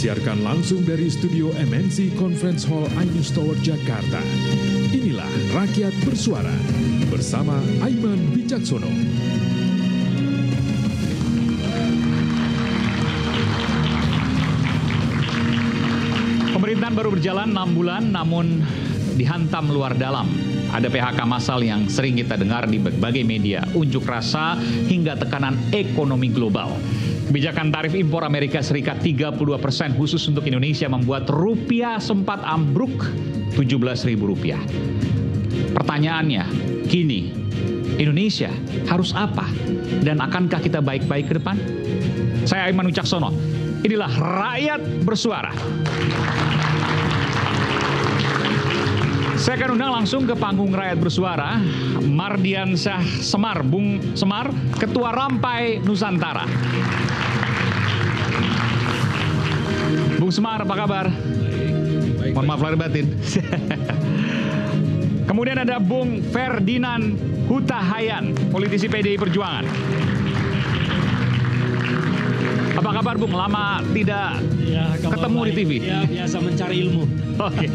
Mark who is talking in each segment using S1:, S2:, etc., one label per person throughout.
S1: Disiarkan langsung dari studio MNC Conference Hall iNews Tower Jakarta. Inilah Rakyat Bersuara bersama Aiman Wicaksono.
S2: Pemerintahan baru berjalan 6 bulan namun dihantam luar dalam. Ada PHK massal yang sering kita dengar di berbagai media, unjuk rasa hingga tekanan ekonomi global. Kebijakan tarif impor Amerika Serikat 32% khusus untuk Indonesia membuat rupiah sempat ambruk Rp17.000. Pertanyaannya, kini Indonesia harus apa? Dan akankah kita baik-baik ke depan? Saya Aiman Wicaksono. Inilah Rakyat Bersuara. Saya akan undang langsung ke panggung Rakyat Bersuara Mardiansyah Semar, Bung Semar, Ketua Rampai Nusantara. Bung Semar, apa kabar? Baik. Mohon maaf lahir batin. Kemudian ada Bung Ferdinand Hutahayan, politisi PDI Perjuangan. Apa kabar Bung? Lama tidak ketemu di TV.
S3: Ya, biasa mencari ilmu.
S2: Oke.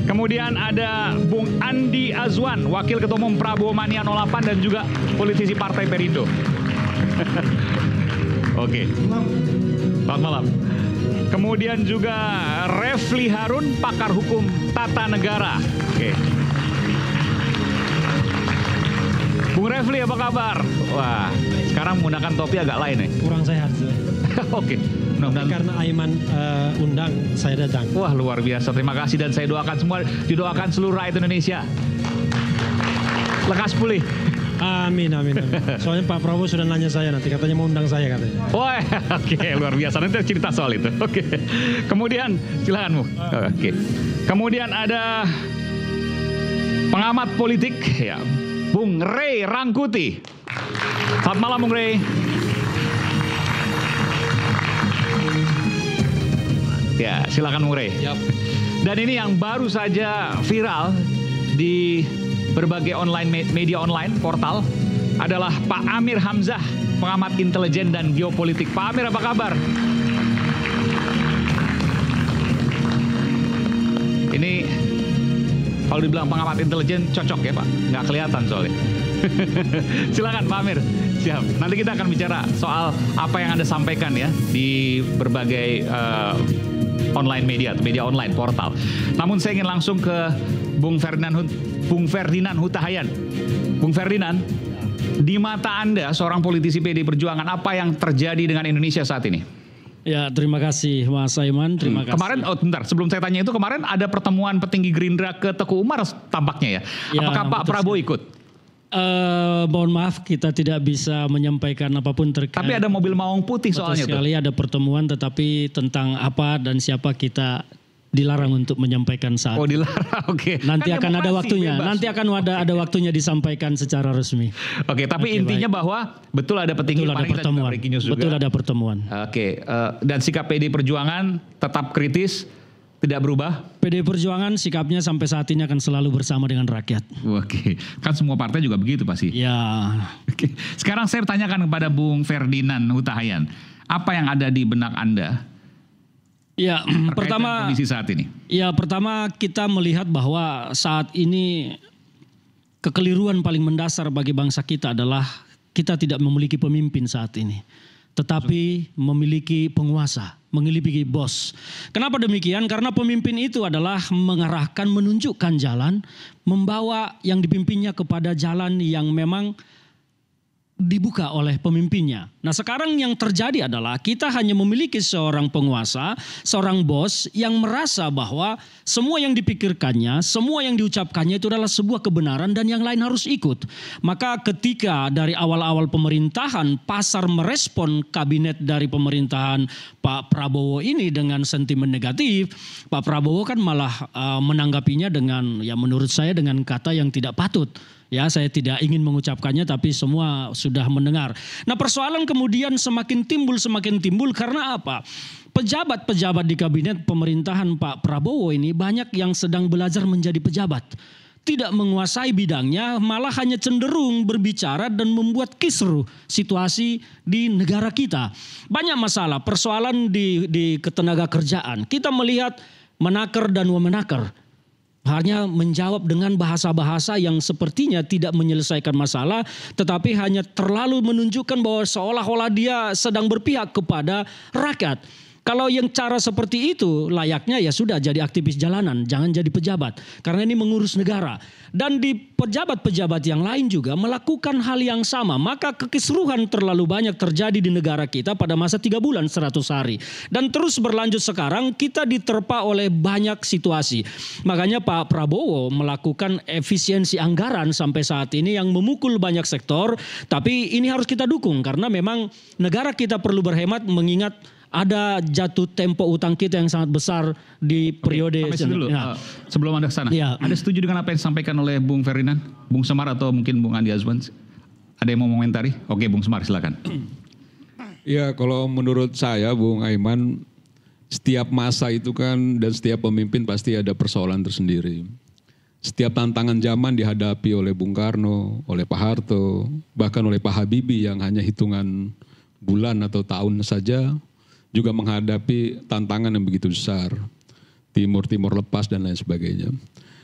S2: Kemudian ada Bung Andi Azwan, Wakil Ketua Umum Prabowo Mania 08 dan juga politisi Partai Perindo. Oke. Selamat malam. Kemudian juga Refli Harun, pakar hukum tata negara. Oke. Bung Refli, apa kabar? Wah, sekarang menggunakan topi agak lain nih.
S3: Kurang sehat.
S2: Oke.
S3: Karena Aiman undang, saya datang.
S2: Wah, luar biasa. Terima kasih dan saya doakan semua, didoakan seluruh rakyat Indonesia lekas pulih.
S3: Amin, amin, amin. Soalnya Pak Prabowo sudah nanya saya nanti, katanya mau undang saya katanya.
S2: Wah, oke, luar biasa. Nanti cerita soal itu. Oke. Kemudian, silakan Bu. Oke. Kemudian ada pengamat politik, ya, Bung Ray Rangkuti. Selamat malam, Bung Ray. Ya, silakan Bung Ray. Yep. Dan ini yang baru saja viral di berbagai media online, portal, adalah Pak Amir Hamzah, pengamat intelijen dan geopolitik. Pak Amir, apa kabar? Ini kalau dibilang pengamat intelijen cocok ya Pak? Nggak kelihatan soalnya. Silakan Pak Amir. Siap. Nanti kita akan bicara soal apa yang Anda sampaikan ya di berbagai online media online, portal. Namun saya ingin langsung ke Bung Ferdinand Hutahayan. Bung Ferdinand, di mata Anda seorang politisi PDI Perjuangan, apa yang terjadi dengan Indonesia saat ini?
S3: Ya, terima kasih Mas Aiman, terima kasih.
S2: Kemarin, bentar, sebelum saya tanya itu, kemarin ada pertemuan petinggi Gerindra ke Teguh Umar tampaknya ya. Apakah Pak Prabowo ikut?
S3: Mohon maaf, kita tidak bisa menyampaikan apapun terkait.
S2: Tapi ada mobil Maung Putih soalnya tuh.
S3: Sekali ada pertemuan, tetapi tentang apa dan siapa kita dilarang untuk menyampaikan saat.
S2: Oh, dilarang, oke.
S3: Nanti
S2: kan
S3: akan ada waktunya.
S2: Bebas.
S3: Nanti akan ada waktunya disampaikan secara resmi.
S2: Oke, tapi intinya baik. Bahwa betul ada petinggi,
S3: betul ada pertemuan. Betul ada pertemuan.
S2: Oke, dan sikap PDI Perjuangan tetap kritis, tidak berubah.
S3: PDI Perjuangan sikapnya sampai saat ini akan selalu bersama dengan rakyat.
S2: Oke, kan semua partai juga begitu pasti.
S3: Ya.
S2: Oke. Sekarang saya bertanyakan kepada Bung Ferdinand Hutahayan, apa yang ada di benak Anda?
S3: Ya, pertama
S2: kondisi saat ini.
S3: Ya, pertama kita melihat bahwa saat ini kekeliruan paling mendasar bagi bangsa kita adalah kita tidak memiliki pemimpin saat ini, tetapi memiliki penguasa, memiliki bos. Kenapa demikian? Karena pemimpin itu adalah mengarahkan, menunjukkan jalan, membawa yang dipimpinnya kepada jalan yang memang dibuka oleh pemimpinnya. Nah, sekarang yang terjadi adalah kita hanya memiliki seorang penguasa, seorang bos yang merasa bahwa semua yang dipikirkannya, semua yang diucapkannya itu adalah sebuah kebenaran dan yang lain harus ikut. Maka ketika dari awal-awal pemerintahan pasar merespon kabinet dari pemerintahan Pak Prabowo ini dengan sentimen negatif, Pak Prabowo kan malah menanggapinya dengan, ya menurut saya dengan kata yang tidak patut. Ya, saya tidak ingin mengucapkannya tapi semua sudah mendengar. Nah, persoalan kemudian semakin timbul karena apa? Pejabat-pejabat di kabinet pemerintahan Pak Prabowo ini banyak yang sedang belajar menjadi pejabat. tidak menguasai bidangnya, malah hanya cenderung berbicara dan membuat kisruh situasi di negara kita. Banyak masalah, persoalan di ketenaga kerjaan. Kita melihat menaker dan wamenaker hanya menjawab dengan bahasa-bahasa yang sepertinya tidak menyelesaikan masalah, tetapi hanya terlalu menunjukkan bahwa seolah-olah dia sedang berpihak kepada rakyat. Kalau yang cara seperti itu layaknya ya sudah jadi aktivis jalanan, jangan jadi pejabat. Karena ini mengurus negara. Dan di pejabat-pejabat yang lain juga melakukan hal yang sama. Maka kekisruhan terlalu banyak terjadi di negara kita pada masa 3 bulan 100 hari. Dan terus berlanjut sekarang kita diterpa oleh banyak situasi. Makanya Pak Prabowo melakukan efisiensi anggaran sampai saat ini yang memukul banyak sektor. Tapi ini harus kita dukung karena memang negara kita perlu berhemat mengingat ada jatuh tempo utang kita yang sangat besar di periode.
S2: Dulu, sebelum Anda ke sana, Anda setuju dengan apa yang disampaikan oleh Bung Ferdinand, Bung Semar atau mungkin Bung Andi Azwan? Ada yang mau komentari? Oke, Bung Semar silakan.
S4: Ya, kalau menurut saya Bung Aiman, setiap masa itu kan dan setiap pemimpin pasti ada persoalan tersendiri. Setiap tantangan zaman dihadapi oleh Bung Karno, oleh Pak Harto, bahkan oleh Pak Habibie yang hanya hitungan bulan atau tahun saja juga menghadapi tantangan yang begitu besar. Timur lepas dan lain sebagainya.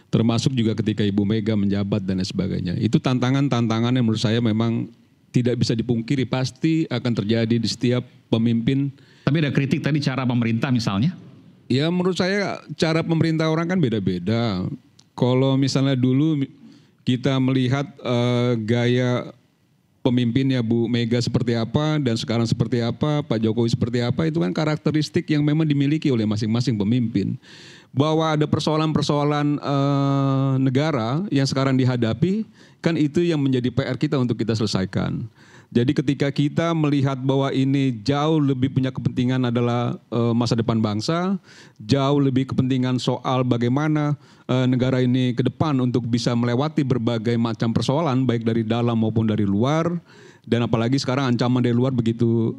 S4: Termasuk juga ketika Ibu Mega menjabat dan lain sebagainya. Itu tantangan-tantangan yang menurut saya memang tidak bisa dipungkiri. Pasti akan terjadi di setiap pemimpin.
S2: Tapi ada kritik tadi cara pemerintah misalnya?
S4: Ya menurut saya cara pemerintah orang kan beda-beda. Kalau misalnya dulu kita melihat gaya pemimpinnya Bu Mega seperti apa dan sekarang seperti apa, Pak Jokowi seperti apa, itu kan karakteristik yang memang dimiliki oleh masing-masing pemimpin. Bahwa ada persoalan-persoalan negara yang sekarang dihadapi, kan itu yang menjadi PR kita untuk kita selesaikan. Jadi ketika kita melihat bahwa ini jauh lebih punya kepentingan adalah masa depan bangsa, jauh lebih kepentingan soal bagaimana negara ini ke depan untuk bisa melewati berbagai macam persoalan baik dari dalam maupun dari luar, dan apalagi sekarang ancaman dari luar begitu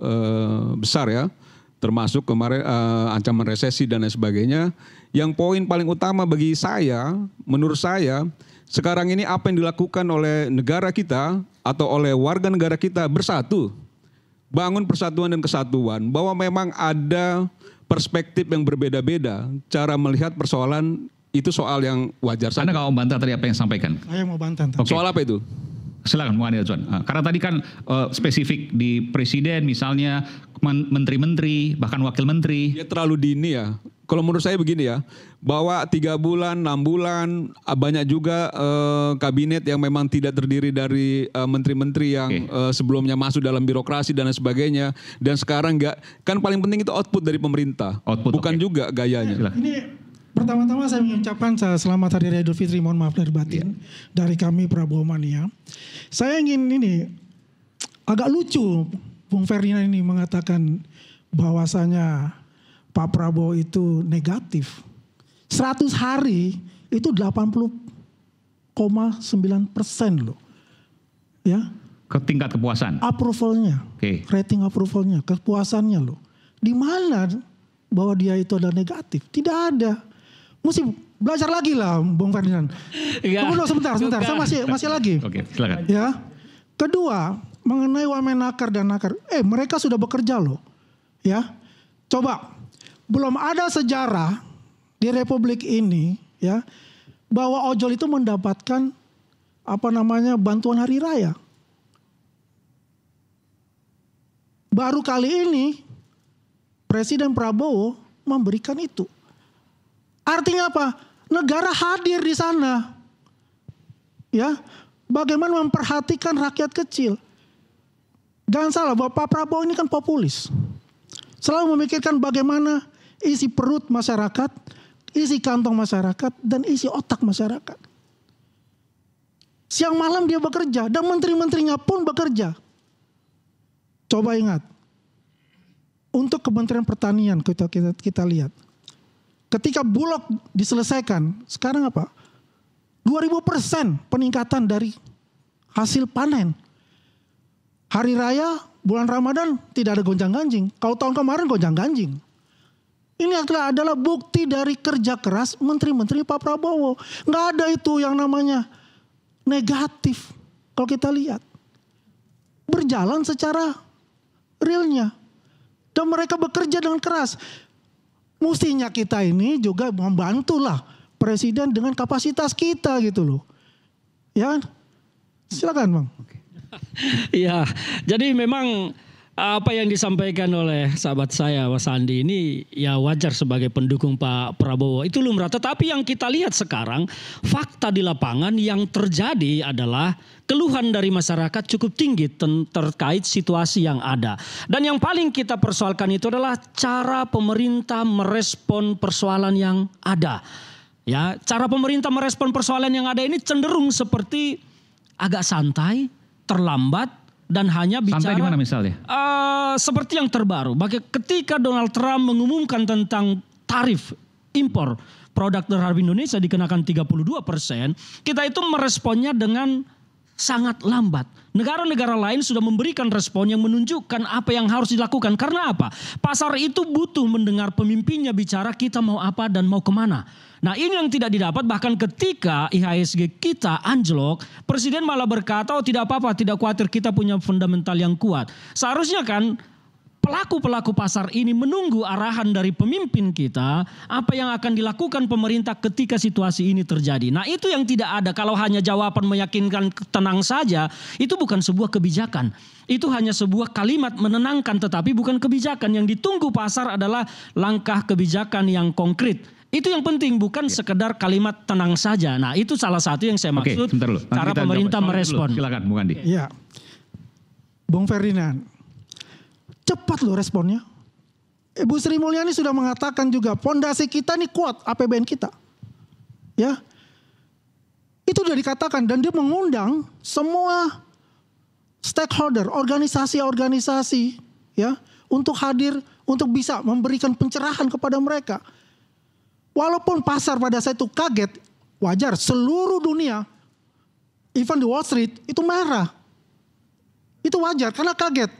S4: besar ya, termasuk kemarin ancaman resesi dan lain sebagainya. Yang poin paling utama bagi saya, menurut saya, sekarang ini apa yang dilakukan oleh negara kita atau oleh warga negara kita bersatu, bangun persatuan dan kesatuan, bahwa memang ada perspektif yang berbeda-beda, cara melihat persoalan itu soal yang wajar saja.
S2: Anda nggak mau bantah tadi apa yang sampaikan?
S5: Saya mau bantah.
S2: Okay.
S4: Soal apa itu?
S2: Silakan Bung Andi Azwan. Karena tadi kan spesifik di presiden misalnya, menteri-menteri, bahkan wakil menteri.
S4: Ya terlalu dini ya. Kalau menurut saya begini ya, bahwa 3 bulan, 6 bulan, banyak juga kabinet yang memang tidak terdiri dari menteri-menteri yang sebelumnya masuk dalam birokrasi dan lain sebagainya. Dan sekarang enggak, kan paling penting itu output dari pemerintah, bukan juga gayanya.
S5: Ini pertama-tama saya mengucapkan selamat Hari Raya Idul Fitri, mohon maaf lahir batin dari kami Prabowo Mania. Saya ingin ini, agak lucu Bung Ferdinand ini mengatakan bahwasanya Pak Prabowo itu negatif. 100 hari itu 80,9% loh. Ya.
S2: Ke tingkat kepuasan.
S5: Approvalnya. Rating approvalnya, kepuasannya loh. Di mana bahwa dia itu adalah negatif? Tidak ada. Mesti belajar lagi lah Bung Ferdinand. Tunggu sebentar. Saya masih lagi.
S2: Oke, silakan.
S5: Ya. Kedua, mengenai wamenaker dan nakar. Mereka sudah bekerja loh. Ya. Coba. Belum ada sejarah di Republik ini ya bahwa ojol itu mendapatkan bantuan hari raya. Baru kali ini Presiden Prabowo memberikan itu. Artinya apa? Negara hadir di sana. Ya, bagaimana memperhatikan rakyat kecil. Jangan salah bahwa Pak Prabowo ini kan populis. Selalu memikirkan bagaimana isi perut masyarakat, isi kantong masyarakat, dan isi otak masyarakat. Siang malam dia bekerja, dan menteri-menterinya pun bekerja. Coba ingat, untuk Kementerian Pertanian kita lihat. Ketika Bulog diselesaikan, sekarang apa? 2000% peningkatan dari hasil panen. Hari Raya, bulan Ramadan tidak ada gonjang-ganjing. Kalau tahun kemarin gonjang-ganjing. Ini adalah bukti dari kerja keras menteri-menteri Pak Prabowo. Nggak ada itu yang namanya negatif kalau kita lihat. Berjalan secara realnya. Dan mereka bekerja dengan keras. Mestinya kita ini juga membantulah presiden dengan kapasitas kita gitu loh. Ya, silakan Bang.
S3: Ya, jadi memang apa yang disampaikan oleh sahabat saya Mas Andi ini ya wajar sebagai pendukung Pak Prabowo. Itu lumrah. Tetapi yang kita lihat sekarang fakta di lapangan yang terjadi adalah keluhan dari masyarakat cukup tinggi terkait situasi yang ada. Dan yang paling kita persoalkan itu adalah cara pemerintah merespon persoalan yang ada. Ya, cara pemerintah merespon persoalan yang ada ini cenderung seperti agak santai, terlambat, dan hanya bicara.
S2: Santai di mana misalnya?
S3: Seperti yang terbaru. Ketika Donald Trump mengumumkan tentang tarif impor produk terhadap Indonesia dikenakan 32%, kita itu meresponnya dengan sangat lambat. Negara-negara lain sudah memberikan respon yang menunjukkan apa yang harus dilakukan. Karena apa? Pasar itu butuh mendengar pemimpinnya bicara kita mau apa dan mau kemana. Nah ini yang tidak didapat, bahkan ketika IHSG kita anjlok, Presiden malah berkata, oh tidak apa-apa, tidak khawatir, kita punya fundamental yang kuat. Seharusnya kan pelaku-pelaku pasar ini menunggu arahan dari pemimpin kita, apa yang akan dilakukan pemerintah ketika situasi ini terjadi. Nah itu yang tidak ada, kalau hanya jawaban meyakinkan tenang saja, itu bukan sebuah kebijakan. Itu hanya sebuah kalimat menenangkan tetapi bukan kebijakan. Yang ditunggu pasar adalah langkah kebijakan yang konkret. Itu yang penting, bukan sekedar kalimat tenang saja. Nah itu salah satu yang saya maksud.
S2: Sebentar dulu.
S3: Cara pemerintah merespon.
S2: Silakan Bung Andi.
S5: Iya. Bung Ferdinand, cepat loh responnya. Ibu Sri Mulyani sudah mengatakan juga fondasi kita nih kuat, APBN kita. Ya. Itu sudah dikatakan dan dia mengundang semua stakeholder, organisasi-organisasi ya untuk hadir, untuk bisa memberikan pencerahan kepada mereka. Walaupun pasar pada saat itu kaget, wajar, seluruh dunia, even di Wall Street itu merah. Itu wajar karena kaget.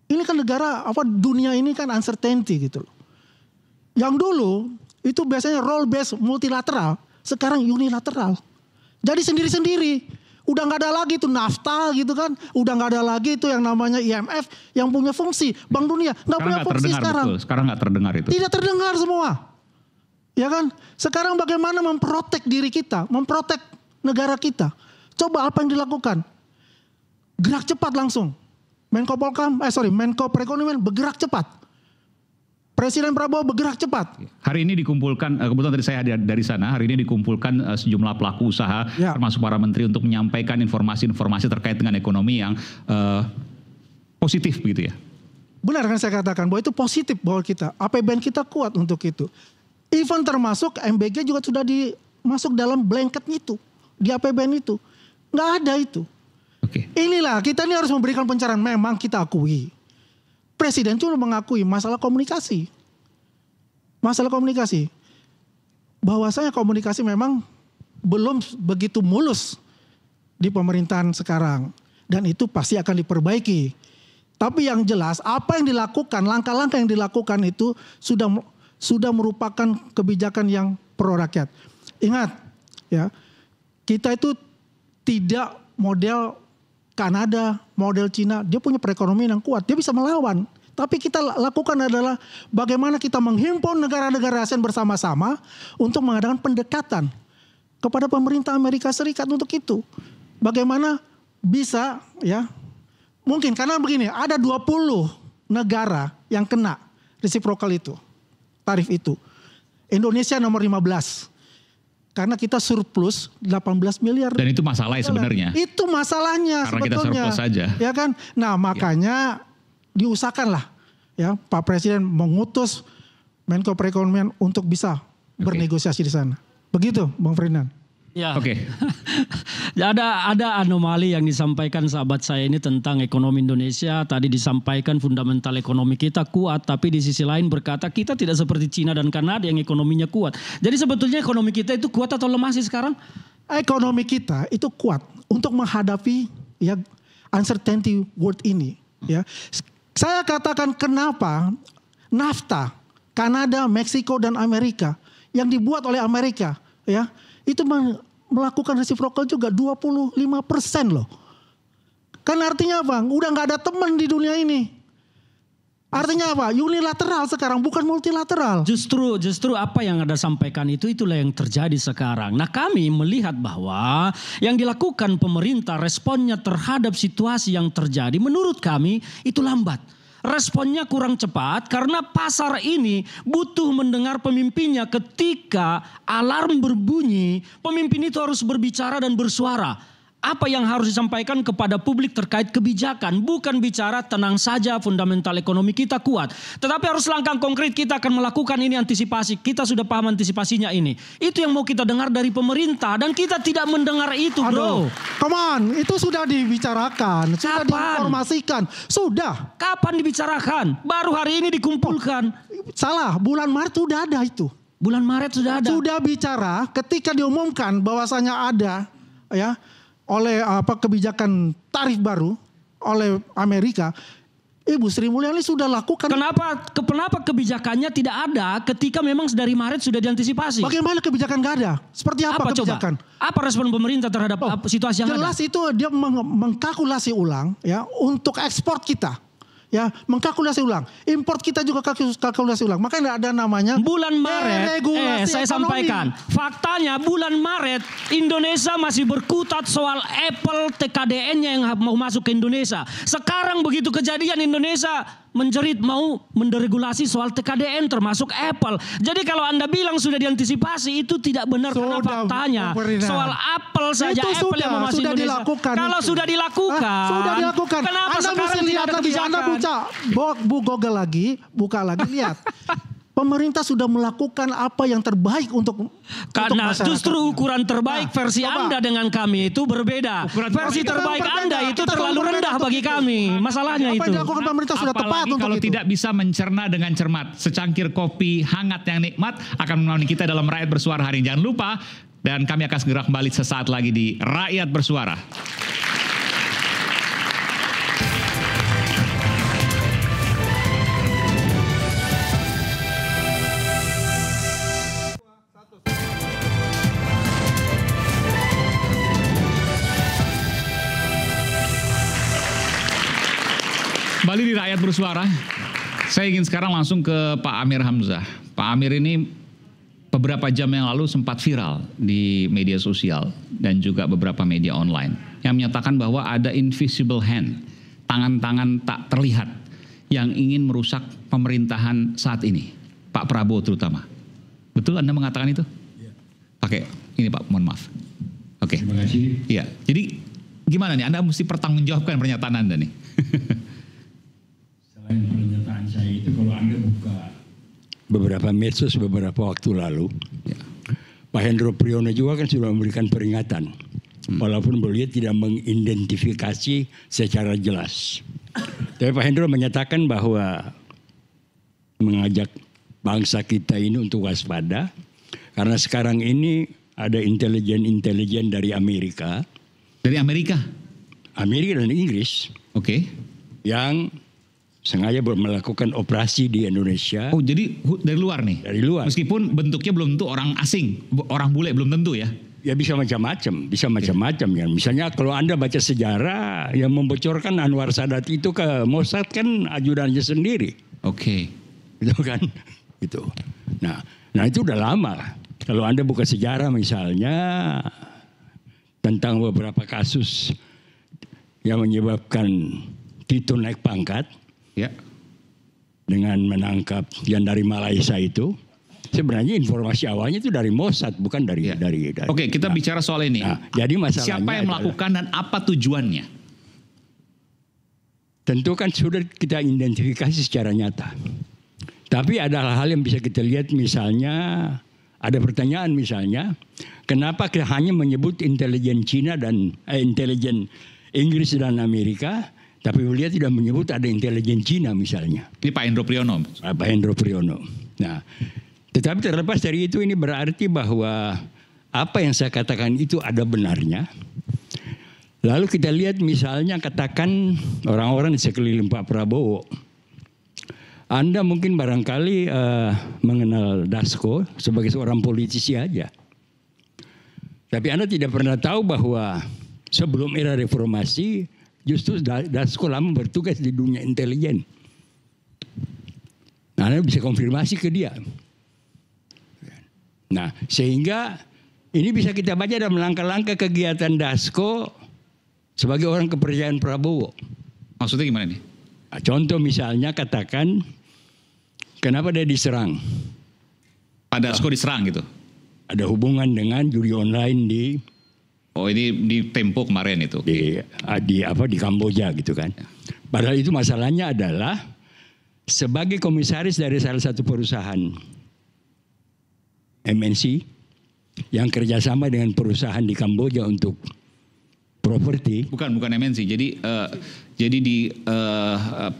S5: Ini kan negara, dunia ini kan uncertainty gitu loh. Yang dulu itu biasanya role based multilateral, sekarang unilateral. Jadi sendiri-sendiri. Udah gak ada lagi tuh NAFTA gitu kan. Udah gak ada lagi tuh yang namanya IMF yang punya fungsi. Bank Dunia gak punya fungsi sekarang.
S2: Betul. Sekarang gak terdengar itu.
S5: Tidak terdengar semua. Ya kan. Sekarang bagaimana memprotek diri kita. Memprotek negara kita. Coba apa yang dilakukan. Gerak cepat langsung. Menko Perekonomian bergerak cepat. Presiden Prabowo bergerak cepat.
S2: Hari ini dikumpulkan, kebetulan tadi saya hadir dari sana, hari ini dikumpulkan sejumlah pelaku usaha, termasuk para menteri untuk menyampaikan informasi-informasi terkait dengan ekonomi yang positif begitu ya.
S5: Benar kan saya katakan bahwa itu positif bahwa kita, APBN kita kuat untuk itu. Even termasuk MBG juga sudah masuk dalam blanket itu, di APBN itu. Nggak ada itu.
S2: Oke.
S5: Inilah, kita ini harus memberikan pencerahan, memang kita akui. Presiden cuma mengakui masalah komunikasi. Masalah komunikasi. Bahwasanya komunikasi memang belum begitu mulus di pemerintahan sekarang. Dan itu pasti akan diperbaiki. Tapi yang jelas apa yang dilakukan, langkah-langkah yang dilakukan itu sudah merupakan kebijakan yang pro rakyat. Ingat ya, kita itu tidak model Kanada, model Cina, dia punya perekonomian yang kuat, dia bisa melawan. Tapi kita lakukan adalah bagaimana kita menghimpun negara-negara ASEAN bersama-sama untuk mengadakan pendekatan kepada pemerintah Amerika Serikat untuk itu. Bagaimana bisa ya, mungkin karena begini, ada 20 negara yang kena reciprocal itu, tarif itu. Indonesia nomor 15. Karena kita surplus 18 miliar.
S2: Dan itu masalah sebenarnya.
S5: Itu masalahnya
S2: karena
S5: sebetulnya.
S2: Kita surplus saja.
S5: Ya kan? Nah makanya diusahakanlah ya Pak Presiden mengutus Menko Perekonomian untuk bisa bernegosiasi di sana. Begitu Bang Ferdinand.
S3: Ya.
S2: Oke.
S3: Ada anomali yang disampaikan sahabat saya ini tentang ekonomi Indonesia. Tadi disampaikan fundamental ekonomi kita kuat, tapi di sisi lain berkata kita tidak seperti Cina dan Kanada yang ekonominya kuat. Jadi sebetulnya ekonomi kita itu kuat atau lemah sih sekarang?
S5: Ekonomi kita itu kuat untuk menghadapi ya uncertainty world ini. Ya, saya katakan kenapa NAFTA Kanada, Meksiko dan Amerika yang dibuat oleh Amerika, ya, itu melakukan reciprocal juga 25% loh. Kan artinya apa? Udah nggak ada teman di dunia ini. Artinya apa? Unilateral sekarang, bukan multilateral.
S3: Justru apa yang Anda sampaikan itulah yang terjadi sekarang. Nah, kami melihat bahwa yang dilakukan pemerintah responnya terhadap situasi yang terjadi menurut kami itu lambat. Responnya kurang cepat karena pasar ini butuh mendengar pemimpinnya. Ketika alarm berbunyi, pemimpin itu harus berbicara dan bersuara. Apa yang harus disampaikan kepada publik terkait kebijakan. Bukan bicara tenang saja fundamental ekonomi kita kuat. Tetapi harus langkah konkret kita akan melakukan ini antisipasi. Kita sudah paham antisipasinya ini. Itu yang mau kita dengar dari pemerintah. Dan kita tidak mendengar itu bro.
S5: Come on, itu sudah dibicarakan. Sudah diinformasikan. Sudah.
S3: Kapan dibicarakan? Baru hari ini dikumpulkan.
S5: Salah, bulan Maret sudah ada itu.
S3: Bulan Maret sudah ada.
S5: Sudah bicara ketika diumumkan bahwasanya ada ya oleh kebijakan tarif baru oleh Amerika, Ibu Sri Mulyani sudah lakukan.
S3: Kenapa kebijakannya tidak ada ketika memang dari Maret sudah diantisipasi?
S5: Bagaimana kebijakan nggak ada? Seperti apa kebijakan?
S3: Apa respon pemerintah terhadap situasi yang
S5: jelas
S3: ada?
S5: Itu dia mengkalkulasi ulang ya untuk ekspor kita. Ya, mengkalkulasi ulang. Import kita juga kalkulasi ulang. Makanya ada namanya
S3: bulan Maret. Saya sampaikan. Faktanya bulan Maret Indonesia masih berkutat soal Apple TKDN-nya yang mau masuk ke Indonesia. Sekarang begitu kejadian Indonesia menjerit mau menderegulasi soal TKDN termasuk Apple. Jadi kalau Anda bilang sudah diantisipasi itu tidak benar karena faktanya. Soal Apple saja itu Apple yang mau masuk Indonesia. Kalau
S5: itu.
S3: Sudah dilakukan. Kenapa
S5: Anda
S3: sekarang tidak ada kebijakan?
S5: Anda Google lagi, buka lagi, lihat. Pemerintah sudah melakukan apa yang terbaik untuk
S3: karena justru ukuran terbaik versi Anda dengan kami itu berbeda. Versi terbaik Anda itu terlalu rendah bagi kami. Masalahnya itu.
S5: Apa yang dilakukan pemerintah sudah tepat untuk
S2: kalau
S5: itu.
S2: tidak bisa mencerna dengan cermat, secangkir kopi hangat yang nikmat akan menemani kita dalam Rakyat Bersuara hari ini. Jangan lupa, dan kami akan segera kembali sesaat lagi di Rakyat Bersuara. Kembali di Rakyat Bersuara, saya ingin sekarang langsung ke Pak Amir Hamzah. Pak Amir ini beberapa jam yang lalu sempat viral di media sosial dan juga beberapa media online yang menyatakan bahwa ada invisible hand, tangan-tangan tak terlihat yang ingin merusak pemerintahan saat ini, Pak Prabowo terutama. Betul Anda mengatakan itu? Ya. Pakai ini Pak, mohon maaf. Oke.
S6: Terima kasih.
S2: Iya. Jadi gimana nih? Anda mesti pertanggungjawabkan pernyataan Anda nih.
S6: Selain pernyataan saya itu, kalau Anda buka beberapa medsos beberapa waktu lalu, ya, Pak Hendro Priyono juga kan sudah memberikan peringatan, walaupun beliau tidak mengidentifikasi secara jelas. Tapi Pak Hendro menyatakan bahwa mengajak bangsa kita ini untuk waspada, karena sekarang ini ada intelijen dari Amerika.
S2: Dari Amerika? Amerika
S6: dan Inggris.
S2: Oke.
S6: Yang sengaja melakukan operasi di Indonesia.
S2: Oh, jadi dari luar nih?
S6: Dari luar.
S2: Meskipun bentuknya belum tentu orang asing, orang bule belum tentu ya?
S6: Ya bisa macam-macam, ya. Misalnya kalau Anda baca sejarah, yang membocorkan Anwar Sadat itu ke Mossad kan ajudannya sendiri.
S2: Oke.
S6: Gitu kan? Gitu. Nah itu udah lama. Kalau Anda buka sejarah misalnya tentang beberapa kasus yang menyebabkan Tito naik pangkat, ya, dengan menangkap yang dari Malaysia itu, sebenarnya informasi awalnya itu dari Mossad, bukan dari.
S2: Oke, kita bicara soal ini.
S6: Nah, jadi masalahnya
S2: siapa yang melakukan dan apa tujuannya?
S6: Tentu kan sudah kita identifikasi secara nyata. Tapi ada hal-hal yang bisa kita lihat, misalnya ada pertanyaan misalnya, kenapa kita hanya menyebut intelijen Cina dan intelijen Inggris dan Amerika, tapi beliau tidak menyebut ada intelijen Cina misalnya.
S2: Ini Pak Hendro Priyono.
S6: Pak Hendro Priyono. Nah, tetapi terlepas dari itu, ini berarti bahwa apa yang saya katakan itu ada benarnya. Lalu kita lihat misalnya katakan orang-orang di sekeliling Pak Prabowo. Anda mungkin barangkali mengenal Dasko sebagai seorang politisi aja. Tapi Anda tidak pernah tahu bahwa sebelum era reformasi justru Dasko lama bertugas di dunia intelijen. Nah, Anda bisa konfirmasi ke dia. Nah, sehingga ini bisa kita baca dalam langkah-langkah kegiatan Dasko sebagai orang kepercayaan Prabowo.
S2: Maksudnya gimana nih?
S6: Nah, contoh misalnya katakan, kenapa dia diserang?
S2: Pak Dasko diserang gitu?
S6: Ada hubungan dengan judi online di...
S2: Oh, ini di Tempo kemarin itu?
S6: Di Kamboja gitu kan. Padahal itu masalahnya adalah sebagai komisaris dari salah satu perusahaan MNC yang kerjasama dengan perusahaan di Kamboja untuk properti.
S2: Bukan MNC. Jadi di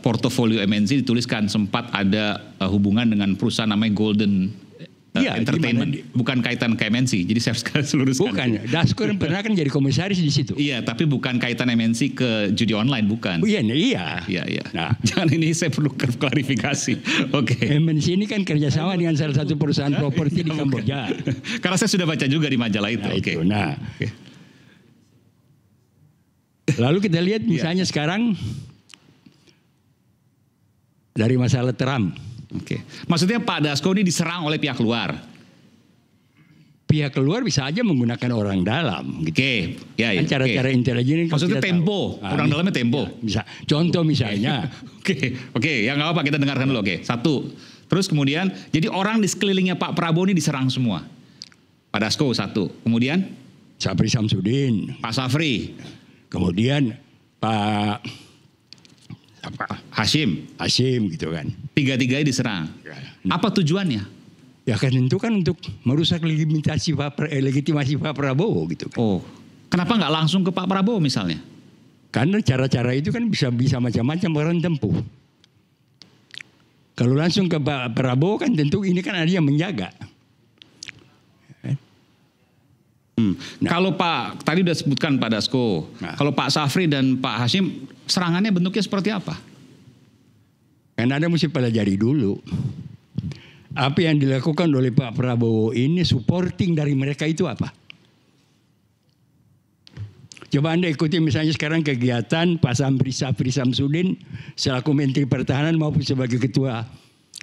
S2: portofolio MNC dituliskan sempat ada hubungan dengan perusahaan namanya Golden Entertainment. Bukan kaitan ke MNC. Jadi saya harus luruskan.
S6: Bukan. Dasko pernah kan jadi komisaris di situ.
S2: Iya, tapi bukan kaitan MNC ke judi online, bukan.
S6: Iya.
S2: Nah, jangan, ini saya perlu klarifikasi. Oke.
S6: MNC ini kan kerjasama dengan salah satu perusahaan properti di Kamboja.
S2: Karena saya sudah baca juga di majalah itu. Oke.
S6: Lalu kita lihat misalnya sekarang dari masalah Trump.
S2: Oke. Maksudnya Pak Dasko ini diserang oleh pihak luar.
S6: Pihak luar bisa aja menggunakan orang dalam. Gitu.
S2: Oke. Ya,
S6: kan cara-cara intelijen.
S2: Maksudnya Tempo. Orang dalamnya Tempo.
S6: Ya, bisa. Contoh misalnya.
S2: Oke. Ya nggak apa-apa, kita dengarkan dulu. Oke. Satu. Terus kemudian, jadi orang di sekelilingnya Pak Prabowo ini diserang semua. Pak Dasko satu. Kemudian?
S6: Safri Samsudin.
S2: Pak Safri.
S6: Kemudian Pak
S2: Hashim
S6: gitu kan.
S2: Tiga-tiganya diserang. Apa tujuannya?
S6: Ya kan tentu kan untuk merusak legitimasi Pak Prabowo gitu kan.
S2: Oh, kenapa nggak langsung ke Pak Prabowo misalnya?
S6: Karena cara-cara itu kan bisa macam-macam orang tempuh. Kalau langsung ke Pak Prabowo kan tentu ini kan ada yang menjaga.
S2: Nah. Kalau Pak, tadi udah sebutkan Pak Dasko. Nah. Kalau Pak Safri dan Pak Hashim, serangannya bentuknya seperti apa?
S6: Kan Anda mesti pelajari dulu. Apa yang dilakukan oleh Pak Prabowo ini supporting dari mereka itu apa? Coba Anda ikuti misalnya sekarang kegiatan Pak Safri Samsudin selaku Menteri Pertahanan maupun sebagai Ketua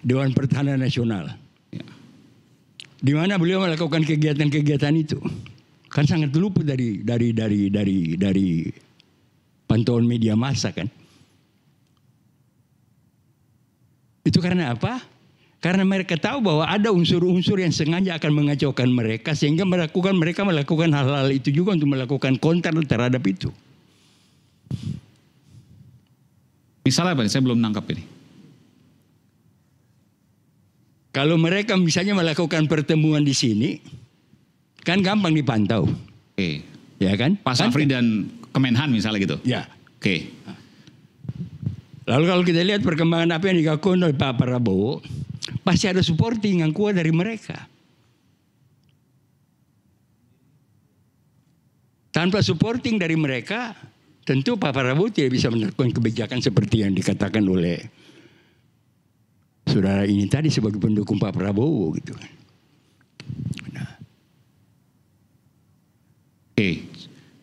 S6: Dewan Pertahanan Nasional. Ya. Di mana beliau melakukan kegiatan-kegiatan itu? Kan sangat luput dari pantauan media massa kan. Itu karena apa? Karena mereka tahu bahwa ada unsur-unsur yang sengaja akan mengacaukan mereka sehingga mereka melakukan hal-hal itu juga untuk melakukan counter terhadap itu.
S2: Misalnya apa? Saya belum nangkap ini.
S6: Kalau mereka misalnya melakukan pertemuan di sini, kan gampang dipantau.
S2: Oke.
S6: Ya kan?
S2: Pak Safri dan Kemenhan misalnya gitu.
S6: Ya.
S2: Oke.
S6: Lalu kalau kita lihat perkembangan apa yang dilakukan oleh Pak Prabowo, pasti ada supporting yang kuat dari mereka. Tanpa supporting dari mereka, tentu Pak Prabowo tidak bisa melakukan kebijakan seperti yang dikatakan oleh saudara ini tadi sebagai pendukung Pak Prabowo gitu.
S2: Oke,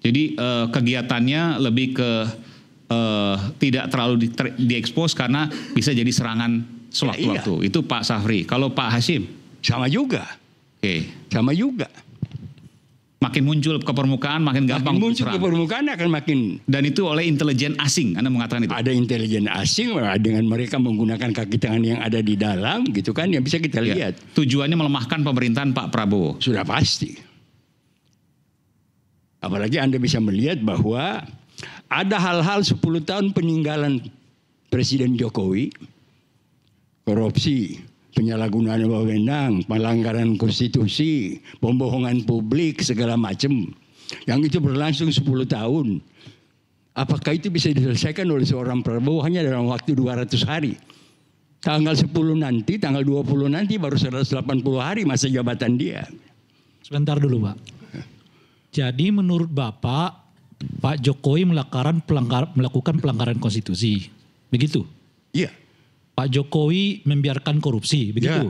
S2: jadi kegiatannya lebih ke tidak terlalu diekspos karena bisa jadi serangan sewaktu-waktu.
S6: Iya.
S2: Itu Pak Safri. Kalau Pak Hashim?
S6: Sama juga.
S2: Oke.
S6: Sama juga.
S2: Makin muncul ke permukaan, makin gampang
S6: muncul ke permukaan akan makin.
S2: Dan itu oleh intelijen asing, Anda mengatakan itu?
S6: Ada intelijen asing dengan mereka menggunakan kaki tangan yang ada di dalam, gitu kan, yang bisa kita lihat.
S2: Tujuannya melemahkan pemerintahan Pak Prabowo.
S6: Sudah pasti. Apalagi Anda bisa melihat bahwa ada hal-hal 10 tahun peninggalan Presiden Jokowi, korupsi, penyalahgunaan wewenang, pelanggaran konstitusi, pembohongan publik, segala macam. Yang itu berlangsung 10 tahun. Apakah itu bisa diselesaikan oleh seorang Prabowo hanya dalam waktu 200 hari? Tanggal 10 nanti, tanggal 20 nanti baru 180 hari masa jabatan dia.
S7: Sebentar dulu Pak. Jadi menurut Bapak, Pak Jokowi melakukan pelanggaran konstitusi. Begitu?
S6: Iya.
S7: Pak Jokowi membiarkan korupsi, begitu.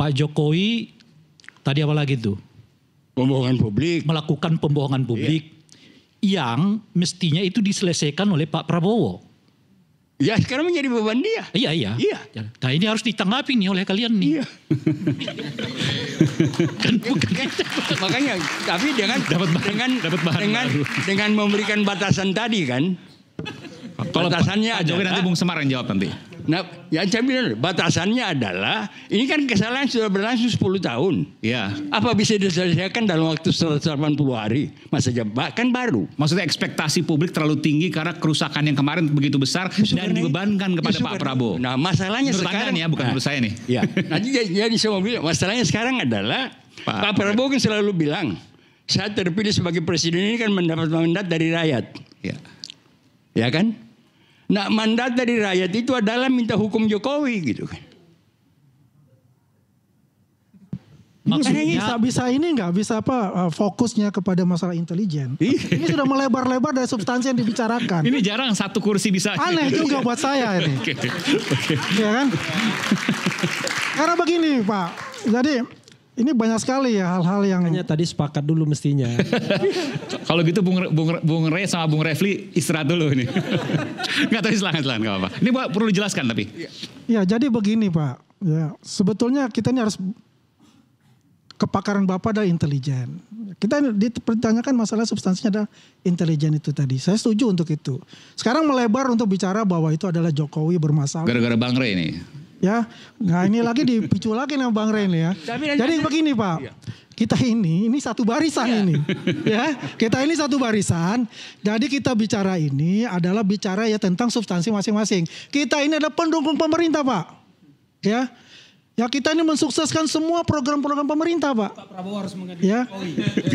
S7: Pak Jokowi tadi apa lagi tuh?
S6: Pembohongan publik.
S7: Melakukan pembohongan publik yang mestinya itu diselesaikan oleh Pak Prabowo.
S6: Ya sekarang menjadi beban dia.
S7: Iya. Nah ini harus ditanggapi nih oleh kalian nih.
S6: Iya.
S7: Kan bukan.
S6: Makanya tapi dengan memberikan batasan tadi kan.
S2: Kalau
S6: Batasannya
S2: Pak Jokowi nanti Bung Semar yang jawab nanti.
S6: Nah, yang saya bilang batasannya adalah ini kan kesalahan sudah berlangsung 10 tahun.
S2: Iya.
S6: Apa bisa diselesaikan dalam waktu 180 hari masa jabatan kan baru.
S2: Maksudnya ekspektasi publik terlalu tinggi karena kerusakan yang kemarin begitu besar dan dibebankan kepada Pak Prabowo.
S6: Nah, masalahnya
S2: menurut
S6: sekarang
S2: Anda nih ya, bukan menurut saya nih.
S6: Ya. Nanti jadi saya mau bilang masalahnya sekarang adalah Pak Prabowo kan selalu bilang saya terpilih sebagai presiden ini kan mendapat mandat dari rakyat.
S2: Ya.
S6: Ya kan? Nah, mandat dari rakyat itu adalah minta hukum Jokowi gitu kan.
S7: Maksudnya
S5: bisa ini nggak bisa fokusnya kepada masalah intelijen. Ini sudah melebar-lebar dari substansi yang dibicarakan.
S2: Ini jarang satu kursi bisa.
S5: Aneh juga buat saya ini. Ya kan? Karena begini Pak, jadi ini banyak sekali ya hal-hal yang
S8: Makanya tadi sepakat dulu mestinya.
S2: Kalau gitu Bung Rey sama Bung Refli istirahat dulu ini. Nggak tahu silakan nggak apa-apa. Ini perlu dijelaskan tapi.
S5: Ya jadi begini Pak, ya sebetulnya kita ini harus kepakaran Bapak adalah intelijen. Kita dipertanyakan masalah substansinya adalah intelijen itu tadi. Saya setuju untuk itu. Sekarang melebar untuk bicara bahwa itu adalah Jokowi bermasalah.
S2: Gara-gara Bang Rey nih.
S5: Ya, nah ini lagi dipicu lagi sama Bang Ren ya. Jadi begini Pak, kita ini satu barisan ini, ya. Kita ini satu barisan. Jadi kita bicara ini adalah bicara ya tentang substansi masing-masing. Kita ini adalah pendukung pemerintah Pak, ya. Ya kita ini mensukseskan semua program-program pemerintah Pak. Pak Prabowo harus mengerti. Ya.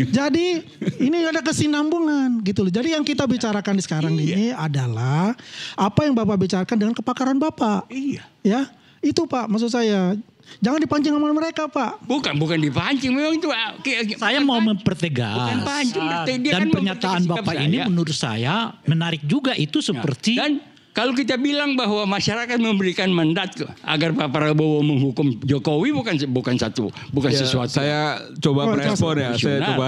S5: Jadi ini ada kesinambungan gitu loh. Jadi yang kita bicarakan sekarang ini adalah apa yang Bapak bicarakan dengan kepakaran Bapak.
S6: Iya.
S5: Ya. Itu Pak maksud saya. Jangan dipancing sama mereka Pak.
S6: Bukan dipancing. Memang itu.
S7: saya mau mempertegas.
S6: Bukan pancing.
S7: Dan pernyataan Bapak ini menurut saya menarik juga itu seperti.
S6: Dan kalau kita bilang bahwa masyarakat memberikan mandat agar Pak Prabowo menghukum Jokowi bukan sesuatu.
S4: Saya coba merespon ya. Saya coba.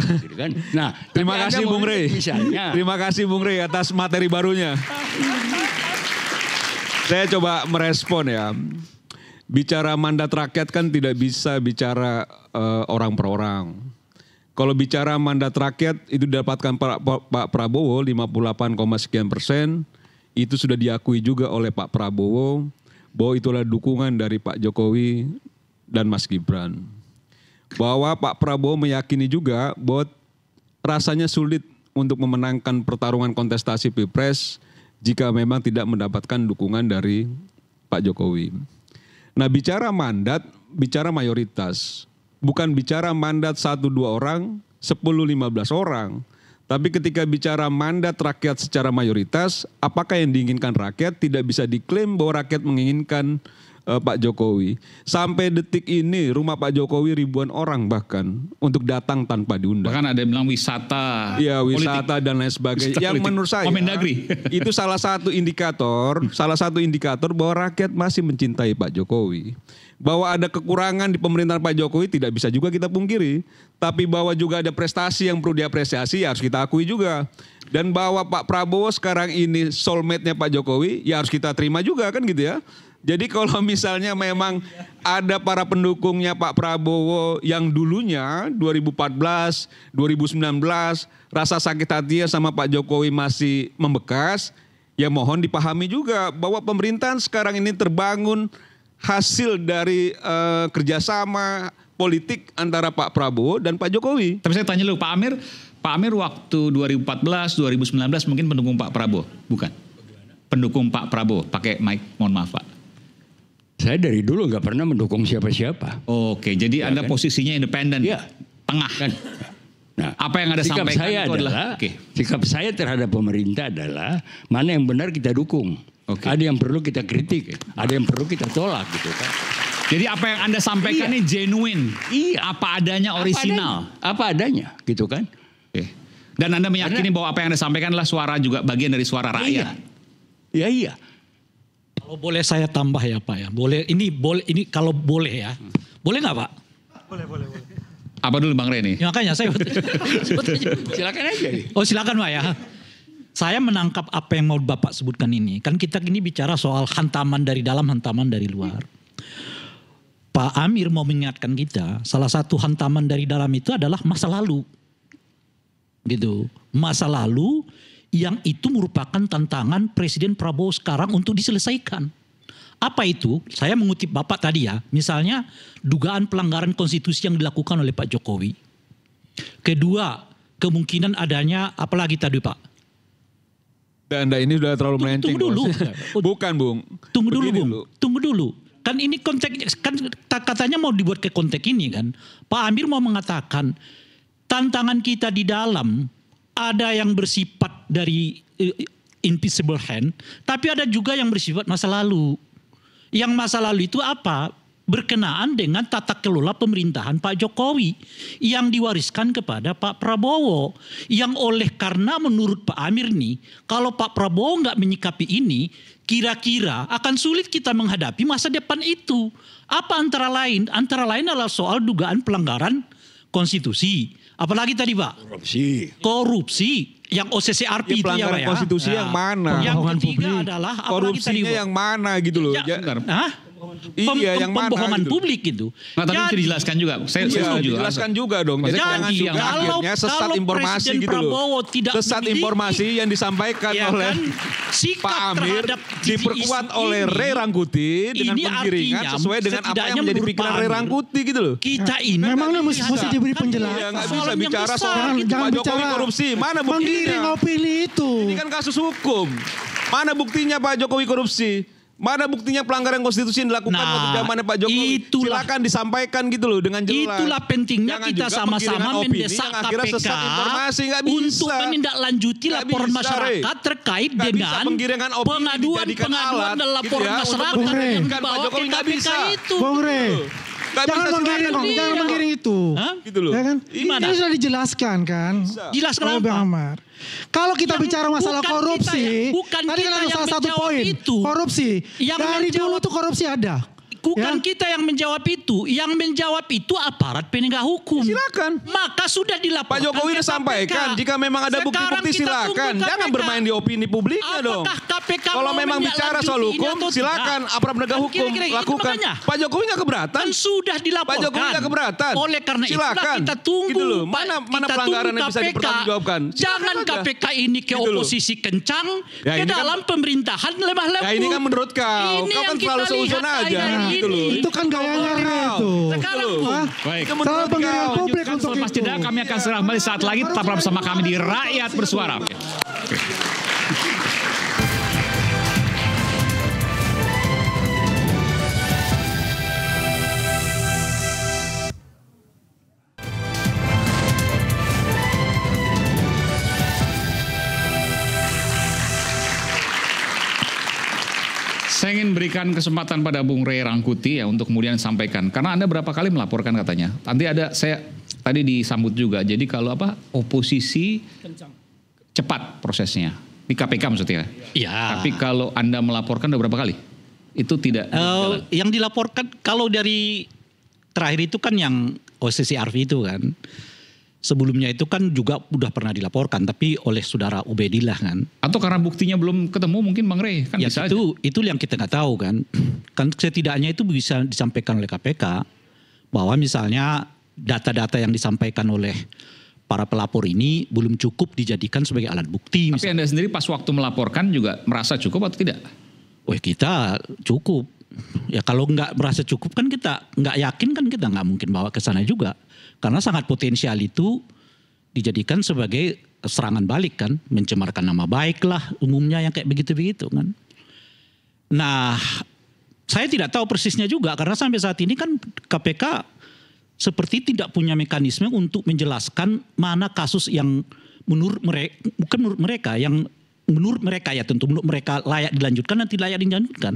S6: Nah,
S4: terima kasih Bung Rey.
S6: Misalnya.
S4: Terima kasih Bung Rey atas materi barunya. Saya coba merespon ya. Bicara mandat rakyat kan tidak bisa bicara orang per orang. Kalau bicara mandat rakyat itu didapatkan Pak Prabowo 58, sekian %. Itu sudah diakui juga oleh Pak Prabowo bahwa itulah dukungan dari Pak Jokowi dan Mas Gibran. Bahwa Pak Prabowo meyakini juga bahwa rasanya sulit untuk memenangkan pertarungan kontestasi Pilpres jika memang tidak mendapatkan dukungan dari Pak Jokowi. Nah bicara mandat, bicara mayoritas. Bukan bicara mandat 1-2 orang, 10-15 orang. Tapi ketika bicara mandat rakyat secara mayoritas, apakah yang diinginkan rakyat tidak bisa diklaim bahwa rakyat menginginkan Pak Jokowi. Sampai detik ini rumah Pak Jokowi ribuan orang bahkan untuk datang tanpa diundang.
S2: Bahkan ada yang bilang wisata.
S4: Iya wisata dan lain sebagainya. Yang menurut saya itu salah satu indikator bahwa rakyat masih mencintai Pak Jokowi. Bahwa ada kekurangan di pemerintahan Pak Jokowi tidak bisa juga kita pungkiri. Tapi bahwa juga ada prestasi yang perlu diapresiasi ya harus kita akui juga. Dan bahwa Pak Prabowo sekarang ini soulmate-nya Pak Jokowi ya harus kita terima juga kan gitu ya. Jadi kalau misalnya memang ada para pendukungnya Pak Prabowo yang dulunya 2014, 2019 rasa sakit hatinya sama Pak Jokowi masih membekas, ya mohon dipahami juga bahwa pemerintahan sekarang ini terbangun hasil dari kerjasama politik antara Pak Prabowo dan Pak Jokowi.
S2: Tapi saya tanya dulu Pak Amir waktu 2014, 2019 mungkin pendukung Pak Prabowo, bukan? Pendukung Pak Prabowo, pakai mic, mohon maaf Pak.
S6: Saya dari dulu nggak pernah mendukung siapa-siapa.
S2: Oke, jadi ya, Anda kan? Posisinya independen, ya. Tengah. Kan?
S6: Nah,
S2: apa yang Anda sampaikan
S6: saya
S2: itu adalah
S6: sikap saya terhadap pemerintah adalah mana yang benar kita dukung. Ada yang perlu kita kritik, ada yang perlu kita tolak gitu kan.
S2: Jadi apa yang Anda sampaikan ini genuine, apa adanya, orisinal.
S6: Apa adanya gitu kan.
S2: Dan Anda meyakini bahwa apa yang Anda sampaikan adalah suara juga bagian dari suara rakyat.
S6: Iya.
S7: Kalau boleh saya tambah ya Pak ya. Boleh ini kalau boleh ya. Boleh nggak Pak?
S5: Boleh.
S2: Apa dulu Bang Rey nih?
S7: Ya, makanya saya
S6: Silakan aja.
S7: Oh silakan Pak ya. Saya menangkap apa yang mau Bapak sebutkan ini. Kan kita ini bicara soal hantaman dari dalam, hantaman dari luar. Pak Amir mau mengingatkan kita, salah satu hantaman dari dalam itu adalah masa lalu. Gitu. Masa lalu yang itu merupakan tantangan Presiden Prabowo sekarang untuk diselesaikan. Apa itu? Saya mengutip Bapak tadi ya. Misalnya dugaan pelanggaran konstitusi yang dilakukan oleh Pak Jokowi. Kedua, kemungkinan adanya apalagi tadi Pak?
S4: Anda ini sudah terlalu melenceng.
S7: Tunggu dulu.
S4: Bukan Bung.
S7: Tunggu dulu
S4: Begini
S7: Bung. Tunggu dulu. Kan ini konteks, kan katanya mau dibuat ke konteks ini kan. Pak Amir mau mengatakan tantangan kita di dalam ada yang bersifat dari invisible hand, tapi ada juga yang bersifat masa lalu. Yang masa lalu itu apa? Berkenaan dengan tata kelola pemerintahan Pak Jokowi yang diwariskan kepada Pak Prabowo. Yang oleh karena menurut Pak Amir nih, kalau Pak Prabowo nggak menyikapi ini, kira-kira akan sulit kita menghadapi masa depan itu. Apa antara lain? Antara lain adalah soal dugaan pelanggaran konstitusi. Apalagi tadi Pak? Korupsi. Yang OCCRP itu ya Pak ya.
S4: Konstitusi yang mana?
S7: Yang ketiga adalah apalagi tadi
S4: Korupsinya yang mana gitu loh. Iya, yang mana
S7: pembohongan
S4: gitu.
S7: publik gitu.
S2: Nah, tapi itu dijelaskan juga. Saya setuju.
S4: Dijelaskan juga dong. Jadi jangan juga akhirnya sesat informasi
S7: Presiden
S4: gitu loh.
S7: Prabowo tidak
S4: Sesat
S7: memiliki,
S4: informasi yang disampaikan
S7: ya
S4: oleh
S7: kan, sikap
S4: Pak Amir
S7: terhadap
S4: diperkuat
S7: isu
S4: oleh
S7: ini,
S4: Ray Rangkuti dengan
S7: ini
S4: penggiringan
S7: artinya
S4: sesuai dengan apa
S7: setidaknya
S4: yang menjadi
S7: menurut
S4: pikiran
S7: Pak
S4: Ray
S7: Amir,
S4: Rangkuti gitu loh.
S7: kita ini
S5: Memangnya
S7: kan
S5: mesti diberi penjelasan.
S4: Ya nggak bisa
S7: persoalan yang
S4: bicara
S7: besar.
S4: soal
S5: Jangan
S4: Pak Jokowi
S5: bicara
S4: korupsi. Mana
S5: menggiring
S4: buktinya?
S5: opini itu.
S4: Ini kan kasus hukum. Mana buktinya Pak Jokowi korupsi? Mana buktinya pelanggaran konstitusi yang dilakukan waktu zamannya Pak Jokowi? Silakan disampaikan gitu loh dengan jelas.
S7: Itulah pentingnya
S4: Jangan
S7: kita
S4: juga
S7: sama-sama
S4: penggiringan opini
S7: mendesak
S4: yang akhirnya
S7: KPK
S4: sesat informasi, nggak bisa.
S7: untuk menindaklanjuti
S4: Nggak
S7: laporan
S4: bisa,
S7: masyarakat terkait
S4: Nggak bisa
S7: dengan
S4: penggiringan opini dijadikan
S7: pengaduan
S4: alat,
S7: dan
S4: gitu
S7: laporan
S4: ya, untuk
S7: masyarakat
S5: menjadikan
S7: yang
S4: Pak
S7: dibawa ke
S4: Jokowi nggak
S7: KPK
S4: bisa.
S7: itu.
S5: Bung Rey,
S4: Nggak
S5: jangan
S4: bisa
S5: menggiring,
S4: silakan.
S5: jangan menggiring itu.
S7: Hah?
S4: Gitu loh.
S5: Ya kan?
S7: Gimana?
S5: Ini sudah dijelaskan kan.
S7: Jelaskan
S5: oleh
S7: apa?
S5: Bang Amar. Kalau kita bicara masalah
S7: bukan
S5: korupsi,
S7: bukan
S5: tadi
S7: kita
S5: kan ada
S7: yang
S5: salah satu
S7: menjawab
S5: poin.
S7: itu.
S5: Korupsi.
S7: Yang
S5: Dari dulu
S7: menjawab-
S5: tuh korupsi ada.
S7: Bukan
S5: Ya.
S7: kita yang menjawab itu. Yang menjawab itu aparat penegak hukum.
S4: Silakan.
S7: Maka sudah dilaporkan
S4: Pak Jokowi
S7: ke
S4: udah sampaikan
S7: KPK.
S4: jika memang ada
S7: Sekarang
S4: bukti-bukti
S7: kita
S4: silakan.
S7: tunggu
S4: Jangan
S7: KPK.
S4: bermain di opini publiknya dong.
S7: Apakah KPK
S4: Kalau
S7: mau
S4: memang bicara soal
S7: menindaklanjutinya
S4: hukum,
S7: atau
S4: silakan
S7: tidak?
S4: aparat penegak
S7: Kan
S4: hukum
S7: kira-kira itu
S4: lakukan.
S7: makanya.
S4: Pak Jokowi nggak keberatan.
S7: Kan sudah dilaporkan.
S4: Pak Jokowi nggak keberatan.
S7: Oleh karena itulah
S4: Silakan.
S7: kita tunggu.
S4: Gitu loh.
S7: Pak.
S4: Mana
S7: Kita
S4: pelanggaran
S7: tunggu
S4: yang bisa
S7: KPK.
S4: dipertanggungjawabkan?
S7: Jangan
S4: Silakan aja.
S7: KPK ini ke
S4: Gitu loh.
S7: oposisi kencang
S4: Ya,
S7: ke
S4: ini kan-
S7: dalam pemerintahan lemah lembut.
S4: Ya ini kan menurut kau.
S7: Ini
S4: Kau
S7: yang
S4: kan
S7: kita
S4: selalu seuzon
S7: lihat
S4: aja.
S7: akhir-akhir
S4: Gitu loh.
S7: ini.
S5: Itu kan gayanya Rey itu.
S7: Sekarang
S4: Gitu loh.
S5: Hah?
S2: Baik.
S4: Itu
S5: Salah
S4: menurut
S5: penggiringan
S4: kau.
S5: publik untuk
S2: Selepas
S5: itu.
S2: jeda kami akan segera kembali saat lagi. Tetaplah bersama kami di Rakyat Bersuara. Saya ingin berikan kesempatan pada Bung Ray Rangkuti ya untuk kemudian sampaikan. Karena Anda berapa kali melaporkan katanya. Nanti ada saya tadi disambut juga. Jadi kalau apa oposisi cepat prosesnya di KPK maksudnya.
S7: Iya.
S2: Tapi kalau Anda melaporkan udah berapa kali? Itu tidak jalan.
S7: Yang dilaporkan kalau dari terakhir itu kan yang OCCRP itu kan. Sebelumnya itu kan juga udah pernah dilaporkan tapi oleh saudara Ubedillah kan.
S2: Atau karena buktinya belum ketemu mungkin Bang Ray kan
S7: Ya
S2: bisa aja.
S7: itu yang kita nggak tahu kan. Kan setidaknya itu bisa disampaikan oleh KPK bahwa misalnya data-data yang disampaikan oleh para pelapor ini belum cukup dijadikan sebagai alat bukti.
S2: Tapi Anda sendiri pas waktu melaporkan juga merasa cukup atau tidak?
S7: Wah kita cukup. Ya kalau nggak merasa cukup kan kita nggak yakin kan kita nggak mungkin bawa ke sana juga. Karena sangat potensial itu dijadikan sebagai serangan balik kan. Mencemarkan nama baik lah umumnya yang kayak begitu-begitu kan. Nah saya tidak tahu persisnya juga karena sampai saat ini kan KPK seperti tidak punya mekanisme untuk menjelaskan mana kasus yang menurut mereka, bukan menurut mereka, yang menurut mereka ya tentu menurut mereka layak dilanjutkan dan tidak layak dilanjutkan.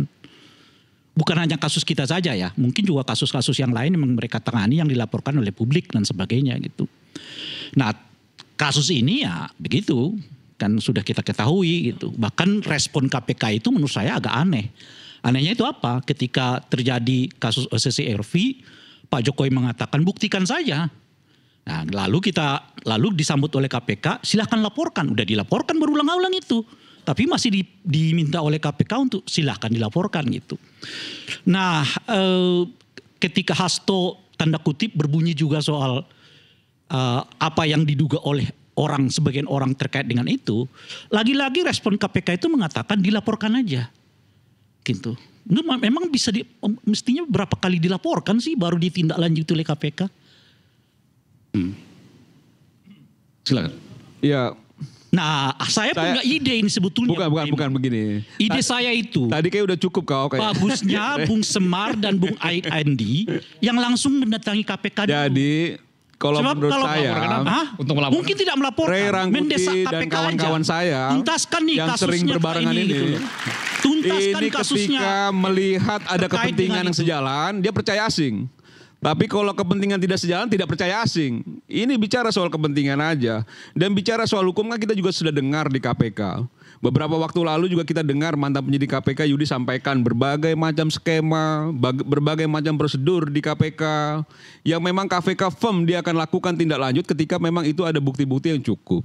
S7: Bukan hanya kasus kita saja ya, mungkin juga kasus-kasus yang lain yang mereka tangani yang dilaporkan oleh publik dan sebagainya gitu. Nah kasus ini ya begitu kan sudah kita ketahui gitu. Bahkan respon KPK itu menurut saya agak aneh. Anehnya itu apa? Ketika terjadi kasus OCCRV, Pak Jokowi mengatakan buktikan saja. Nah, lalu disambut oleh KPK, silahkan laporkan. Udah dilaporkan berulang-ulang itu. Tapi masih diminta oleh KPK untuk silahkan dilaporkan gitu. Nah, ketika Hasto tanda kutip berbunyi juga soal apa yang diduga oleh sebagian orang terkait dengan itu, lagi-lagi respon KPK itu mengatakan dilaporkan aja. Gitu. Memang mestinya berapa kali dilaporkan sih baru ditindaklanjuti oleh KPK?
S2: Silakan.
S4: Ya.
S7: Nah, saya punya ide ini sebetulnya.
S4: Bukan begini.
S7: Ide saya itu.
S4: Tadi kayak udah cukup kau kayak.
S7: Bagusnya Bung Semar dan Bung Andi yang langsung mendatangi KPK dulu.
S4: Jadi kalau menurut saya
S2: untuk melaporkan,
S7: mungkin tidak melaporkan,
S4: Ray Rangkuti
S7: mendesak KPK
S4: dan kawan-kawan
S7: aja.
S4: saya
S7: Tuntaskan nih
S4: yang
S7: kasusnya
S4: sering berbarengan ini.
S7: gitu. Tuntaskan
S4: Ini
S7: kasusnya.
S4: ketika melihat ada
S7: terkait
S4: kepentingan
S7: dengan
S4: yang
S7: itu.
S4: sejalan, dia percaya asing. Tapi kalau kepentingan tidak sejalan, tidak percaya asing. Ini bicara soal kepentingan aja. Dan bicara soal hukum kan kita juga sudah dengar di KPK. Beberapa waktu lalu juga kita dengar mantan penyidik KPK Yudi sampaikan berbagai macam skema, berbagai macam prosedur di KPK. Yang memang KPK firm dia akan lakukan tindak lanjut ketika memang itu ada bukti-bukti yang cukup.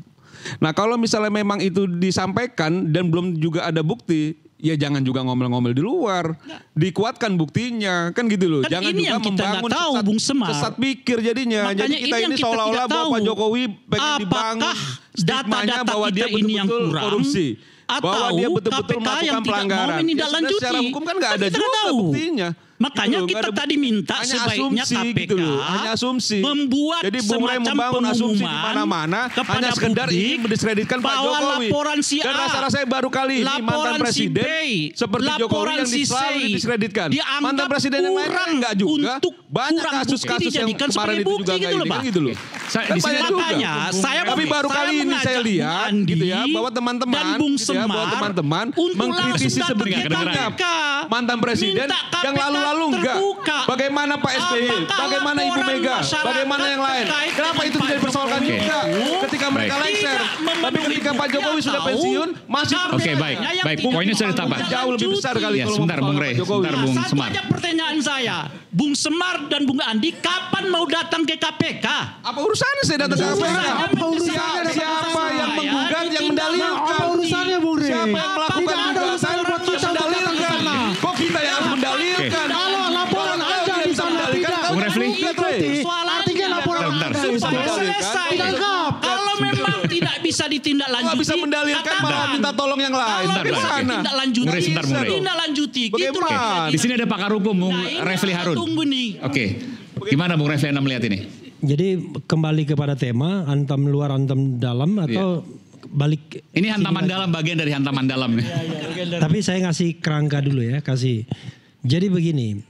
S4: Nah kalau misalnya memang itu disampaikan dan belum juga ada bukti, ya jangan juga ngomel-ngomel di luar. Dikuatkan buktinya, kan gitu loh.
S7: Kan
S4: Jangan
S7: ini
S4: juga
S7: yang kita
S4: membangun
S7: nggak tahu, Bung Semar.
S4: sesat pikir jadinya.
S7: Makanya
S4: Jadi kita
S7: ini yang
S4: ini
S7: kita
S4: seolah-olah
S7: tidak
S4: bahwa Pak
S7: tahu.
S4: Jokowi pengen dibangun
S7: Apakah
S4: stigmanya
S7: data-data
S4: bahwa dia
S7: kita ini yang
S4: betul-betul
S7: kurang,
S4: korupsi. Bahwa
S7: atau
S4: dia betul-betul
S7: KPK
S4: melakukan
S7: yang tidak mau
S4: pelanggaran.
S7: menindaklanjuti?
S4: Secara hukum kan nggak
S7: Kan
S4: ada
S7: kita nggak
S4: juga
S7: tahu.
S4: buktinya.
S7: Makanya
S4: Gitu loh,
S7: kita
S4: nggak ada
S7: tadi minta
S4: hanya
S7: sebaiknya
S4: asumsi
S7: KPK
S4: gitu loh, hanya asumsi.
S7: membuat
S4: Jadi Bung Ray
S7: semacam
S4: membangun asumsi di
S7: pengumuman
S4: mana-mana
S7: kepada
S4: hanya sekedar
S7: publik
S4: ingin mendiskreditkan Pak
S7: bahwa
S4: Jokowi.
S7: laporan si
S4: Dan
S7: A,
S4: rasa-rasa saya baru kali ini mantan
S7: laporan si
S4: presiden
S7: B,
S4: seperti Jokowi
S7: laporan
S4: yang
S7: si C
S4: selalu didiskreditkan.
S7: dianggap
S4: Mantan presiden yang lain
S7: kurang
S4: enggak juga.
S7: untuk
S4: Banyak
S7: kurang
S4: kasus-kasus
S7: bukti
S4: yang
S7: dijadikan
S4: kemarin
S7: sebagai
S4: itu
S7: bukti
S4: juga
S7: gitu
S4: enggak
S7: loh,
S4: ini
S7: Pak.
S4: kan gitu loh.
S2: Saya
S4: Kan
S2: di sini
S4: banyak juga.
S7: Makanya saya
S4: Tapi baru kali ini saya
S7: mengajak
S4: lihat
S7: Bung
S4: gitu ya
S7: Andi
S4: bahwa teman-teman
S7: dan Bung
S4: gitu ya, bahwa
S7: Semar
S4: teman-teman
S7: untuk
S4: mengkritisi
S7: langsung datang
S4: sebenarnya
S7: ke KPK.
S4: mantan presiden
S7: Minta
S4: yang
S7: KPK
S4: lalu-lalu enggak.
S7: terbuka.
S4: Bagaimana Pak SBY,
S7: Apakah
S4: bagaimana Ibu
S7: laporan
S4: Mega,
S7: masyarakat
S4: bagaimana yang lain.
S7: terkait
S4: Kenapa
S7: dengan
S4: itu
S7: Pak
S4: tidak dipersoalkan
S7: Jokowi
S4: juga
S7: itu
S4: ketika mereka
S7: tidak
S4: lengser. Tapi
S7: memenuhi
S4: ketika Pak Jokowi
S7: bukti
S4: sudah
S7: atau
S4: pensiun masih terus.
S2: Oke, baik.
S7: yang
S2: Baik,
S7: tidak
S2: poinnya sudah ditambah.
S4: Jauh lebih besar kali
S2: Ya,
S4: kalau
S2: sebentar,
S4: mau
S2: Bung
S4: Pak
S2: Ray,
S4: Jokowi.
S2: sebentar, Bung
S7: Satu
S2: Semar.
S7: aja pertanyaan saya, Bung Semar dan Bung Andi kapan mau datang ke KPK?
S4: Apa urusannya saya datang ke KPK?
S5: Apa urusannya
S4: Siapa yang menggugat yang mendalilkan?
S5: Apa urusannya Bung Rey?
S4: Siapa yang melakukan
S5: Tidak ada
S4: gugatan
S5: urusan buat kita
S4: yang
S5: untuk datang ke
S4: mendalilkan?
S5: sana.
S4: Kok kita yang harus mendalilkan?
S5: Kalau laporan
S4: Kalau
S5: Anda
S4: dia
S5: di
S4: bisa
S5: sana
S4: mendalilkan,
S5: tidak
S4: kau
S2: Bung Refli?
S5: diikuti, artinya laporan
S2: Bentar,
S5: Anda di sana
S7: Supaya selesai.
S5: tidak lengkap.
S7: Kalau memang tidak bisa ditindaklanjuti,
S4: Nggak bisa mendalilkan
S7: katakan.
S4: malah minta tolong yang lain.
S7: Kalau
S2: Bentar,
S7: bisa
S2: bentar.
S7: ditindaklanjuti,
S2: Bung Rey, sebentar, Bung Rey.
S7: ditindaklanjuti. Gitu
S4: Bagaimana?
S7: loh.
S2: Di sini ada pakar hukum Bung
S7: Nah, ini
S2: Refli
S7: kita
S2: Harun.
S7: tunggu nih.
S2: Oke. Gimana Bung Refli Anda melihat ini?
S3: Jadi kembali kepada tema hantam luar hantam dalam atau balik.
S2: Ini hantaman dalam, bagian dari hantaman dalam nih.
S3: Tapi saya ngasih kerangka dulu ya, kasih. Jadi begini,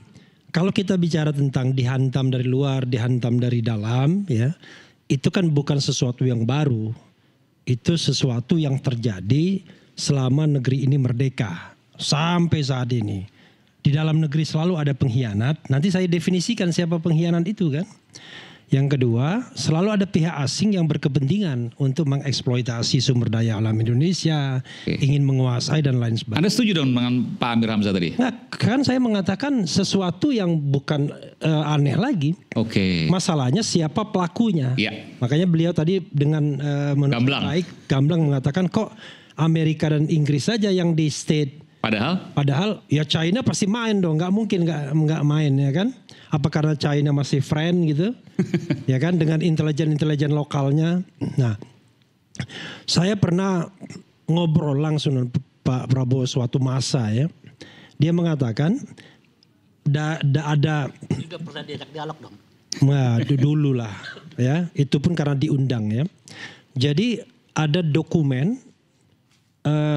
S3: kalau kita bicara tentang dihantam dari luar, dihantam dari dalam, ya, itu kan bukan sesuatu yang baru. Itu sesuatu yang terjadi selama negeri ini merdeka sampai saat ini. Di dalam negeri selalu ada pengkhianat. Nanti saya definisikan siapa pengkhianat itu kan. Yang kedua, selalu ada pihak asing yang berkepentingan untuk mengeksploitasi sumber daya alam Indonesia, ingin menguasai dan lain sebagainya.
S2: Anda setuju dong dengan Pak Amir Hamzah tadi?
S3: Nah, kan saya mengatakan sesuatu yang bukan aneh lagi.
S2: Oke.
S3: Masalahnya siapa pelakunya.
S2: Iya.
S3: Makanya beliau tadi dengan menurut
S2: Gamblang.
S3: baik gamblang mengatakan kok Amerika dan Inggris saja yang di state. Padahal ya China pasti main dong, nggak mungkin nggak main ya kan? Apa karena China masih friend gitu, ya kan dengan intelijen lokalnya. Nah, saya pernah ngobrol langsung dengan Pak Prabowo suatu masa ya, dia mengatakan ada.
S7: Juga pernah diajak dialog dong.
S3: Nah, dulu lah ya, itu pun karena diundang ya. Jadi ada dokumen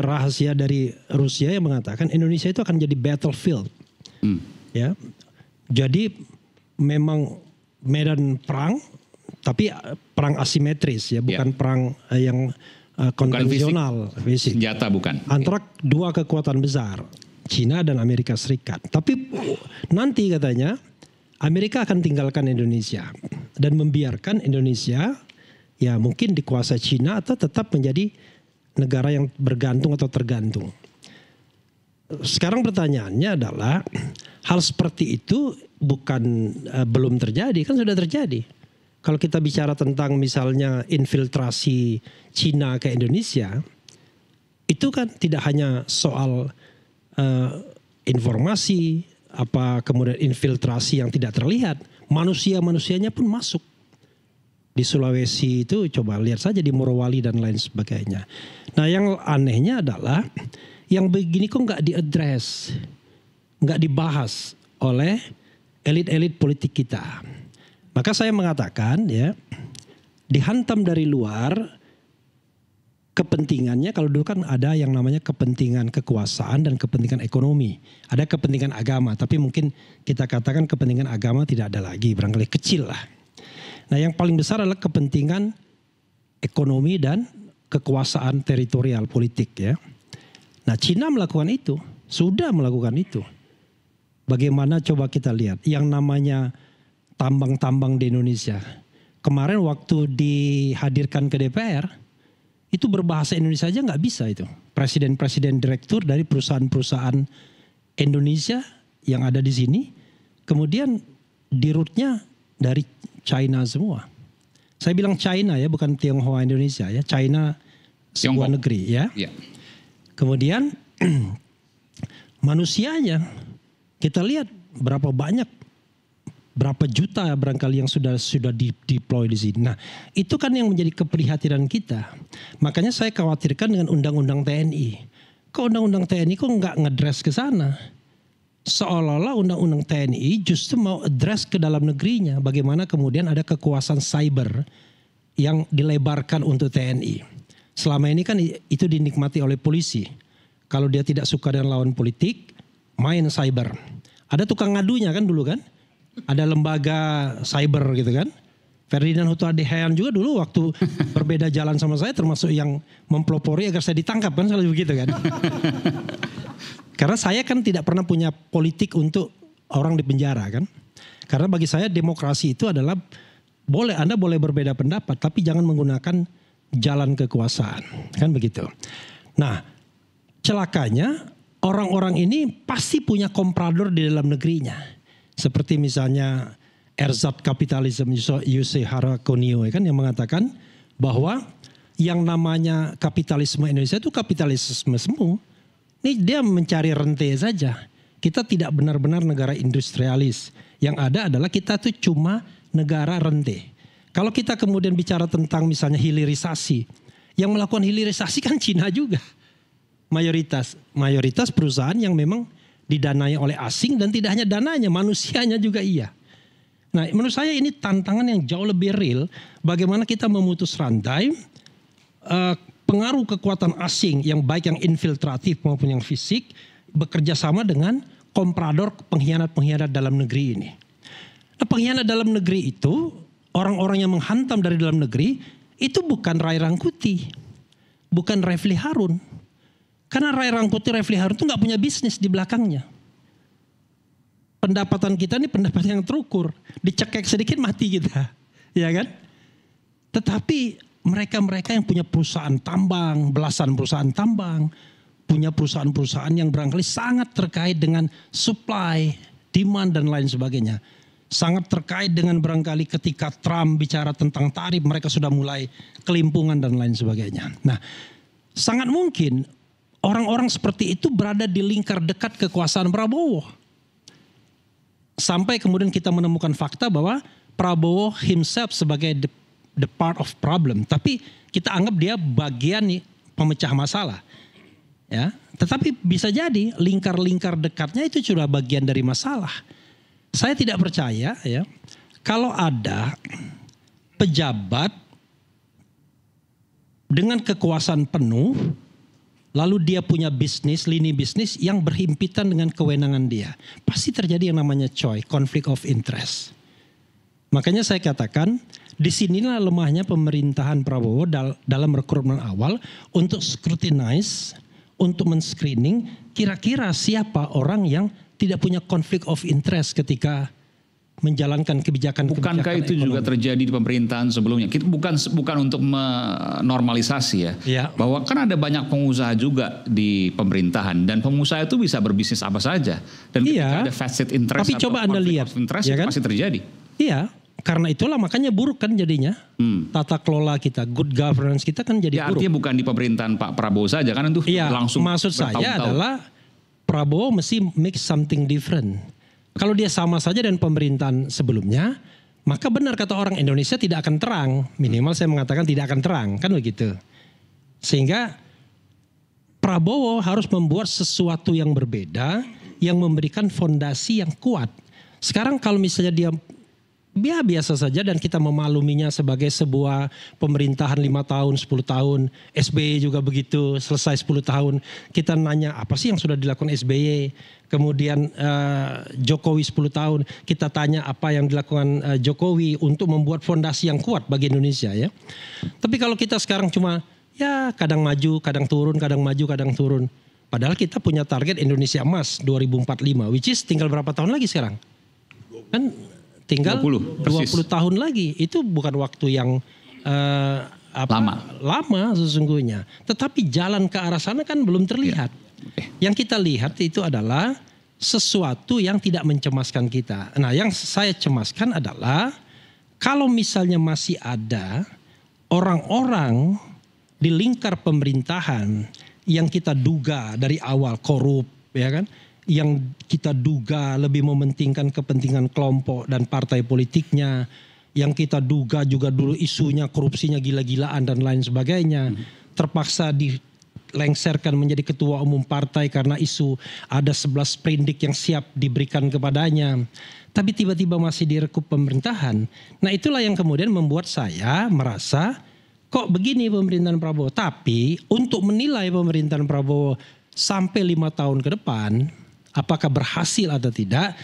S3: rahasia dari Rusia yang mengatakan Indonesia itu akan jadi battlefield. Ya. Jadi memang medan perang tapi perang asimetris ya, bukan perang yang konvensional, fisik.
S2: Senjata bukan.
S3: Antara dua kekuatan besar, Cina dan Amerika Serikat. Tapi nanti katanya Amerika akan tinggalkan Indonesia dan membiarkan Indonesia ya mungkin dikuasai Cina atau tetap menjadi negara yang bergantung atau tergantung.
S8: sekarang pertanyaannya adalah hal seperti itu bukan belum terjadi, kan sudah terjadi. Kalau kita bicara tentang misalnya infiltrasi Cina ke Indonesia, itu kan tidak hanya soal informasi, kemudian infiltrasi yang tidak terlihat, manusianya pun masuk. Di Sulawesi itu coba lihat saja di Morowali dan lain sebagainya. Nah yang anehnya adalah yang begini kok nggak diadres, nggak dibahas oleh elit-elit politik kita. Maka saya mengatakan ya, dihantam dari luar kepentingannya. Kalau dulu kan ada yang namanya kepentingan kekuasaan dan kepentingan ekonomi. Ada kepentingan agama, tapi mungkin kita katakan kepentingan agama tidak ada lagi, barangkali kecil lah. Nah yang paling besar adalah kepentingan ekonomi dan kekuasaan teritorial politik ya. Nah Cina melakukan itu, sudah melakukan itu. Bagaimana coba kita lihat yang namanya tambang-tambang di Indonesia. Kemarin waktu dihadirkan ke DPR, itu berbahasa Indonesia aja nggak bisa itu. Presiden-presiden direktur dari perusahaan-perusahaan Indonesia yang ada di sini, kemudian di-root-nya dari China semua. Saya bilang China ya, bukan Tionghoa Indonesia ya. China sebuah negeri ya. Kemudian manusianya kita lihat berapa banyak, berapa juta barangkali yang sudah deploy di sini. Nah itu kan yang menjadi keprihatinan kita. Makanya saya khawatirkan dengan undang-undang TNI. Kok undang-undang TNI kok nggak ngedres ke sana? Seolah-olah undang-undang TNI justru mau address ke dalam negerinya. Bagaimana kemudian ada kekuasaan cyber yang dilebarkan untuk TNI. Selama ini kan itu dinikmati oleh polisi. Kalau dia tidak suka dengan lawan politik, main cyber. Ada tukang ngadunya kan dulu kan. Ada lembaga cyber gitu kan. Ferdinand Huta-Heian juga dulu waktu berbeda jalan sama saya termasuk yang mempelopori agar saya ditangkap kan, selalu begitu kan. Karena saya kan tidak pernah punya politik untuk orang di penjara kan. Karena bagi saya demokrasi itu adalah Anda boleh berbeda pendapat tapi jangan menggunakan jalan kekuasaan. Kan begitu. Nah celakanya orang-orang ini pasti punya komprador di dalam negerinya. Seperti misalnya Erzat Kapitalisme Yoshihara Konio kan yang mengatakan bahwa yang namanya kapitalisme Indonesia itu kapitalisme semu. Ini dia mencari rente saja. Kita tidak benar-benar negara industrialis. Yang ada adalah kita tuh cuma negara rente. Kalau kita kemudian bicara tentang misalnya hilirisasi. Yang melakukan hilirisasi kan Cina juga. Mayoritas perusahaan yang memang didanai oleh asing dan tidak hanya dananya, manusianya juga iya. Nah menurut saya ini tantangan yang jauh lebih real. Bagaimana kita memutus rantai pengaruh kekuatan asing yang baik yang infiltratif maupun yang fisik bekerja sama dengan komprador pengkhianat-pengkhianat dalam negeri ini. Nah, pengkhianat dalam negeri itu orang-orang yang menghantam dari dalam negeri itu bukan Ray Rangkuti, bukan Refli Harun. Karena Ray Rangkuti, Refli Harun itu nggak punya bisnis di belakangnya. Pendapatan kita ini pendapatan yang terukur, dicekek sedikit mati kita, ya kan? Tetapi mereka-mereka yang punya perusahaan tambang, belasan perusahaan tambang, punya perusahaan-perusahaan yang barangkali sangat terkait dengan supply, demand dan lain sebagainya. Sangat terkait dengan barangkali ketika Trump bicara tentang tarif, mereka sudah mulai kelimpungan dan lain sebagainya. Nah, sangat mungkin orang-orang seperti itu berada di lingkar dekat kekuasaan Prabowo. Sampai kemudian kita menemukan fakta bahwa Prabowo himself sebagai the part of problem, tapi kita anggap dia bagian nih pemecah masalah, ya. Tetapi bisa jadi lingkar-lingkar dekatnya itu sudah bagian dari masalah. Saya tidak percaya, ya, kalau ada pejabat dengan kekuasaan penuh, lalu dia punya bisnis, lini bisnis yang berhimpitan dengan kewenangan dia, pasti terjadi yang namanya conflict of interest. Makanya saya katakan disinilah lemahnya pemerintahan Prabowo dalam rekrutmen awal untuk scrutinize, untuk men-screening kira-kira siapa orang yang tidak punya conflict of interest ketika menjalankan kebijakan.
S2: Bukankah itu
S8: ekonomi.
S2: juga terjadi di pemerintahan sebelumnya? Kita bukan untuk menormalisasi ya, bahwa kan ada banyak pengusaha juga di pemerintahan dan pengusaha itu bisa berbisnis apa saja dan ketika ada vested interest
S8: tapi
S2: atau
S8: coba Anda lihat,
S2: interest
S8: ya kan?
S2: itu pasti terjadi.
S8: Iya, karena itulah makanya buruk kan jadinya tata kelola kita, good governance kita kan jadi buruk.
S2: Artinya bukan di pemerintahan Pak Prabowo saja kan itu langsung.
S8: Maksud saya adalah Prabowo mesti make something different. Kalau dia sama saja dengan pemerintahan sebelumnya, maka benar kata orang Indonesia tidak akan terang. Minimal saya mengatakan tidak akan terang, kan begitu. Sehingga Prabowo harus membuat sesuatu yang berbeda, yang memberikan fondasi yang kuat. Sekarang kalau misalnya dia biasa saja dan kita memaluminya sebagai sebuah pemerintahan 5 tahun, 10 tahun. SBY juga begitu, selesai 10 tahun. Kita nanya apa sih yang sudah dilakukan SBY. Kemudian Jokowi 10 tahun. Kita tanya apa yang dilakukan Jokowi untuk membuat fondasi yang kuat bagi Indonesia ya. Tapi kalau kita sekarang cuma ya kadang maju, kadang turun, kadang maju, kadang turun. Padahal kita punya target Indonesia Emas 2045. Which is tinggal berapa tahun lagi sekarang? Kan tinggal 20 tahun lagi. Itu bukan waktu yang lama sesungguhnya. Tetapi jalan ke arah sana kan belum terlihat. Yang kita lihat itu adalah sesuatu yang tidak mencemaskan kita. Nah, yang saya cemaskan adalah kalau misalnya masih ada orang-orang di lingkar pemerintahan yang kita duga dari awal korup, ya kan? Yang kita duga lebih mementingkan kepentingan kelompok dan partai politiknya, yang kita duga juga dulu isunya korupsinya gila-gilaan dan lain sebagainya, terpaksa dilengserkan menjadi ketua umum partai karena isu ada 11 sprindik yang siap diberikan kepadanya. Tapi tiba-tiba masih direkrut pemerintahan. Nah itulah yang kemudian membuat saya merasa kok begini pemerintahan Prabowo. Tapi untuk menilai pemerintahan Prabowo sampai 5 tahun ke depan, apakah berhasil atau tidak,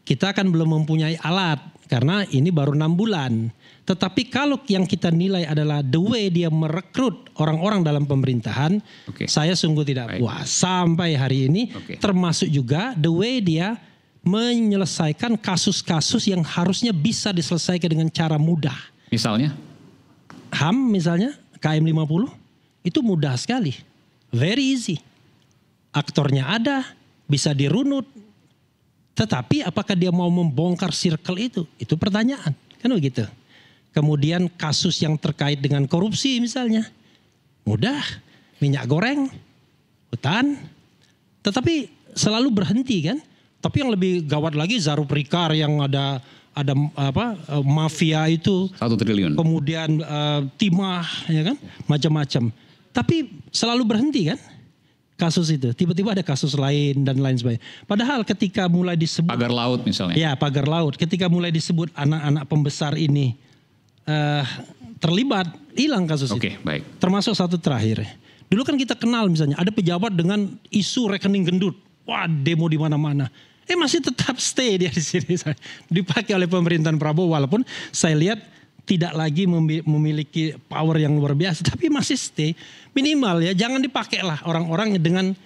S8: kita akan belum mempunyai alat karena ini baru 6 bulan. Tetapi kalau yang kita nilai adalah the way dia merekrut orang-orang dalam pemerintahan, saya sungguh tidak puas sampai hari ini. Termasuk juga the way dia menyelesaikan kasus-kasus yang harusnya bisa diselesaikan dengan cara mudah.
S2: Misalnya?
S8: HAM misalnya, KM 50, itu mudah sekali. Very easy. Aktornya ada, bisa dirunut. Tetapi apakah dia mau membongkar circle itu? Itu pertanyaan. Kan begitu. Kemudian kasus yang terkait dengan korupsi misalnya. Mudah. Minyak goreng. Hutan. Tetapi selalu berhenti kan. Tapi yang lebih gawat lagi Zaru Prikar yang ada mafia itu.
S2: 1 triliun.
S8: Kemudian timah ya kan. Macam-macam. Tapi selalu berhenti kan. Kasus itu, tiba-tiba ada kasus lain dan lain sebagainya. Padahal ketika mulai disebut
S2: pagar laut misalnya.
S8: Ya, pagar laut. Ketika mulai disebut anak-anak pembesar ini terlibat, hilang kasus itu.
S2: Baik.
S8: Termasuk satu terakhir. Dulu kan kita kenal misalnya ada pejabat dengan isu rekening gendut. Wah, demo di mana-mana. Masih tetap stay dia di sini. Dipakai oleh pemerintahan Prabowo walaupun saya lihat tidak lagi memiliki power yang luar biasa, tapi masih stay. Minimal ya, jangan dipakailah orang-orang dengan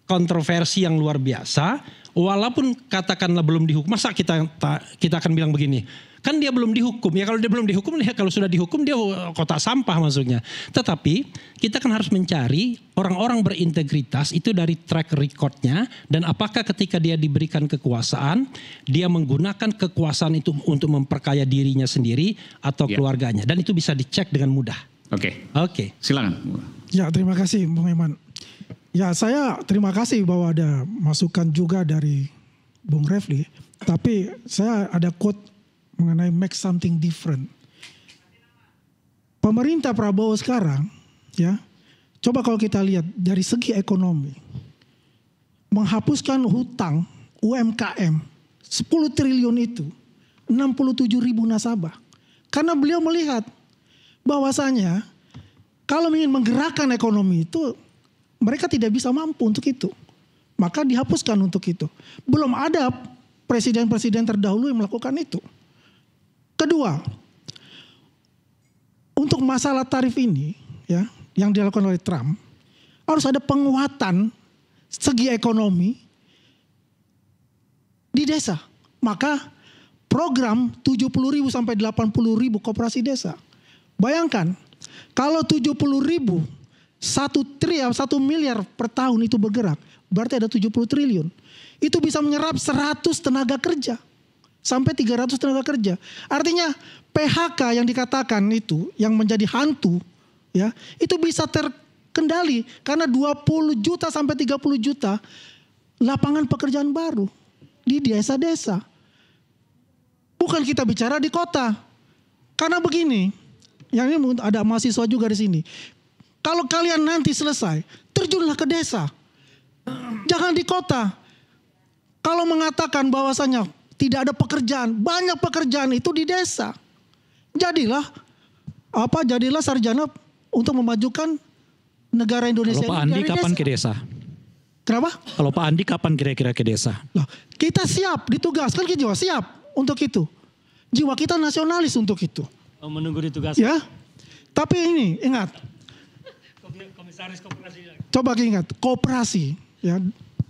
S8: kontroversi yang luar biasa, walaupun katakanlah belum dihukum. Masa kita akan bilang begini, kan dia belum dihukum. Ya kalau dia belum dihukum, ya kalau sudah dihukum dia kotak sampah masuknya. Tetapi kita kan harus mencari orang-orang berintegritas itu dari track recordnya, dan apakah ketika dia diberikan kekuasaan, dia menggunakan kekuasaan itu untuk memperkaya dirinya sendiri atau keluarganya. Dan itu bisa dicek dengan mudah. Oke.
S2: Silakan.
S5: Ya, terima kasih Bung Eman. Ya, saya terima kasih bahwa ada masukan juga dari Bung Refli. Tapi saya ada quote mengenai make something different. Pemerintah Prabowo sekarang, ya, coba kalau kita lihat dari segi ekonomi, menghapuskan hutang UMKM 10 triliun itu, 67 ribu nasabah. Karena beliau melihat bahwasanya kalau ingin menggerakkan ekonomi itu, mereka tidak bisa mampu untuk itu. Maka dihapuskan untuk itu. Belum ada presiden-presiden terdahulu yang melakukan itu. Kedua, untuk masalah tarif ini ya yang dilakukan oleh Trump, harus ada penguatan segi ekonomi di desa. Maka program 70.000 sampai 80.000 koperasi desa. Bayangkan kalau 70.000 1 miliar per tahun itu bergerak, berarti ada 70 triliun. Itu bisa menyerap 100 tenaga kerja sampai 300 tenaga kerja. Artinya PHK yang dikatakan itu yang menjadi hantu ya, itu bisa terkendali karena 20 juta sampai 30 juta lapangan pekerjaan baru di desa-desa. Bukan kita bicara di kota. Karena begini, yang ini ada mahasiswa juga di sini. Kalau kalian nanti selesai, terjunlah ke desa. Jangan di kota. Kalau mengatakan bahwasanya tidak ada pekerjaan, banyak pekerjaan itu di desa. Jadilah sarjana untuk memajukan negara Indonesia.
S7: Kalau Pak Andi kapan ke desa?
S5: Kenapa?
S7: Kalau Pak Andi kapan kira-kira ke desa?
S5: Loh, kita siap, ditugaskan kita juga siap untuk itu. Jiwa kita nasionalis untuk itu.
S3: Menunggu ditugaskan.
S5: Ya. Tapi ini ingat.
S3: Komisaris koperasi.
S5: Coba ingat, koperasi ya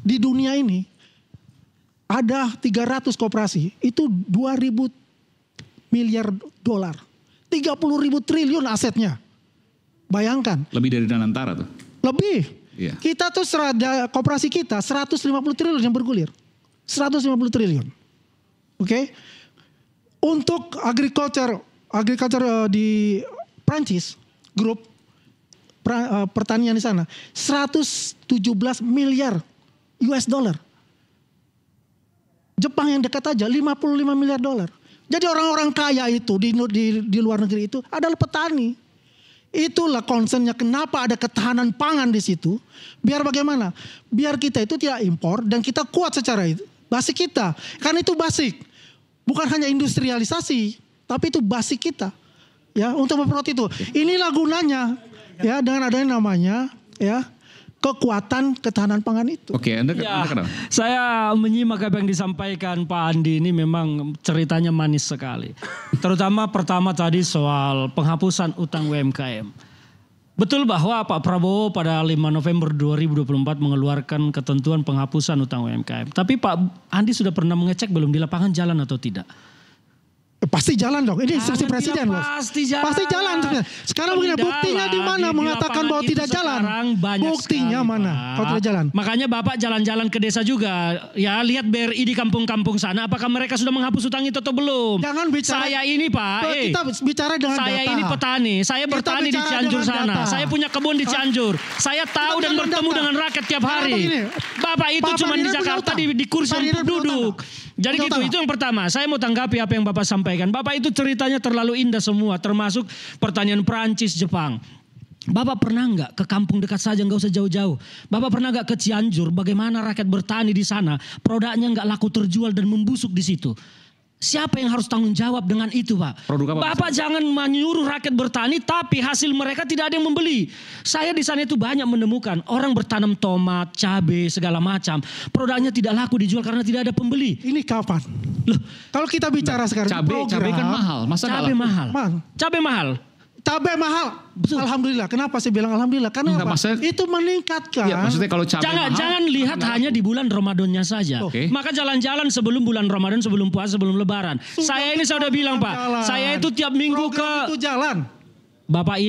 S5: di dunia ini ada 300 koperasi, itu 2.000 miliar dolar. 30.000 triliun asetnya. Bayangkan.
S2: Lebih dari Danantara tuh.
S5: Lebih.
S2: Iya.
S5: Kita tuh koperasi kita 150 triliun yang bergulir. 150 triliun. Oke. Untuk agriculture di Prancis, grup pertanian di sana 117 miliar US dollar. Jepang yang dekat aja 55 miliar dolar. Jadi orang-orang kaya itu di luar negeri itu adalah petani. Itulah concernnya kenapa ada ketahanan pangan di situ. Biar bagaimana? Biar kita itu tidak impor dan kita kuat secara itu. Basic kita. Karena itu basic. Bukan hanya industrialisasi, tapi itu basic kita. Ya, untuk memperoleh itu. Inilah gunanya ya dengan adanya namanya ya kekuatan ketahanan pangan itu.
S2: Oke, Anda
S3: Ya,
S2: kenapa?
S3: saya menyimak apa yang disampaikan Pak Andi ini memang ceritanya manis sekali. Terutama pertama tadi soal penghapusan utang UMKM. Betul bahwa Pak Prabowo pada 5 November 2024 mengeluarkan ketentuan penghapusan utang UMKM. Tapi Pak Andi sudah pernah mengecek belum di lapangan jalan atau tidak?
S5: Pasti jalan dong. Ini instruksi presiden loh.
S3: Pasti jalan.
S5: Pasti jalan. Sekarang begini, buktinya di mana mengatakan bahwa tidak jalan? Buktinya
S3: sekali,
S5: mana?
S3: Pak.
S5: Kalau tidak jalan.
S3: Makanya Bapak jalan-jalan ke desa juga. Ya, lihat BRI di kampung-kampung sana. Apakah mereka sudah menghapus utang itu atau belum?
S5: Jangan bicara.
S3: Saya ini Pak.
S5: Kita bicara dengan
S3: saya
S5: data.
S3: ini petani. Saya
S5: Kita
S3: bertani di
S5: bicara
S3: Cianjur
S5: dengan
S3: sana.
S5: data.
S3: Saya punya kebun di Cianjur. Saya tahu dan bertemu dengan rakyat tiap hari.
S5: begini,
S3: Bapak itu
S5: Pak
S3: cuma di
S5: Ferdinand punya
S3: Jakarta
S5: utang.
S3: di kursi
S5: Ferdinand
S3: untuk
S5: punya
S3: duduk.
S5: utang.
S3: Jadi
S5: Punya
S3: gitu,
S5: utang.
S3: itu yang pertama. Saya mau tanggapi apa yang Bapak sampaikan. Bapak itu ceritanya terlalu indah semua, termasuk pertanian Prancis, Jepang. Bapak pernah nggak ke kampung dekat saja, nggak usah jauh-jauh. Bapak pernah nggak ke Cianjur? Bagaimana rakyat bertani di sana? Produknya nggak laku terjual dan membusuk di situ. Siapa yang harus tanggung jawab dengan itu, Pak?
S2: Produk apa,
S3: Bapak jangan menyuruh rakyat bertani, tapi hasil mereka tidak ada yang membeli. Saya di sana itu banyak menemukan orang bertanam tomat, cabai, segala macam. Produknya tidak laku dijual karena tidak ada pembeli.
S5: Ini kapan?
S3: Loh,
S5: Kalau kita bicara sekarang
S2: Cabai kan mahal. Masa nggak
S3: cabai
S2: laku?
S3: mahal.
S5: Bang.
S3: Cabai mahal.
S5: Cabai mahal. Alhamdulillah. Kenapa saya bilang alhamdulillah? Karena
S2: Enggak,
S5: apa?
S2: maksudnya-
S5: Itu meningkatkan.
S2: Iya, maksudnya kalau cabai mahal.
S3: Jangan lihat hanya di bulan Ramadannya saja.
S2: Oke.
S3: Maka jalan-jalan sebelum bulan Ramadan, sebelum puasa, sebelum Lebaran. Saya sudah bilang, Pak.
S5: Jalan.
S3: Saya itu tiap minggu
S5: Program
S3: ke
S5: itu jalan.
S3: Bapak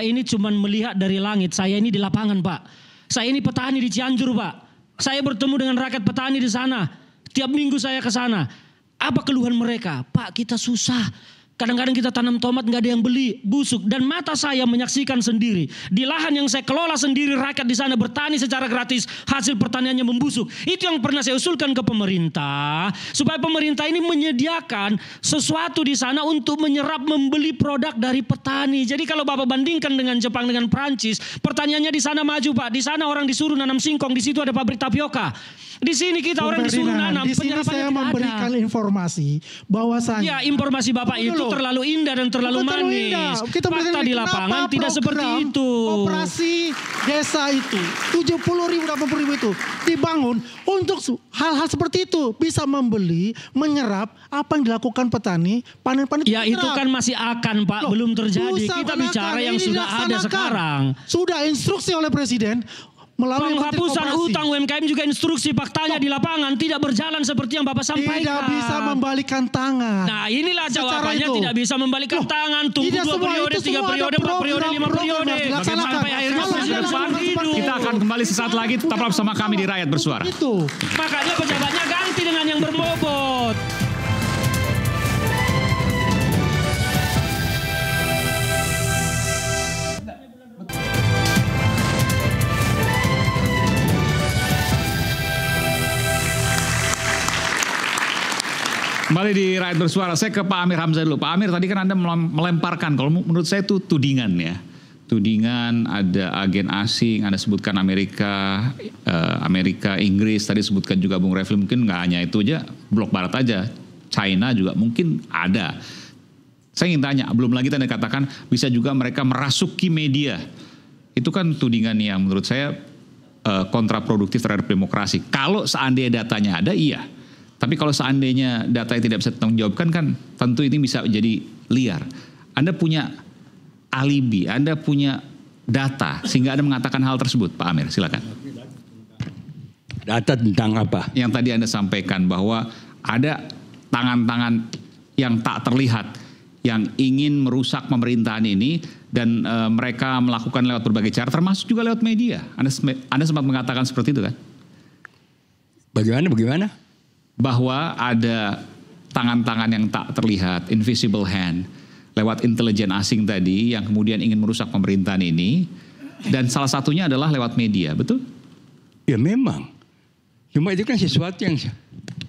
S3: ini cuma melihat dari langit. Saya ini di lapangan, Pak. Saya ini petani di Cianjur, Pak. Saya bertemu dengan rakyat petani di sana. Tiap minggu saya ke sana. Apa keluhan mereka? Pak, kita susah. Kadang-kadang kita tanam tomat nggak ada yang beli, busuk. Dan mata saya menyaksikan sendiri. Di lahan yang saya kelola sendiri, rakyat di sana bertani secara gratis. Hasil pertaniannya membusuk. Itu yang pernah saya usulkan ke pemerintah. Supaya pemerintah ini menyediakan sesuatu di sana untuk menyerap membeli produk dari petani. Jadi kalau Bapak bandingkan dengan Jepang, dengan Prancis, pertaniannya di sana maju, Pak. Di sana orang disuruh nanam singkong, di situ ada pabrik tapioka. Di sini kita
S5: Bung
S3: orang disuruh
S5: Ferdinand,
S3: nanam,
S5: di sini
S3: penyerapannya
S5: saya
S3: tidak
S5: memberikan
S3: ada.
S5: informasi bahwasanya
S3: Ya, informasi Bapak
S5: Tunggu
S3: itu
S5: dulu.
S3: terlalu indah dan terlalu
S5: Bukan terlalu
S3: manis.
S5: indah. Kita
S3: Fakta
S5: berikan
S3: di
S5: kenapa
S3: lapangan tidak seperti
S5: program
S3: itu.
S5: Operasi desa itu 70.000, 80.000 itu dibangun untuk hal-hal seperti itu, bisa membeli, menyerap apa yang dilakukan petani, panen-panen.
S3: Ya itu kan masih akan, Pak,
S5: Loh,
S3: belum terjadi. Kita
S5: usahakan
S3: bicara yang
S5: ini
S3: sudah ada
S5: dilaksanakan.
S3: sekarang.
S5: Sudah instruksi oleh presiden melalui
S3: Penghapusan utang UMKM juga instruksi faktanya di lapangan tidak berjalan seperti yang Bapak sampaikan.
S5: Tidak bisa membalikan tangan.
S3: Nah inilah
S5: Secara
S3: jawabannya
S5: itu.
S3: tidak bisa membalikan tangan. Tunggu
S5: Tidak
S3: 2
S5: semua,
S3: periode,
S5: itu
S3: 3
S5: semua
S3: periode,
S5: ada
S3: 4 periode, 5
S5: program
S3: periode.
S5: dilaksanakan.
S3: Sampai akhirnya
S5: Kalau
S3: presiden
S5: ada
S3: Soeharto hidup.
S2: Kita akan kembali sesaat lagi, tetaplah bersama kami di Rakyat Bersuara.
S5: Itu.
S3: Makanya pejabatnya ganti dengan yang berbobot.
S2: Kembali di Rakyat Bersuara, saya ke Pak Amir Hamzah dulu. Pak Amir, tadi kan Anda melemparkan, kalau menurut saya itu tudingan ya. Tudingan, ada agen asing, Anda sebutkan Amerika, Inggris, tadi sebutkan juga Bung Refli, mungkin nggak hanya itu aja, blok barat aja, China juga mungkin ada. Saya ingin tanya, belum lagi tadi katakan bisa juga mereka merasuki media. Itu kan tudingan yang menurut saya kontraproduktif terhadap demokrasi. Kalau seandainya datanya ada, iya. Tapi kalau seandainya datanya tidak bisa ditanggungjawabkan kan tentu ini bisa jadi liar. Anda punya alibi, Anda punya data sehingga Anda mengatakan hal tersebut, Pak Amir, silakan.
S6: Data tentang apa?
S2: Yang tadi Anda sampaikan bahwa ada tangan-tangan yang tak terlihat yang ingin merusak pemerintahan ini dan mereka melakukan lewat berbagai cara termasuk juga lewat media. Anda sempat mengatakan seperti itu kan?
S6: Bagaimana?
S2: Bahwa ada tangan-tangan yang tak terlihat, invisible hand, lewat intelijen asing tadi yang kemudian ingin merusak pemerintahan ini, dan salah satunya adalah lewat media, betul?
S6: Ya memang. Cuma itu kan sesuatu yang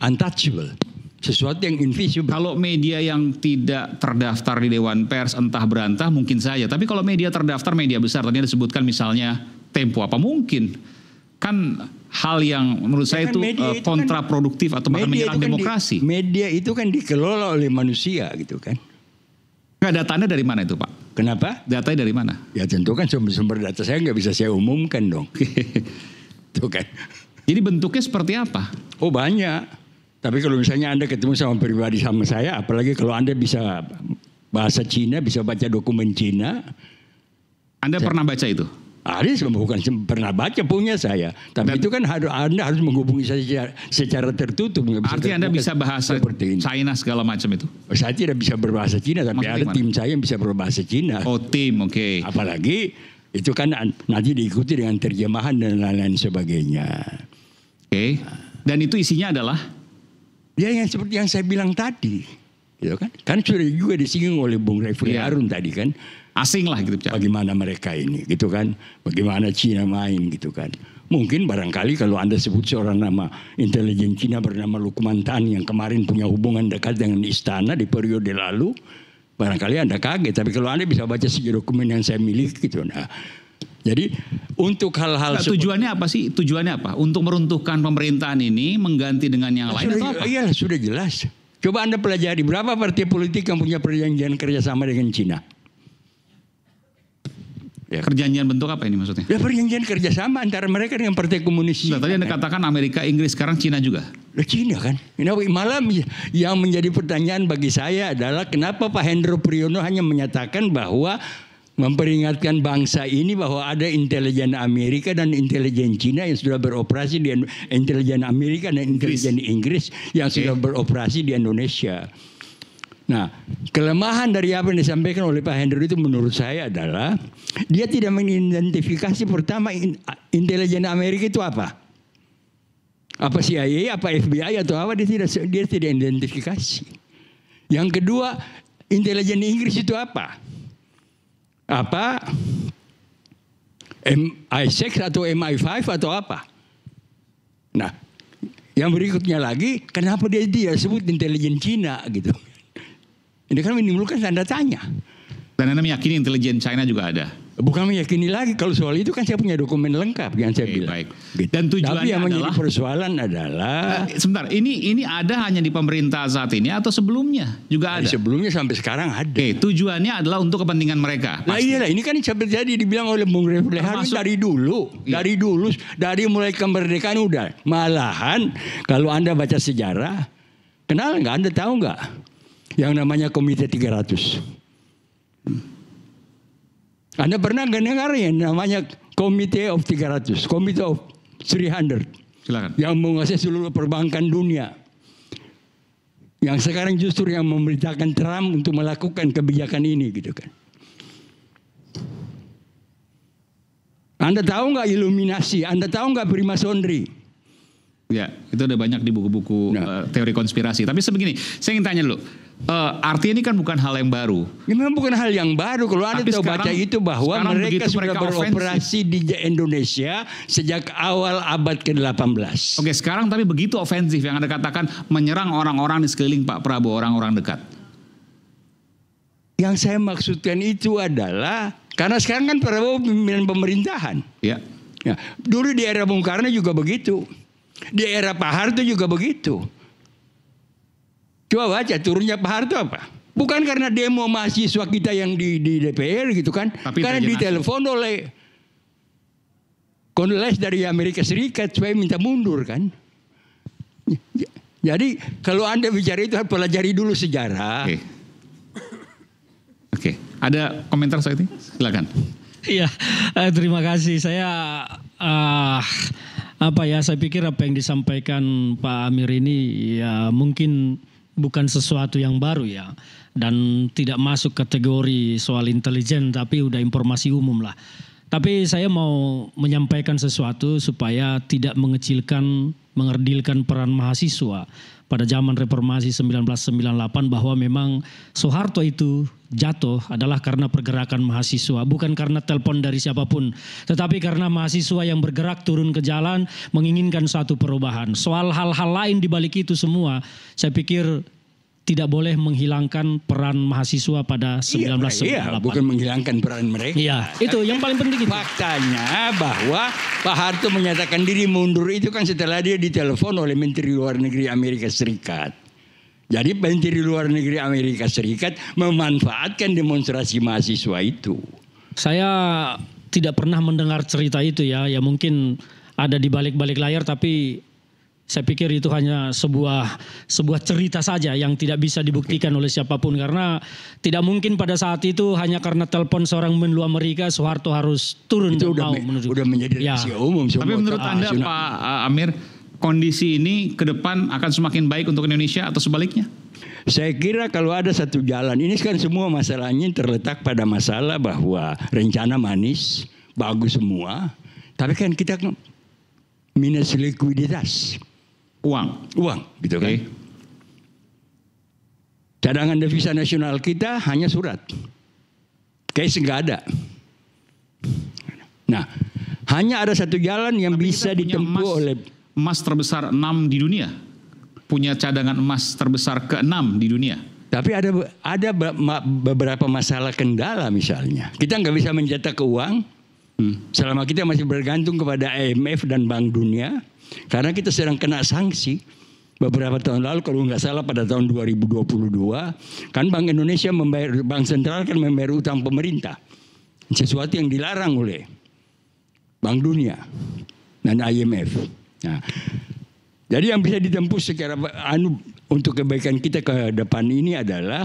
S6: untouchable, sesuatu yang invisible.
S2: Kalau media yang tidak terdaftar di Dewan Pers entah berantah mungkin saja, tapi kalau media terdaftar, media besar, tadi disebutkan misalnya Tempo, apa mungkin? Kan hal yang menurut saya itu kontraproduktif atau bahkan menyerang demokrasi.
S6: Media itu kan dikelola oleh manusia gitu kan.
S2: Nggak, datanya dari mana itu Pak?
S6: Kenapa?
S2: Datanya dari mana?
S6: Ya tentu kan sumber data saya nggak bisa saya umumkan dong. Tuh kan.
S2: Jadi bentuknya seperti apa?
S6: Oh banyak. Tapi kalau misalnya Anda ketemu sama pribadi sama saya, apalagi kalau Anda bisa bahasa Cina, bisa baca dokumen Cina.
S2: Anda pernah baca itu?
S6: Ada, bukan pernah baca, punya saya. Tapi itu kan Anda harus menghubungi saya secara tertutup.
S2: Artinya Anda bisa bahasa China segala macam itu?
S6: Saya tidak bisa berbahasa Cina, tapi ada tim saya yang bisa berbahasa Cina.
S2: Oh tim, oke.
S6: Apalagi itu kan nanti diikuti dengan terjemahan dan lain-lain sebagainya.
S2: Oke. Dan itu isinya adalah?
S6: Ya yang seperti yang saya bilang tadi. Gitu kan? Kan sudah juga disinggung oleh Bung Refli Harun tadi kan.
S2: Asing lah gitu.
S6: Bagaimana mereka ini gitu kan. Bagaimana Cina main gitu kan. Mungkin barangkali kalau Anda sebut seorang nama intelijen Cina bernama Lukman Tan yang kemarin punya hubungan dekat dengan istana di periode lalu. Barangkali Anda kaget. Tapi kalau Anda bisa baca sejarah dokumen yang saya miliki gitu. Nah, jadi untuk hal-hal
S2: tujuannya apa sih? Tujuannya apa? Untuk meruntuhkan pemerintahan ini mengganti dengan yang lain atau apa?
S6: Iya sudah jelas. Coba Anda pelajari berapa partai politik yang punya perjanjian kerjasama dengan Cina.
S2: Ya. Perjanjian bentuk apa ini maksudnya?
S6: Ya perjanjian kerjasama antara mereka dengan partai komunis.
S2: Nah, tadi Anda katakan Amerika, Inggris, sekarang Cina juga.
S6: Cina kan. Malah yang menjadi pertanyaan bagi saya adalah kenapa Pak Hendro Priyono hanya menyatakan bahwa memperingatkan bangsa ini bahwa ada intelijen Amerika dan intelijen Cina yang sudah beroperasi di intelijen Amerika dan intelijen Inggris yang sudah beroperasi di Indonesia. Nah, kelemahan dari apa yang disampaikan oleh Pak Hendro itu menurut saya adalah dia tidak mengidentifikasi pertama intelijen Amerika itu apa? Apa CIA, apa FBI atau apa dia tidak identifikasi. Yang kedua, intelijen Inggris itu apa? Apa MI6 atau MI5 atau apa? Nah, yang berikutnya lagi, kenapa dia tidak sebut intelijen Cina gitu? Ini kan menimbulkan tanda tanya.
S2: Dan Anda meyakini intelijen China juga ada?
S6: Bukan meyakini lagi, kalau soal itu kan saya punya dokumen lengkap yang saya bilang. Baik.
S2: Gitu. Dan tujuannya
S6: tapi yang
S2: adalah,
S6: menjadi persoalan adalah
S2: sebentar, ini ada hanya di pemerintah saat ini atau sebelumnya juga ada?
S6: Sebelumnya sampai sekarang ada.
S2: Tujuannya adalah untuk kepentingan mereka.
S6: Nah iyalah, ini kan seperti dibilang oleh Bung Refli Harun dari dulu. Iya. Dari mulai kemerdekaan udah. Malahan kalau Anda baca sejarah, kenal nggak? Anda tahu nggak? Yang namanya Komite 300. Anda pernah dengar yang namanya Committee of 300, Committee of 300.
S2: Silakan.
S6: Yang menguasai seluruh perbankan dunia. Yang sekarang justru yang memerintahkan Trump untuk melakukan kebijakan ini gitu kan. Anda tahu nggak Illuminasi? Anda tahu nggak Freemasonry?
S2: Ya, itu ada banyak di buku-buku teori konspirasi. Tapi sebegini, saya ingin tanya dulu. Artinya ini kan bukan hal yang baru.
S6: Ini memang bukan hal yang baru. Kalau Anda tahu baca itu bahwa mereka sudah beroperasi di Indonesia sejak awal abad ke-18.
S2: Oke, sekarang tapi begitu ofensif yang Anda katakan menyerang orang-orang di sekeliling Pak Prabowo, orang-orang dekat.
S6: Yang saya maksudkan itu adalah karena sekarang kan Prabowo pimpinan pemerintahan.
S2: Ya.
S6: Ya, dulu di era Bung Karno juga begitu. Di era Pak Harto juga begitu. Coba baca turunnya Pak Harto apa? Bukan karena demo mahasiswa kita yang di DPR gitu kan. Tapi karena ditelepon oleh Condoleezza dari Amerika Serikat supaya minta mundur kan. Jadi kalau Anda bicara itu harus pelajari dulu sejarah.
S2: Oke. Ada komentar soal ini? Silakan.
S3: Iya, terima kasih. Saya saya pikir apa yang disampaikan Pak Amir ini ya mungkin bukan sesuatu yang baru ya, dan tidak masuk kategori soal intelijen, tapi udah informasi umum lah. Tapi saya mau menyampaikan sesuatu supaya tidak mengerdilkan peran mahasiswa pada zaman reformasi 1998, bahwa memang Soeharto itu jatuh adalah karena pergerakan mahasiswa, bukan karena telepon dari siapapun, tetapi karena mahasiswa yang bergerak turun ke jalan menginginkan suatu perubahan. Soal hal-hal lain di balik itu semua, saya pikir tidak boleh menghilangkan peran mahasiswa pada 1998.
S6: Iya, bukan menghilangkan peran mereka.
S3: Iya, itu yang paling penting itu.
S6: Faktanya bahwa Pak Harto menyatakan diri mundur itu kan setelah dia ditelepon oleh Menteri Luar Negeri Amerika Serikat. Jadi Menteri Luar Negeri Amerika Serikat memanfaatkan demonstrasi mahasiswa itu.
S3: Saya tidak pernah mendengar cerita itu ya mungkin ada di balik-balik layar, tapi saya pikir itu hanya sebuah cerita saja yang tidak bisa dibuktikan oleh siapapun, karena tidak mungkin pada saat itu hanya karena telepon seorang menlu Amerika Soeharto harus turun
S6: itu
S3: dan
S6: udah menjadi rahasia umum.
S2: Tapi menurut Anda Pak Amir, kondisi ini ke depan akan semakin baik untuk Indonesia atau sebaliknya?
S6: Saya kira kalau ada satu jalan, ini kan semua masalahnya terletak pada masalah bahwa rencana manis, bagus semua, tapi kan kita minus likuiditas. Uang gitu kan. Cadangan devisa nasional kita hanya surat. Cash nggak ada. Nah, hanya ada satu jalan yang bisa ditempuh oleh
S2: emas terbesar 6 di dunia. Punya cadangan emas terbesar ke-6 di dunia.
S6: Tapi ada beberapa masalah kendala misalnya. Kita nggak bisa mencetak uang selama kita masih bergantung kepada IMF dan Bank Dunia. Karena kita sedang kena sanksi beberapa tahun lalu, kalau nggak salah pada tahun 2022 kan Bank Indonesia Bank Sentral kan membayar utang pemerintah, sesuatu yang dilarang oleh Bank Dunia dan IMF. Nah, jadi yang bisa ditempuh secara untuk kebaikan kita ke depan ini adalah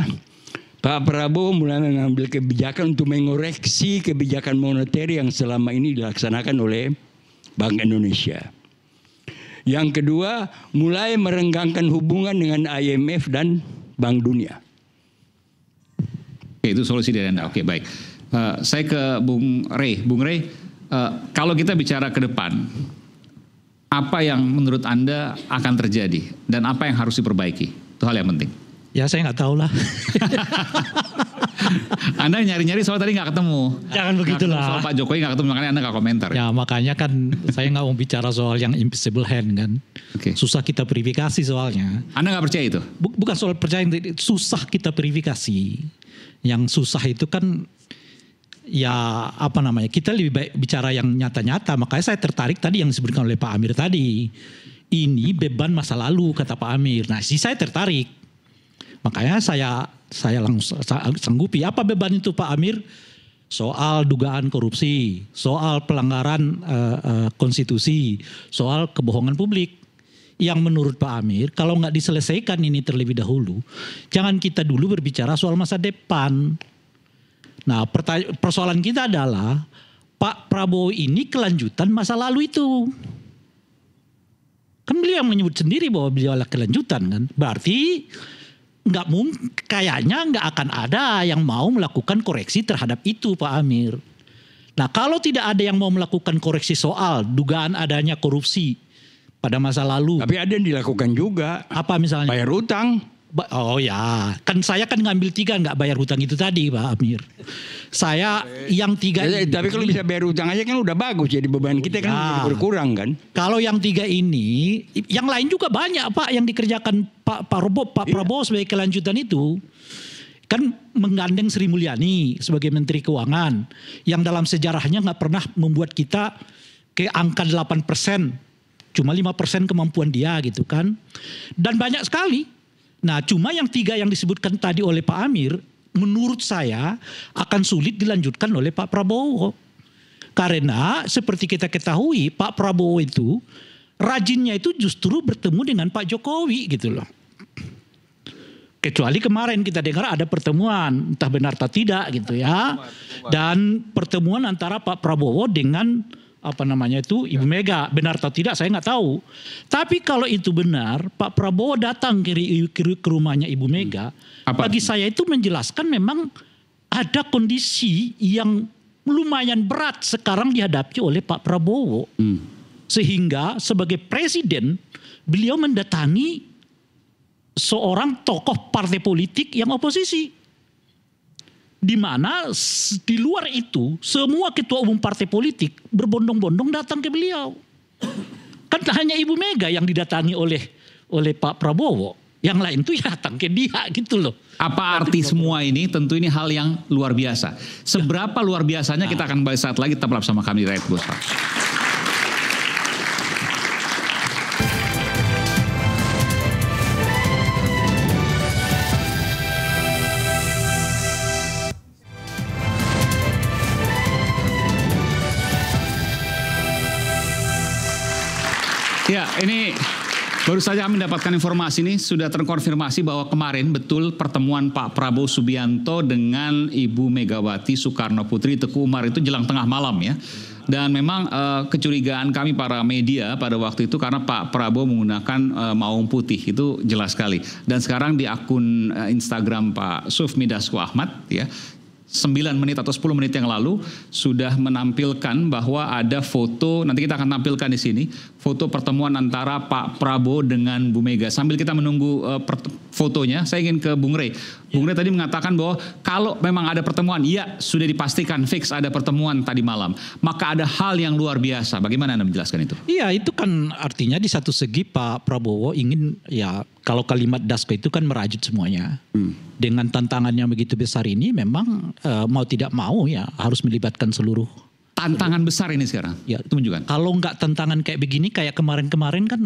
S6: Pak Prabowo mulai mengambil kebijakan untuk mengoreksi kebijakan moneter yang selama ini dilaksanakan oleh Bank Indonesia. Yang kedua, mulai merenggangkan hubungan dengan IMF dan Bank Dunia.
S2: Oke, itu solusi dari Anda. Oke, baik. Saya ke Bung Rey. Bung Rey, kalau kita bicara ke depan, apa yang menurut Anda akan terjadi dan apa yang harus diperbaiki? Itu hal yang penting.
S7: Ya saya nggak tahu lah.
S2: Anda nyari-nyari soal tadi nggak ketemu.
S3: Jangan begitulah.
S2: Soal Pak Jokowi nggak ketemu, makanya Anda nggak komentar.
S7: Ya makanya kan saya nggak mau bicara soal yang invisible hand kan.
S2: Okay.
S7: Susah kita verifikasi soalnya.
S2: Anda nggak percaya itu?
S7: Bukan soal percaya, susah kita verifikasi. Yang susah itu kan ya apa namanya, kita lebih baik bicara yang nyata-nyata. Makanya saya tertarik tadi yang disebutkan oleh Pak Amir tadi. Ini beban masa lalu kata Pak Amir. Nah saya tertarik. Makanya saya langsung sanggupi. Apa beban itu Pak Amir? Soal dugaan korupsi, soal pelanggaran konstitusi, soal kebohongan publik. Yang menurut Pak Amir, kalau nggak diselesaikan ini terlebih dahulu, jangan kita dulu berbicara soal masa depan. Nah persoalan kita adalah, Pak Prabowo ini kelanjutan masa lalu itu. Kan beliau menyebut sendiri bahwa beliau adalah kelanjutan kan. Berarti kayaknya nggak akan ada yang mau melakukan koreksi terhadap itu Pak Amir. Nah kalau tidak ada yang mau melakukan koreksi soal dugaan adanya korupsi pada masa lalu.
S6: Tapi ada yang dilakukan juga.
S7: Apa misalnya?
S6: Bayar utang.
S7: Oh ya, kan saya kan ngambil 3 nggak bayar hutang itu tadi Pak Amir. Saya yang 3 ini.
S6: Tapi kalau bisa bayar utang aja kan udah bagus. Jadi beban kita kan berkurang kan.
S7: Kalau yang 3 ini, yang lain juga banyak Pak yang dikerjakan Pak Prabowo sebagai kelanjutan itu. Kan menggandeng Sri Mulyani sebagai Menteri Keuangan. Yang dalam sejarahnya nggak pernah membuat kita ke angka 8%. Cuma 5% kemampuan dia gitu kan. Dan banyak sekali. Nah cuma yang 3 yang disebutkan tadi oleh Pak Amir, menurut saya akan sulit dilanjutkan oleh Pak Prabowo. Karena seperti kita ketahui Pak Prabowo itu rajinnya itu justru bertemu dengan Pak Jokowi gitu loh. Kecuali kemarin kita dengar ada pertemuan, entah benar atau tidak gitu ya. Dan pertemuan antara Pak Prabowo dengan Ibu Mega, benar atau tidak saya nggak tahu. Tapi kalau itu benar, Pak Prabowo datang ke rumahnya Ibu Mega, bagi saya itu menjelaskan memang ada kondisi yang lumayan berat sekarang dihadapi oleh Pak Prabowo. Sehingga sebagai presiden beliau mendatangi seorang tokoh partai politik yang oposisi. Di mana di luar itu semua ketua umum partai politik berbondong-bondong datang ke beliau. Kan hanya Ibu Mega yang didatangi oleh Pak Prabowo. Yang lain tuh ya datang ke dia gitu loh.
S2: Apa arti semua ini? Tentu ini hal yang luar biasa. Seberapa luar biasanya kita akan bahas saat lagi. Tetaplah bersama kami di Rakyat Bosra. Ya, ini baru saja kami mendapatkan informasi ini sudah terkonfirmasi bahwa kemarin betul pertemuan Pak Prabowo Subianto dengan Ibu Megawati Soekarno Putri Teguh Umar itu jelang tengah malam ya. Dan memang kecurigaan kami para media pada waktu itu karena Pak Prabowo menggunakan maung putih itu jelas sekali. Dan sekarang di akun Instagram Pak Sufmi Dasko Ahmad ya. 9 menit atau 10 menit yang lalu sudah menampilkan bahwa ada foto, nanti kita akan tampilkan di sini, foto pertemuan antara Pak Prabowo dengan Bu Mega. Sambil kita menunggu fotonya, saya ingin ke Bung Rey. Bung Rey tadi mengatakan bahwa kalau memang ada pertemuan, ya sudah dipastikan fix ada pertemuan tadi malam. Maka ada hal yang luar biasa. Bagaimana Anda menjelaskan itu?
S7: Iya, itu kan artinya di satu segi Pak Prabowo ingin ya kalau kalimat Dasko itu kan merajut semuanya. Dengan tantangan yang begitu besar ini memang mau tidak mau ya harus melibatkan seluruh.
S2: Tantangan besar ini sekarang.
S7: Ya,
S2: tunjukkan.
S7: Kalau nggak tantangan kayak begini kayak kemarin-kemarin kan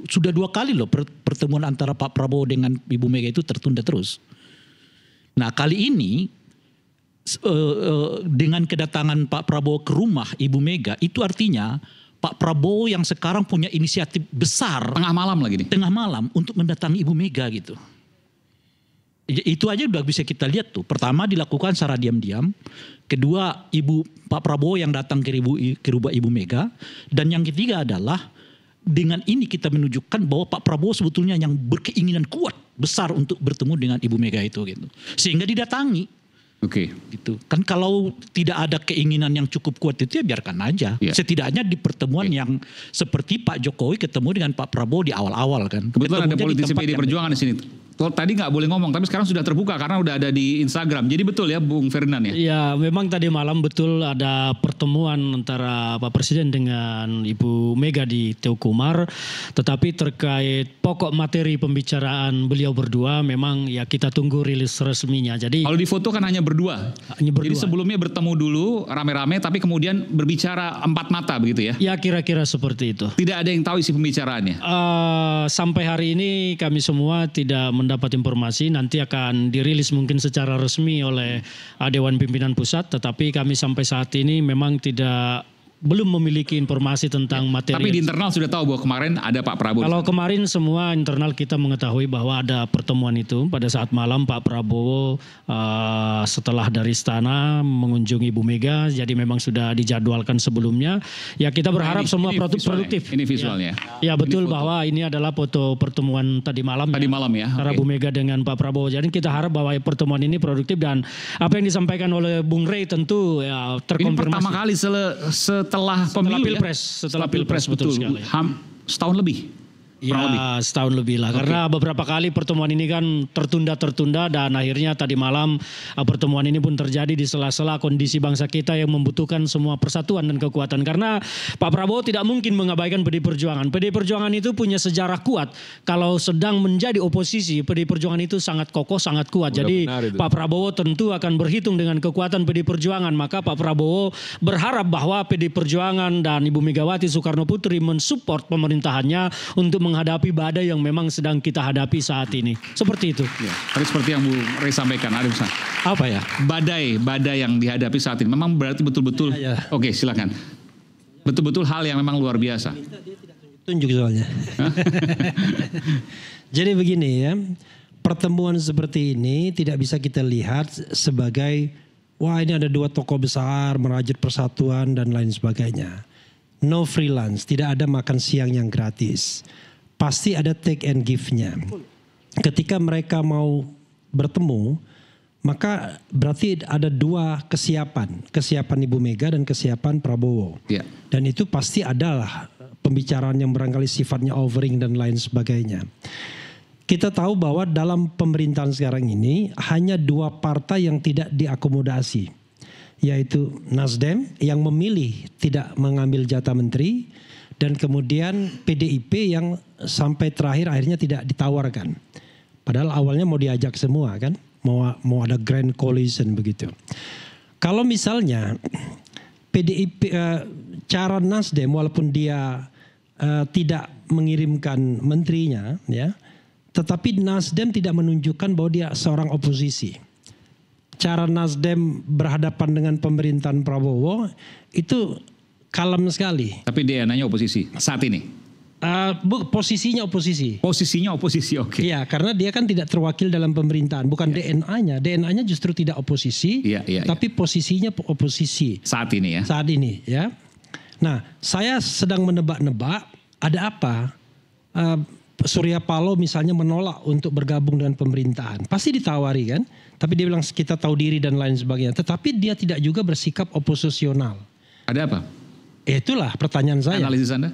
S7: sudah 2 kali loh pertemuan antara Pak Prabowo dengan Ibu Mega itu tertunda terus. Nah kali ini dengan kedatangan Pak Prabowo ke rumah Ibu Mega itu artinya Pak Prabowo yang sekarang punya inisiatif besar.
S2: Tengah malam lagi nih.
S7: Tengah malam untuk mendatangi Ibu Mega gitu. Itu aja udah bisa kita lihat tuh. Pertama dilakukan secara diam-diam. Kedua Pak Prabowo yang datang ke rumah Ibu Mega. Dan yang ketiga adalah dengan ini kita menunjukkan bahwa Pak Prabowo sebetulnya yang berkeinginan kuat besar untuk bertemu dengan Ibu Mega itu gitu. Sehingga didatangi.
S2: Oke.
S7: Gitu. Kan kalau tidak ada keinginan yang cukup kuat itu ya biarkan aja. Yeah. Setidaknya di pertemuan yang seperti Pak Jokowi ketemu dengan Pak Prabowo di awal-awal kan.
S2: Kebetulan ada politisi PD Perjuangan di sini. Tadi nggak boleh ngomong, tapi sekarang sudah terbuka karena udah ada di Instagram. Jadi betul ya Bung Ferdinand ya?
S3: Ya memang tadi malam betul ada pertemuan antara Pak Presiden dengan Ibu Mega di Teguh Umar. Tetapi terkait pokok materi pembicaraan beliau berdua memang ya kita tunggu rilis resminya. Jadi
S2: kalau di foto kan hanya berdua. Jadi sebelumnya bertemu dulu rame-rame tapi kemudian berbicara 4 mata begitu ya?
S3: Ya kira-kira seperti itu.
S2: Tidak ada yang tahu isi pembicaraannya?
S3: Sampai hari ini kami semua tidak mendapat informasi, nanti akan dirilis mungkin secara resmi oleh Dewan Pimpinan Pusat, tetapi kami sampai saat ini memang tidak belum memiliki informasi tentang materi.
S2: Tapi di internal sudah tahu bahwa kemarin ada Pak Prabowo.
S3: Kalau kemarin semua internal kita mengetahui bahwa ada pertemuan itu pada saat malam Pak Prabowo setelah dari istana mengunjungi Ibu Mega, jadi memang sudah dijadwalkan sebelumnya. Ya kita berharap semua produktif.
S2: Ini visualnya.
S3: Ya betul bahwa ini adalah foto pertemuan tadi malam.
S2: Tadi malam ya.
S3: Antara Bu Mega dengan Pak Prabowo. Jadi kita harap bahwa pertemuan ini produktif dan apa yang disampaikan oleh Bung Rey tentu ya terkonfirmasi.
S2: Ini pertama kali setelah pemilu
S3: setelah Pilpres betul sekali.
S2: Setahun lebih.
S3: Ya setahun lebih lah. Karena beberapa kali pertemuan ini kan tertunda dan akhirnya tadi malam pertemuan ini pun terjadi di sela-sela kondisi bangsa kita yang membutuhkan semua persatuan dan kekuatan. Karena Pak Prabowo tidak mungkin mengabaikan PDI Perjuangan. PDI Perjuangan itu punya sejarah kuat. Kalau sedang menjadi oposisi, PDI Perjuangan itu sangat kokoh, sangat kuat. Jadi Pak Prabowo tentu akan berhitung dengan kekuatan PDI Perjuangan. Maka Pak Prabowo berharap bahwa PDI Perjuangan dan Ibu Megawati Soekarno Putri mensupport pemerintahannya untuk menghadapi badai yang memang sedang kita hadapi saat ini. Seperti itu.
S2: Ya, tadi seperti yang Bu Rey sampaikan, ada pesan.
S3: Apa ya?
S2: Badai yang dihadapi saat ini memang berarti betul-betul. Oke, silakan. Betul-betul hal yang memang luar biasa.
S8: Tunjuk soalnya. Jadi begini ya, pertemuan seperti ini tidak bisa kita lihat sebagai wah ini ada dua tokoh besar merajut persatuan dan lain sebagainya. No freelance, tidak ada makan siang yang gratis. Pasti ada take and give-nya. Ketika mereka mau bertemu, maka berarti ada dua kesiapan. Kesiapan Ibu Mega dan kesiapan Prabowo. Yeah. Dan itu pasti adalah pembicaraan yang barangkali sifatnya overing dan lain sebagainya. Kita tahu bahwa dalam pemerintahan sekarang ini hanya dua partai yang tidak diakomodasi. Yaitu Nasdem yang memilih tidak mengambil jatah menteri. Dan kemudian PDIP yang sampai terakhir akhirnya tidak ditawarkan. Padahal awalnya mau diajak semua kan. Mau ada grand coalition begitu. Kalau misalnya PDIP cara Nasdem walaupun dia tidak mengirimkan menterinya ya. Tetapi Nasdem tidak menunjukkan bahwa dia seorang oposisi. Cara Nasdem berhadapan dengan pemerintahan Prabowo itu kalem sekali.
S2: Tapi DNA-nya oposisi saat ini?
S8: Posisinya oposisi.
S2: Posisinya oposisi, oke.
S8: Iya, karena dia kan tidak terwakil dalam pemerintahan. Bukan DNA-nya. DNA-nya justru tidak oposisi. Tapi posisinya oposisi.
S2: Saat ini ya?
S8: Saat ini ya. Nah, saya sedang menebak-nebak ada apa. Surya Paloh misalnya menolak untuk bergabung dengan pemerintahan. Pasti ditawari kan. Tapi dia bilang kita tahu diri dan lain sebagainya. Tetapi dia tidak juga bersikap oposisional.
S2: Ada apa?
S8: Itulah pertanyaan saya.
S2: Analisis Anda?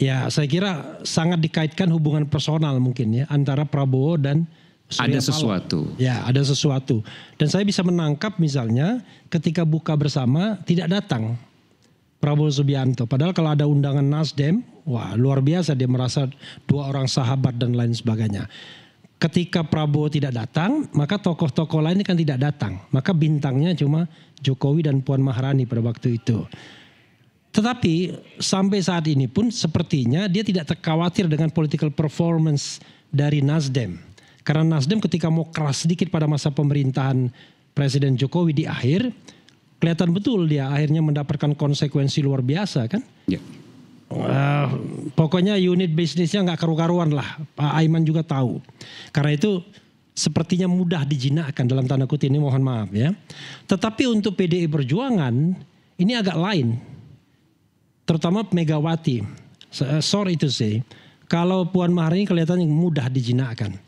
S8: Ya saya kira sangat dikaitkan hubungan personal mungkin ya. Antara Prabowo dan Surya
S2: Ada sesuatu.
S8: Paloh. Ya ada sesuatu. Dan saya bisa menangkap misalnya ketika buka bersama tidak datang Prabowo Subianto. Padahal kalau ada undangan Nasdem, wah luar biasa dia merasa dua orang sahabat dan lain sebagainya. Ketika Prabowo tidak datang, maka tokoh-tokoh lain kan tidak datang. Maka bintangnya cuma Jokowi dan Puan Maharani pada waktu itu. Tetapi sampai saat ini pun sepertinya dia tidak khawatir dengan political performance dari Nasdem. Karena Nasdem ketika mau keras sedikit pada masa pemerintahan Presiden Jokowi di akhir, kelihatan betul dia akhirnya mendapatkan konsekuensi luar biasa kan. Ya. Pokoknya unit bisnisnya nggak karu-karuan lah. Pak Aiman juga tahu. Karena itu sepertinya mudah dijinakkan dalam tanda kutip ini mohon maaf ya. Tetapi untuk PDI Perjuangan ini agak lain. Terutama Megawati. Sorry to say. Kalau Puan Maharani kelihatannya mudah dijinakkan.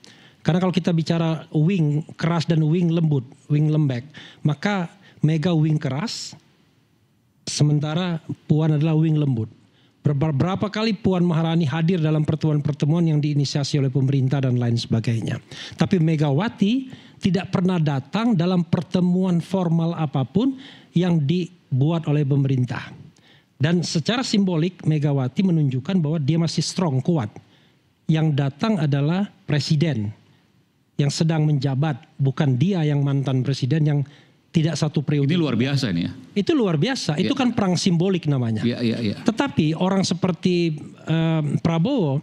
S8: Karena kalau kita bicara wing keras dan wing lembut, wing lembek. Maka Mega wing keras. Sementara Puan adalah wing lembut. Berapa kali Puan Maharani hadir dalam pertemuan-pertemuan yang diinisiasi oleh pemerintah dan lain sebagainya. Tapi Megawati tidak pernah datang dalam pertemuan formal apapun yang dibuat oleh pemerintah. Dan secara simbolik Megawati menunjukkan bahwa dia masih strong, kuat. Yang datang adalah presiden yang sedang menjabat. Bukan dia yang mantan presiden yang tidak satu periode.
S2: Ini luar biasa ini ya.
S8: Itu luar biasa. Itu kan perang simbolik namanya. Tetapi orang seperti Prabowo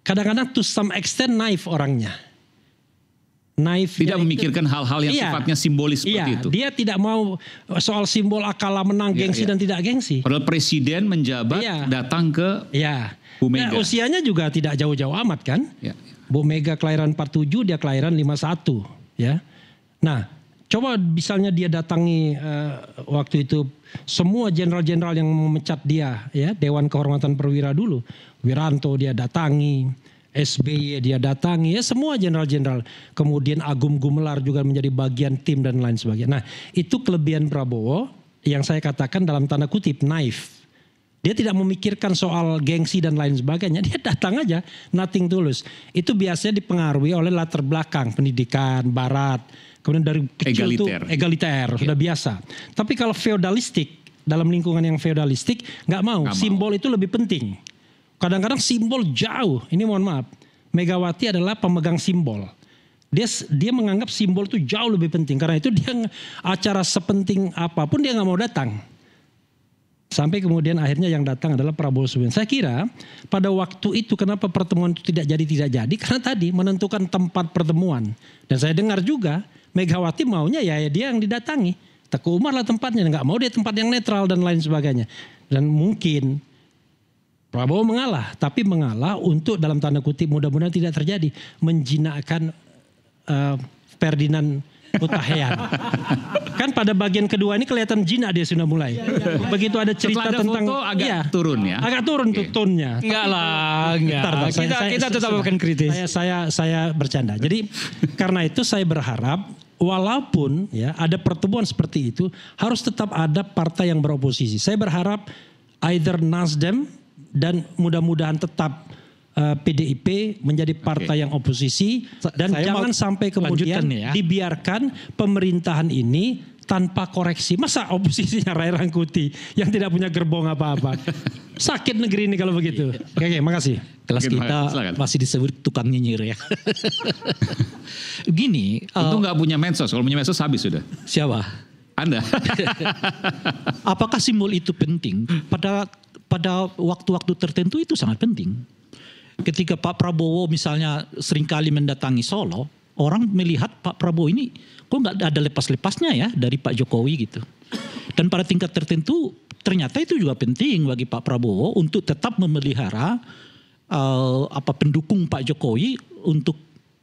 S8: kadang-kadang to some extent naif orangnya. naif.
S2: Tidak memikirkan hal-hal yang sifatnya simbolis seperti itu.
S8: Dia tidak mau soal simbol kalah menang, gengsi dan tidak gengsi.
S2: Padahal presiden menjabat datang ke Bu Mega.
S8: Nah, usianya juga tidak jauh-jauh amat kan. Bu Mega kelahiran 47, dia kelahiran 51. Ya. Nah, coba misalnya dia datangi waktu itu semua jenderal-jenderal yang memecat dia, ya, Dewan Kehormatan Perwira dulu. Wiranto dia datangi. SBY dia datangi, ya semua jenderal-jenderal. Kemudian Agung Gumelar juga menjadi bagian tim dan lain sebagainya. Nah, itu kelebihan Prabowo yang saya katakan dalam tanda kutip naif. Dia tidak memikirkan soal gengsi dan lain sebagainya. Dia datang aja, nothing tulus. Itu biasanya dipengaruhi oleh latar belakang pendidikan barat. Kemudian dari kecil itu egaliter, sudah biasa. Tapi kalau feodalistik, dalam lingkungan yang feodalistik, nggak mau. Simbol itu lebih penting. Kadang-kadang simbol jauh. Ini mohon maaf. Megawati adalah pemegang simbol. Dia menganggap simbol itu jauh lebih penting. Karena itu dia acara sepenting apapun dia nggak mau datang. Sampai kemudian akhirnya yang datang adalah Prabowo Subianto. Saya kira pada waktu itu kenapa pertemuan itu tidak jadi. Karena tadi menentukan tempat pertemuan. Dan saya dengar juga Megawati maunya ya dia yang didatangi. Teguh Umar lah tempatnya. Nggak mau dia tempat yang netral dan lain sebagainya. Dan mungkin Prabowo mengalah, tapi mengalah untuk dalam tanda kutip mudah-mudahan tidak terjadi menjinakkan Ferdinand Hutahian. Kan pada bagian kedua ini kelihatan jinak dia sudah mulai. Begitu ada cerita tentang
S2: foto agak turun ya.
S8: Agak turun tuh tonnya.
S3: Enggak lah, enggak. Kita tetap akan kritis.
S8: Saya bercanda. Jadi karena itu saya berharap walaupun ya ada pertemuan seperti itu harus tetap ada partai yang beroposisi. Saya berharap either Nasdem dan mudah-mudahan tetap PDIP menjadi partai yang oposisi dan jangan sampai kemudian dibiarkan pemerintahan ini tanpa koreksi. Masa oposisinya Ray Rangkuti yang tidak punya gerbong apa-apa. Sakit negeri ini kalau begitu. Oke, makasih.
S7: Kelas kita masih disebut tukang nyinyir ya. Gini.
S2: Itu nggak punya medsos. Kalau punya medsos habis sudah.
S7: Siapa?
S2: Anda.
S7: Apakah simbol itu penting? Pada waktu-waktu tertentu itu sangat penting. Ketika Pak Prabowo misalnya seringkali mendatangi Solo, orang melihat Pak Prabowo ini kok nggak ada lepas-lepasnya ya dari Pak Jokowi gitu. Dan pada tingkat tertentu ternyata itu juga penting bagi Pak Prabowo untuk tetap memelihara pendukung Pak Jokowi untuk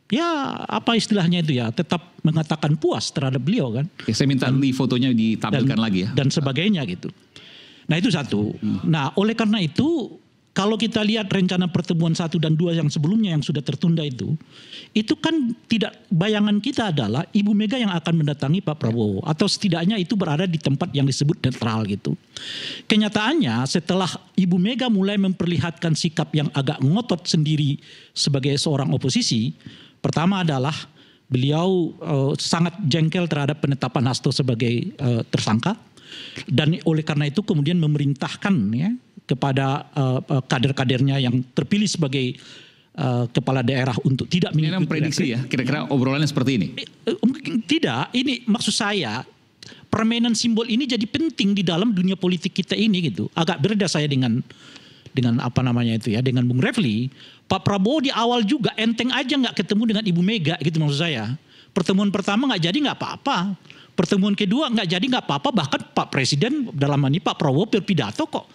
S7: ya apa istilahnya itu ya tetap mengatakan puas terhadap beliau kan.
S2: Ya, saya minta fotonya ditampilkan lagi ya.
S7: Dan sebagainya gitu. Nah itu satu. Nah oleh karena itu kalau kita lihat rencana pertemuan 1 dan 2 yang sebelumnya yang sudah tertunda itu kan tidak bayangan kita adalah Ibu Mega yang akan mendatangi Pak Prabowo atau setidaknya itu berada di tempat yang disebut netral gitu. Kenyataannya setelah Ibu Mega mulai memperlihatkan sikap yang agak ngotot sendiri sebagai seorang oposisi, pertama adalah beliau sangat jengkel terhadap penetapan Hasto sebagai tersangka. Dan oleh karena itu kemudian memerintahkan ya kepada kader-kadernya yang terpilih sebagai kepala daerah untuk tidak mengikuti.
S2: Ini prediksi ya, kira-kira obrolannya seperti ini?
S7: Tidak, ini maksud saya permainan simbol ini jadi penting di dalam dunia politik kita ini gitu. Agak berbeda saya dengan apa namanya itu ya, dengan Bung Refli. Pak Prabowo di awal juga enteng aja nggak ketemu dengan Ibu Mega gitu maksud saya. Pertemuan pertama nggak jadi nggak apa-apa. Pertemuan kedua nggak jadi nggak apa-apa, bahkan Pak Presiden dalam hal ini Pak Prabowo berpidato kok.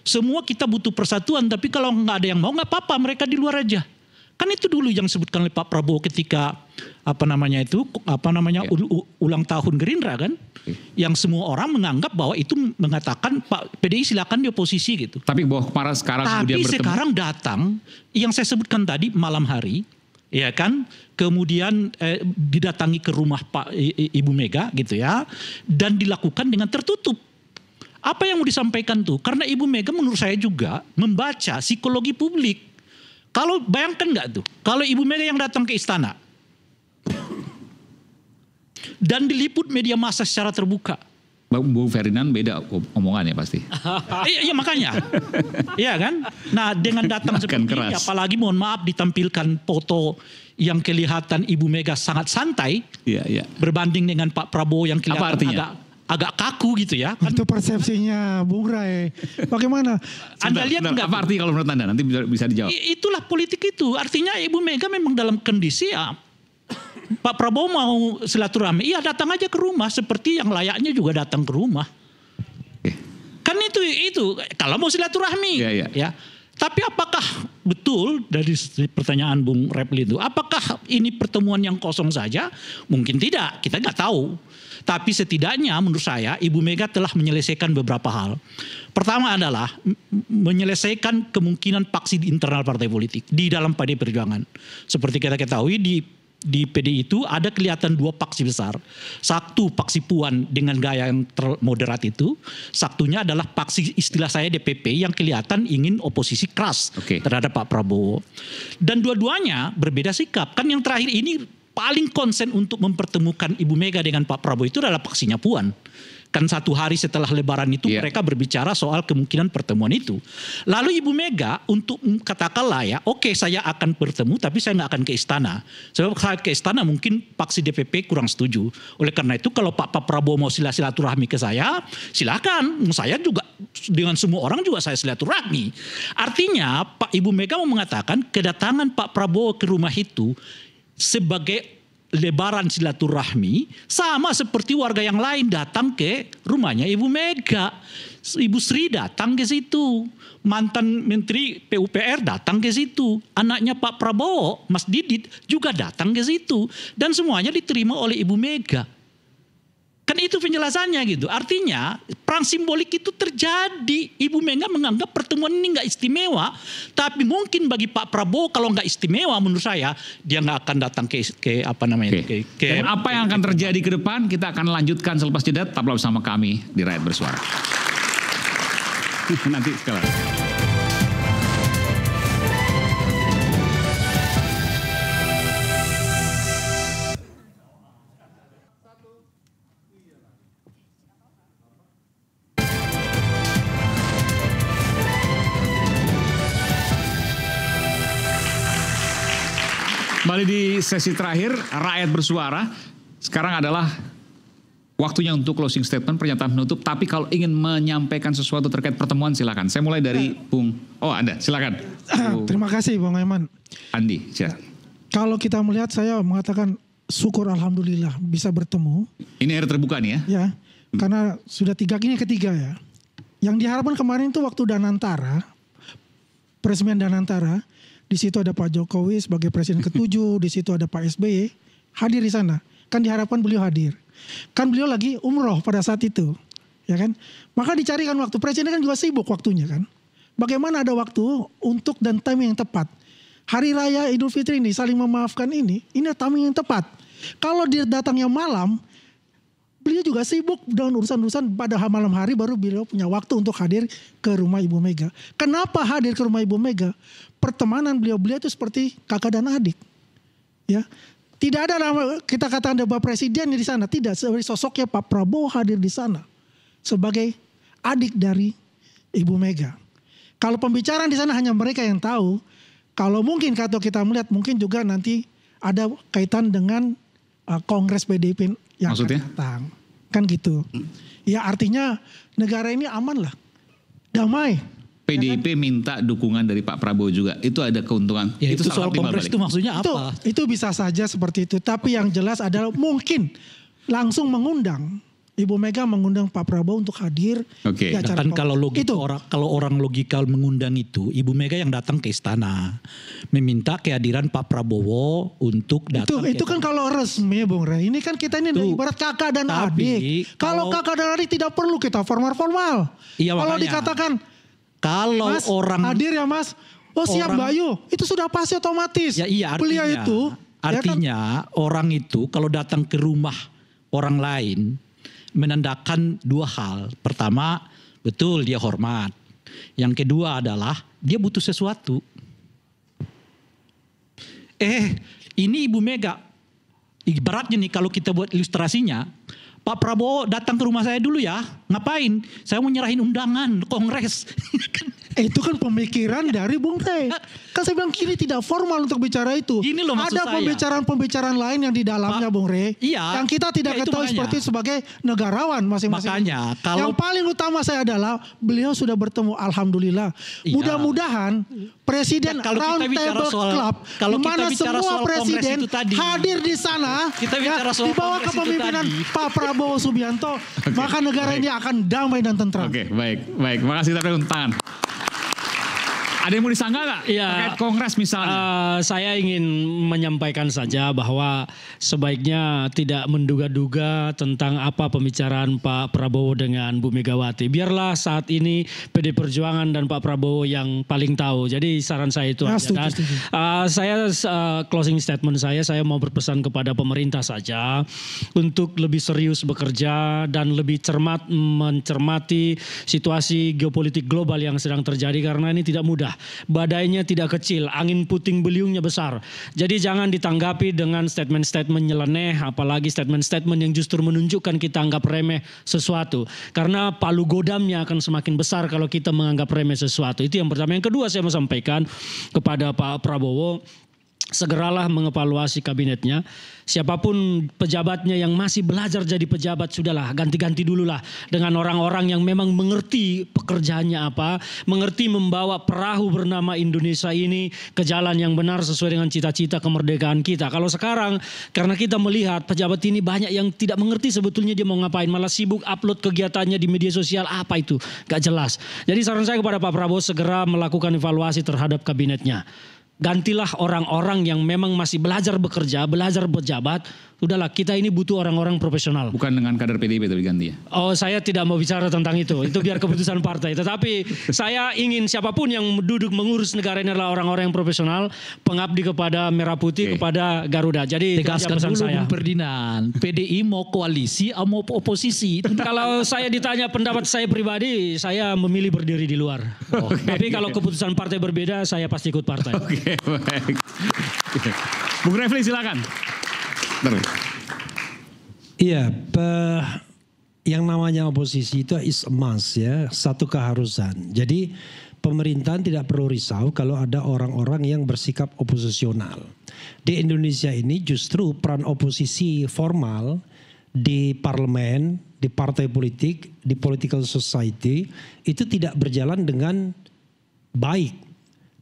S7: Semua kita butuh persatuan, tapi kalau nggak ada yang mau nggak apa-apa, mereka di luar aja. Kan itu dulu yang disebutkan oleh Pak Prabowo ketika ulang tahun Gerindra kan, yang semua orang menganggap bahwa itu mengatakan Pak PDI silakan di oposisi gitu.
S2: Tapi bahwa para sekarang kemudian bertemu. Tapi
S7: sekarang datang yang saya sebutkan tadi malam hari. Ya kan, kemudian didatangi ke rumah Pak Ibu Mega gitu ya, dan dilakukan dengan tertutup. Apa yang mau disampaikan tuh? Karena Ibu Mega menurut saya juga membaca psikologi publik. Kalau bayangkan nggak tuh, kalau Ibu Mega yang datang ke istana dan diliput media massa secara terbuka.
S2: Bu Ferdinand beda omongannya pasti.
S7: Iya makanya. Iya kan? Nah dengan datang seperti ini apalagi mohon maaf ditampilkan foto yang kelihatan Ibu Mega sangat santai.
S2: Iya.
S7: Berbanding dengan Pak Prabowo yang kelihatan agak kaku gitu ya.
S5: Itu persepsinya Bung Ray. Bagaimana?
S7: Anda lihat enggak?
S2: Apa arti kalau menurut Anda? Nanti bisa dijawab.
S7: Itulah politik itu. Artinya Ibu Mega memang dalam kondisi ya Pak Prabowo mau silaturahmi, iya datang aja ke rumah seperti yang layaknya juga datang ke rumah. Kan itu kalau mau silaturahmi, ya. Tapi apakah betul dari pertanyaan Bung Repli itu, apakah ini pertemuan yang kosong saja? Mungkin tidak, kita nggak tahu. Tapi setidaknya menurut saya Ibu Mega telah menyelesaikan beberapa hal. Pertama adalah menyelesaikan kemungkinan paksi di internal partai politik di dalam PDI Perjuangan. Seperti kita ketahui di PDI itu ada kelihatan dua paksi besar. Satu paksi Puan dengan gaya yang moderat itu. Satunya adalah paksi istilah saya DPP yang kelihatan ingin oposisi keras terhadap Pak Prabowo. Dan dua-duanya berbeda sikap. Kan yang terakhir ini paling konsen untuk mempertemukan Ibu Mega dengan Pak Prabowo itu adalah paksinya Puan. Kan 1 hari setelah Lebaran itu mereka berbicara soal kemungkinan pertemuan itu. Lalu Ibu Mega untuk katakanlah ya, oke, saya akan bertemu tapi saya nggak akan ke istana. Sebab saya ke istana mungkin paksi DPP kurang setuju. Oleh karena itu kalau Pak Prabowo mau silaturahmi ke saya, silakan. Saya juga dengan semua orang juga saya silaturahmi. Artinya Ibu Mega mau mengatakan kedatangan Pak Prabowo ke rumah itu sebagai lebaran silaturahmi sama seperti warga yang lain datang ke rumahnya Ibu Mega. Ibu Sri datang ke situ. Mantan Menteri PUPR datang ke situ. Anaknya Pak Prabowo, Mas Didit juga datang ke situ. Dan semuanya diterima oleh Ibu Mega. Kan itu penjelasannya gitu. Artinya perang simbolik itu terjadi. Ibu Mega menganggap pertemuan ini nggak istimewa. Tapi mungkin bagi Pak Prabowo kalau nggak istimewa menurut saya dia nggak akan datang ke apa namanya.
S2: Dan apa yang akan terjadi ke depan kita akan lanjutkan selepas jeda. Tetaplah bersama kami di Rakyat Bersuara. Nanti sekali. Kembali di sesi terakhir Rakyat Bersuara. Sekarang adalah waktunya untuk closing statement, pernyataan penutup. Tapi kalau ingin menyampaikan sesuatu terkait pertemuan silakan. Saya mulai dari Bung. Oh, Anda silakan.
S5: Terima kasih Bang Aiman.
S2: Andi, silakan.
S5: Kalau kita melihat, saya mengatakan syukur alhamdulillah bisa bertemu.
S2: Ini air terbuka nih ya.
S5: Ya, karena sudah ketiga ya. Yang diharapkan kemarin itu waktu Danantara, peresmian Danantara. Di situ ada Pak Jokowi sebagai presiden ke-7, di situ ada Pak SBY hadir di sana. Kan diharapkan beliau hadir. Kan beliau lagi umroh pada saat itu, ya kan? Maka dicarikan waktu. Presiden kan juga sibuk waktunya kan. Bagaimana ada waktu untuk dan timing yang tepat. Hari Raya Idul Fitri ini saling memaafkan ini timing yang tepat. Kalau dia datangnya malam, beliau juga sibuk dengan urusan-urusan pada malam hari baru beliau punya waktu untuk hadir ke rumah Ibu Mega. Kenapa hadir ke rumah Ibu Mega? Pertemanan beliau itu seperti kakak dan adik. Ya. Tidak ada nama kita katakan ada Bapak Presiden di sana, tidak. Sebagai sosoknya Pak Prabowo hadir di sana sebagai adik dari Ibu Mega. Kalau pembicaraan di sana hanya mereka yang tahu. Kalau mungkin kalau kita melihat mungkin juga nanti ada kaitan dengan Kongres PDIP yang
S2: maksudnya?
S5: akan datang. Kan gitu. Ya artinya negara ini aman lah. Damai.
S2: PDIP minta dukungan dari Pak Prabowo juga. Itu ada keuntungan.
S7: Ya, itu soal Kongres itu maksudnya apa?
S5: Itu bisa saja seperti itu. Tapi yang jelas adalah mungkin langsung mengundang. Ibu Mega mengundang Pak Prabowo untuk hadir.
S2: Oke.
S5: Di acara
S7: Kan
S5: Kongres.
S7: kalau orang logikal mengundang itu, Ibu Mega yang datang ke istana meminta kehadiran Pak Prabowo untuk datang.
S5: Itu kan kalau resmi Bung Ray. Ini kan kita ini ibarat kakak dan adik. Kalau kakak dan adik tidak perlu kita formal.
S7: Iya,
S5: kalau
S7: makanya.
S5: dikatakan
S7: Kalau
S5: Mas,
S7: orang
S5: hadir ya Mas. Oh siap Mbak Ayu. Itu sudah pasti otomatis.
S7: Ya iya,
S5: beliau itu.
S7: Artinya orang itu kalau datang ke rumah orang lain menandakan dua hal. Pertama, betul dia hormat. Yang kedua adalah dia butuh sesuatu. Ini Ibu Mega. Ibaratnya nih kalau kita buat ilustrasinya, Pak Prabowo datang ke rumah saya dulu ya. Ngapain? Saya mau nyerahin undangan Kongres.
S5: Itu kan pemikiran dari Bung Rey. Kan saya bilang kini tidak formal untuk bicara itu.
S7: Gini loh maksud
S5: ada
S7: saya.
S5: pembicaraan-pembicaraan lain yang di dalamnya Bung Rey.
S7: Iya.
S5: Yang kita tidak
S7: Ya, itu
S5: ketahui
S7: makanya.
S5: seperti sebagai negarawan masing-masing.
S7: Makanya, kalau-
S5: yang paling utama saya adalah beliau sudah bertemu, alhamdulillah.
S7: Iya.
S5: Mudah-mudahan Presiden
S7: Ya, kalau kita
S5: Round
S7: bicara
S5: Table
S7: soal-
S5: Club,
S7: kalau
S5: di
S7: kita
S5: mana
S7: bicara
S5: semua
S7: soal Kongres
S5: presiden
S7: itu tadi.
S5: hadir di sana,
S7: Kita bicara soal
S5: di bawah
S7: Kongres itu
S5: kepemimpinan
S7: tadi.
S5: Pak Prabowo Subianto, maka negara ini akan damai dan tentram.
S2: Oke, baik. Makasih tapi untuk tangan. Ada yang mau disanggah nggak?
S3: Iya.
S2: Terkait Kongres misalnya.
S3: Saya ingin menyampaikan saja bahwa sebaiknya tidak menduga-duga tentang apa pembicaraan Pak Prabowo dengan Bu Megawati. Biarlah saat ini PD Perjuangan dan Pak Prabowo yang paling tahu. Jadi saran saya itu
S5: Ya,
S3: aja.
S5: setuju,
S3: Dan,
S5: setuju.
S3: saya closing statement saya mau berpesan kepada pemerintah saja untuk lebih serius bekerja dan lebih cermat mencermati situasi geopolitik global yang sedang terjadi karena ini tidak mudah. Badainya tidak kecil, angin puting beliungnya besar. Jadi jangan ditanggapi dengan statement-statement nyeleneh, apalagi statement-statement yang justru menunjukkan kita anggap remeh sesuatu. Karena palu godamnya akan semakin besar kalau kita menganggap remeh sesuatu. Itu yang pertama. Yang kedua saya mau sampaikan kepada Pak Prabowo, segeralah mengevaluasi kabinetnya. Siapapun pejabatnya yang masih belajar jadi pejabat, sudahlah ganti-ganti dulu lah dengan orang-orang yang memang mengerti pekerjaannya apa, mengerti membawa perahu bernama Indonesia ini ke jalan yang benar sesuai dengan cita-cita kemerdekaan kita. Kalau sekarang karena kita melihat pejabat ini banyak yang tidak mengerti sebetulnya dia mau ngapain, malah sibuk upload kegiatannya di media sosial, apa itu gak jelas. Jadi saran saya kepada Pak Prabowo segera melakukan evaluasi terhadap kabinetnya. Gantilah orang-orang yang memang masih belajar bekerja, belajar berjabat. Udahlah, kita ini butuh orang-orang profesional.
S2: Bukan dengan kader PDIP tapi diganti ya.
S3: Oh, saya tidak mau bicara tentang itu. Itu biar keputusan partai. Tetapi saya ingin siapapun yang duduk mengurus negara ini adalah orang-orang yang profesional, pengabdi kepada Merah Putih, kepada Garuda. Jadi itu aja
S7: Tegaskan
S3: pesan
S7: dulu
S3: saya.
S7: Bung Ferdinand, PDI mau koalisi atau mau oposisi?
S3: Kalau saya ditanya pendapat saya pribadi, saya memilih berdiri di luar. Tapi kalau keputusan partai berbeda, saya pasti ikut partai.
S2: Oke, baik. Bung Refli silakan. Terus.
S8: Iya, yang namanya oposisi itu is a must ya, satu keharusan. Jadi pemerintahan tidak perlu risau kalau ada orang-orang yang bersikap oposisional. Di Indonesia ini justru peran oposisi formal di parlemen, di partai politik, di political society itu tidak berjalan dengan baik.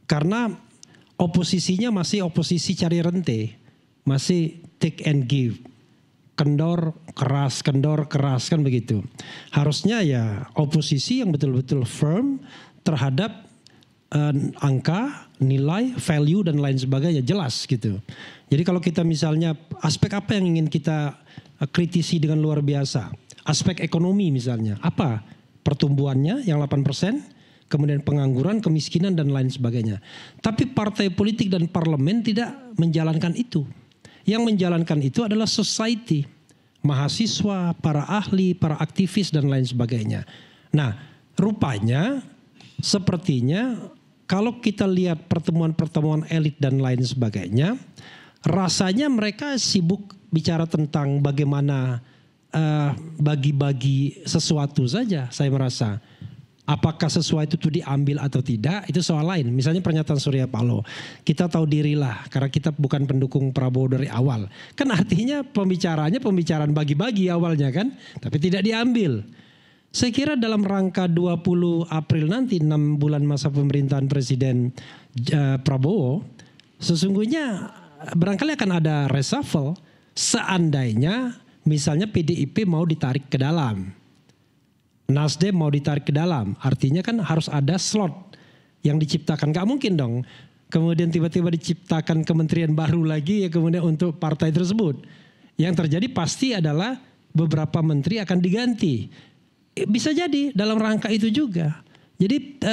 S8: Karena oposisinya masih oposisi cari rente, masih take and give. Kendor keras kan begitu. Harusnya ya oposisi yang betul-betul firm terhadap angka, nilai, value dan lain sebagainya jelas gitu. Jadi kalau kita misalnya aspek apa yang ingin kita kritisi dengan luar biasa, aspek ekonomi misalnya, apa pertumbuhannya yang 8%, kemudian pengangguran, kemiskinan dan lain sebagainya. Tapi partai politik dan parlemen tidak menjalankan itu. Yang menjalankan itu adalah society, mahasiswa, para ahli, para aktivis dan lain sebagainya. Nah, rupanya sepertinya kalau kita lihat pertemuan-pertemuan elit dan lain sebagainya, rasanya mereka sibuk bicara tentang bagaimana bagi-bagi sesuatu saja, saya merasa. Apakah sesuatu itu diambil atau tidak, itu soal lain. Misalnya pernyataan Surya Paloh, kita tahu dirilah karena kita bukan pendukung Prabowo dari awal. Kan artinya pembicaraan bagi-bagi awalnya kan, tapi tidak diambil. Saya kira dalam rangka 20 April nanti 6 bulan masa pemerintahan Presiden Prabowo, sesungguhnya barangkali akan ada reshuffle seandainya misalnya PDIP mau ditarik ke dalam. Nasdem mau ditarik ke dalam, artinya kan harus ada slot yang diciptakan. Gak mungkin dong kemudian tiba-tiba diciptakan kementerian baru lagi ya kemudian untuk partai tersebut. Yang terjadi pasti adalah beberapa menteri akan diganti. Bisa jadi dalam rangka itu juga. Jadi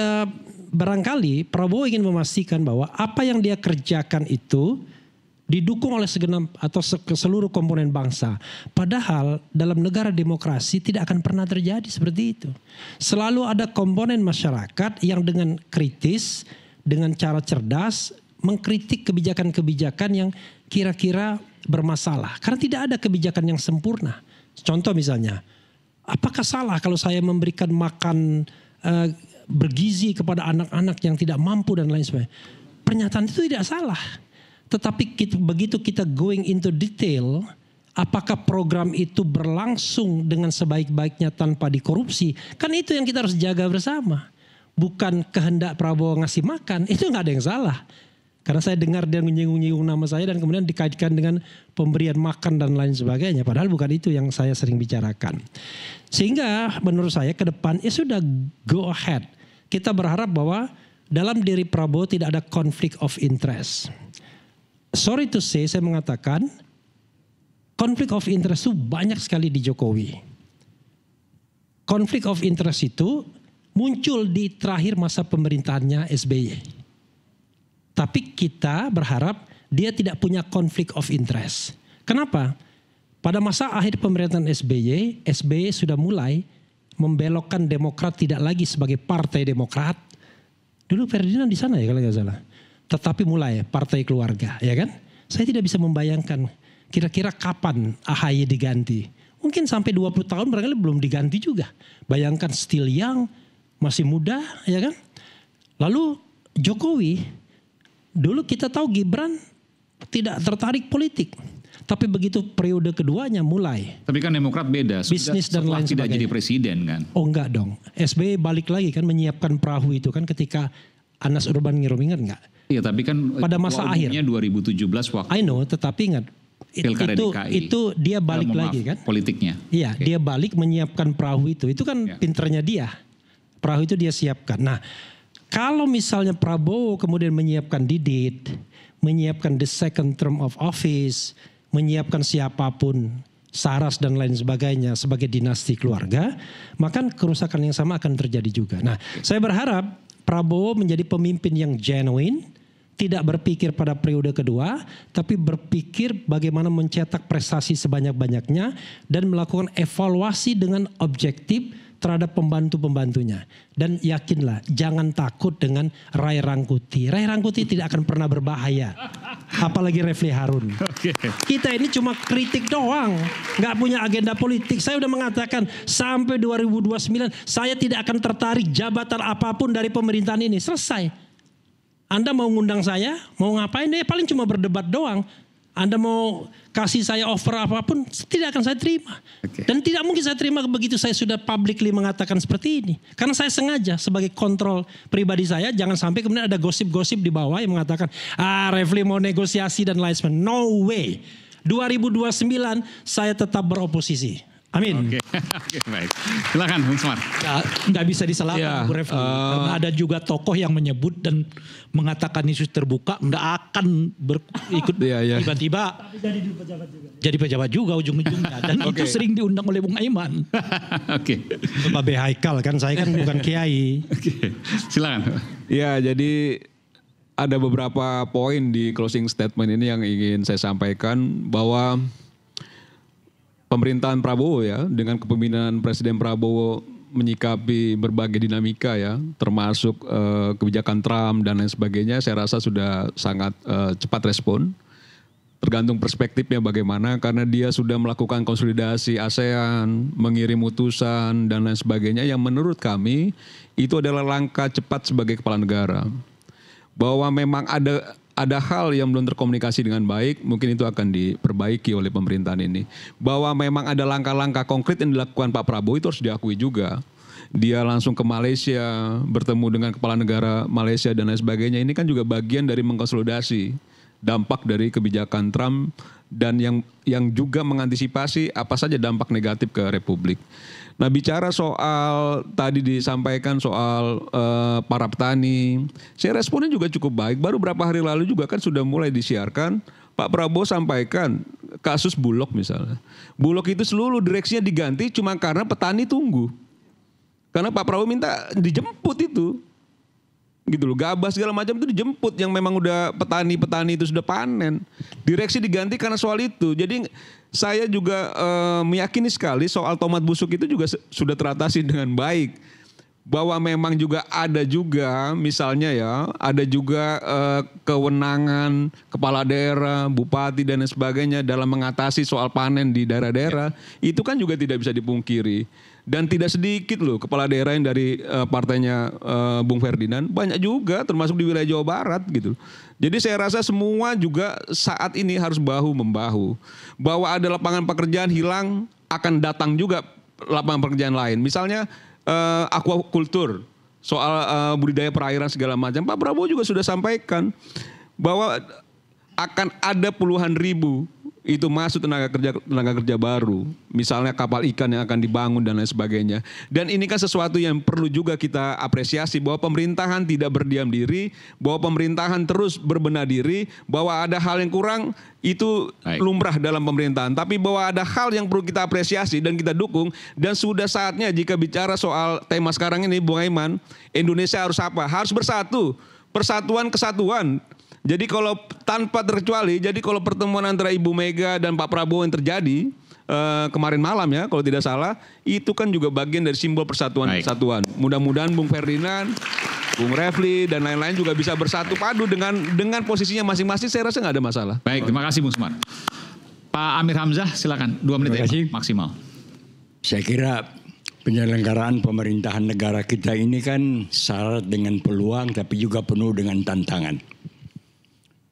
S8: barangkali Prabowo ingin memastikan bahwa apa yang dia kerjakan itu didukung oleh segenap atau seluruh komponen bangsa. Padahal dalam negara demokrasi tidak akan pernah terjadi seperti itu. Selalu ada komponen masyarakat yang dengan kritis, dengan cara cerdas, mengkritik kebijakan-kebijakan yang kira-kira bermasalah. Karena tidak ada kebijakan yang sempurna. Contoh misalnya, apakah salah kalau saya memberikan makan bergizi kepada anak-anak yang tidak mampu dan lain sebagainya. Pernyataan itu tidak salah. Tetapi begitu kita going into detail, apakah program itu berlangsung dengan sebaik-baiknya tanpa dikorupsi? Kan itu yang kita harus jaga bersama. Bukan kehendak Prabowo ngasih makan, itu nggak ada yang salah. Karena saya dengar dia menyinggung-nyinggung nama saya dan kemudian dikaitkan dengan pemberian makan dan lain sebagainya. Padahal bukan itu yang saya sering bicarakan. Sehingga menurut saya ke depan ya sudah go ahead. Kita berharap bahwa dalam diri Prabowo tidak ada conflict of interest. Sorry to say, saya mengatakan conflict of interest itu banyak sekali di Jokowi. Conflict of interest itu muncul di terakhir masa pemerintahannya SBY. Tapi kita berharap dia tidak punya conflict of interest. Kenapa? Pada masa akhir pemerintahan SBY sudah mulai membelokkan Demokrat tidak lagi sebagai partai Demokrat. Dulu Ferdinand di sana ya kalau nggak salah. Tetapi mulai partai keluarga, ya kan? Saya tidak bisa membayangkan kira-kira kapan AHY diganti. Mungkin sampai 20 tahun barangkali belum diganti juga. Bayangkan still young, masih muda, ya kan? Lalu Jokowi, dulu kita tahu Gibran tidak tertarik politik. Tapi begitu periode keduanya mulai.
S2: Tapi kan Demokrat beda.
S8: Bisnis dan lain sebagainya.
S2: Tidak jadi presiden kan?
S8: Oh enggak dong. SBY balik lagi kan menyiapkan perahu itu kan ketika Anas Urbaningrum, ingat enggak?
S2: Iya tapi kan
S8: pada masa akhir
S2: 2017 waktu.
S8: I know, tetapi ingat itu dia balik lagi kan?
S2: Politiknya.
S8: Iya, okay. Dia balik menyiapkan perahu itu. Itu kan pinternya dia. Perahu itu dia siapkan. Nah, kalau misalnya Prabowo kemudian menyiapkan Didit, menyiapkan the second term of office, menyiapkan siapapun, Saras dan lain sebagainya sebagai dinasti keluarga, maka kerusakan yang sama akan terjadi juga. Nah, saya berharap Prabowo menjadi pemimpin yang genuine, tidak berpikir pada periode kedua, tapi berpikir bagaimana mencetak prestasi sebanyak-banyaknya dan melakukan evaluasi dengan objektif terhadap pembantu-pembantunya. Dan yakinlah, jangan takut dengan Ray Rangkuti. Ray Rangkuti tidak akan pernah berbahaya. Apalagi Refli Harun. Okay. Kita ini cuma kritik doang. Gak punya agenda politik. Saya udah mengatakan sampai 2029 saya tidak akan tertarik jabatan apapun dari pemerintahan ini. Selesai. Anda mau ngundang saya, mau ngapain? Paling cuma berdebat doang. Anda mau kasih saya offer apapun, tidak akan saya terima. Okay. Dan tidak mungkin saya terima begitu saya sudah publicly mengatakan seperti ini. Karena saya sengaja sebagai kontrol pribadi saya, jangan sampai kemudian ada gosip-gosip di bawah yang mengatakan, Refli mau negosiasi dan lain sebagainya. No way. 2029 saya tetap beroposisi. Amin.
S2: Oke, baik. Silakan Bung Smart.
S7: Nggak bisa disalahkan Bu Refli. Karena ada juga tokoh yang menyebut dan mengatakan isu terbuka nggak akan ikut tiba-tiba jadi pejabat juga ujung-ujungnya. Dan itu sering diundang oleh Bung Aiman.
S2: Oke.
S8: Babe Haikal kan, saya kan bukan kiai.
S2: Oke. Silakan.
S4: Ya, jadi ada beberapa poin di closing statement ini yang ingin saya sampaikan bahwa pemerintahan Prabowo ya, dengan kepemimpinan Presiden Prabowo menyikapi berbagai dinamika ya, termasuk kebijakan Trump dan lain sebagainya, saya rasa sudah sangat cepat respon. Tergantung perspektifnya bagaimana, karena dia sudah melakukan konsolidasi ASEAN, mengirim utusan dan lain sebagainya, yang menurut kami itu adalah langkah cepat sebagai kepala negara. Bahwa memang ada hal yang belum terkomunikasi dengan baik, mungkin itu akan diperbaiki oleh pemerintahan ini. Bahwa memang ada langkah-langkah konkret yang dilakukan Pak Prabowo itu harus diakui juga. Dia langsung ke Malaysia, bertemu dengan kepala negara Malaysia dan lain sebagainya. Ini kan juga bagian dari mengkonsolidasi dampak dari kebijakan Trump dan yang juga mengantisipasi apa saja dampak negatif ke Republik. Nah, bicara soal tadi disampaikan soal para petani, saya responnya juga cukup baik. Baru beberapa hari lalu juga kan sudah mulai disiarkan, Pak Prabowo sampaikan kasus Bulog misalnya. Bulog itu seluruh direksinya diganti cuma karena petani tunggu. Karena Pak Prabowo minta dijemput itu. Gitu loh, gabah segala macam itu dijemput yang memang udah petani-petani itu sudah panen. Direksi diganti karena soal itu. Jadi saya juga meyakini sekali soal tomat busuk itu juga sudah teratasi dengan baik. Bahwa memang juga ada juga misalnya ya, ada juga kewenangan kepala daerah, bupati dan sebagainya dalam mengatasi soal panen di daerah-daerah. Itu kan juga tidak bisa dipungkiri. Dan tidak sedikit loh kepala daerah yang dari partainya Bung Ferdinand, banyak juga termasuk di wilayah Jawa Barat gitu. Jadi saya rasa semua juga saat ini harus bahu-membahu. Bahwa ada lapangan pekerjaan hilang, akan datang juga lapangan pekerjaan lain. Misalnya aquaculture, soal budidaya perairan segala macam. Pak Prabowo juga sudah sampaikan bahwa akan ada puluhan ribu itu masuk tenaga kerja baru, misalnya kapal ikan yang akan dibangun dan lain sebagainya. Dan ini kan sesuatu yang perlu juga kita apresiasi, bahwa pemerintahan tidak berdiam diri, bahwa pemerintahan terus berbenah diri, bahwa ada hal yang kurang itu lumrah dalam pemerintahan, tapi bahwa ada hal yang perlu kita apresiasi dan kita dukung. Dan sudah saatnya jika bicara soal tema sekarang ini, Bung Aiman, Indonesia harus apa? Harus bersatu, persatuan kesatuan. Jadi kalau tanpa terkecuali, jadi kalau pertemuan antara Ibu Mega dan Pak Prabowo yang terjadi kemarin malam ya, kalau tidak salah, itu kan juga bagian dari simbol persatuan kesatuan. Mudah-mudahan Bung Ferdinand, Bung Refli dan lain-lain juga bisa bersatu padu dengan posisinya masing-masing. Saya rasa nggak ada masalah.
S2: Baik, terima kasih Bung Semar. Pak Amir Hamzah, silakan 2 menit ya, maksimal.
S6: Saya kira penyelenggaraan pemerintahan negara kita ini kan syarat dengan peluang, tapi juga penuh dengan tantangan.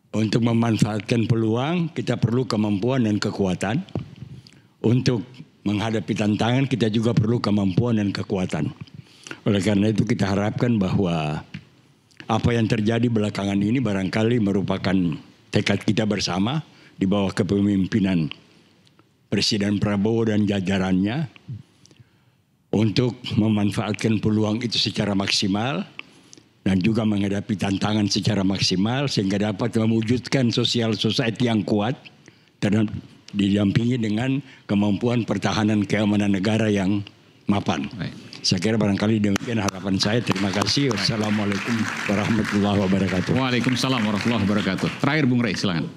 S6: Untuk memanfaatkan peluang, kita perlu kemampuan dan kekuatan. Untuk menghadapi tantangan, kita juga perlu kemampuan dan kekuatan. Oleh karena itu kita harapkan bahwa apa yang terjadi belakangan ini barangkali merupakan tekad kita bersama di bawah kepemimpinan Presiden Prabowo dan jajarannya untuk memanfaatkan peluang itu secara maksimal dan juga menghadapi tantangan secara maksimal sehingga dapat mewujudkan social society yang kuat dan didampingi dengan kemampuan pertahanan keamanan negara yang mapan. Baik. Saya kira barangkali demikian harapan saya. Terima kasih. Wassalamualaikum warahmatullahi wabarakatuh.
S2: Waalaikumsalam warahmatullahi wabarakatuh. Terakhir Bung Rey, silakan.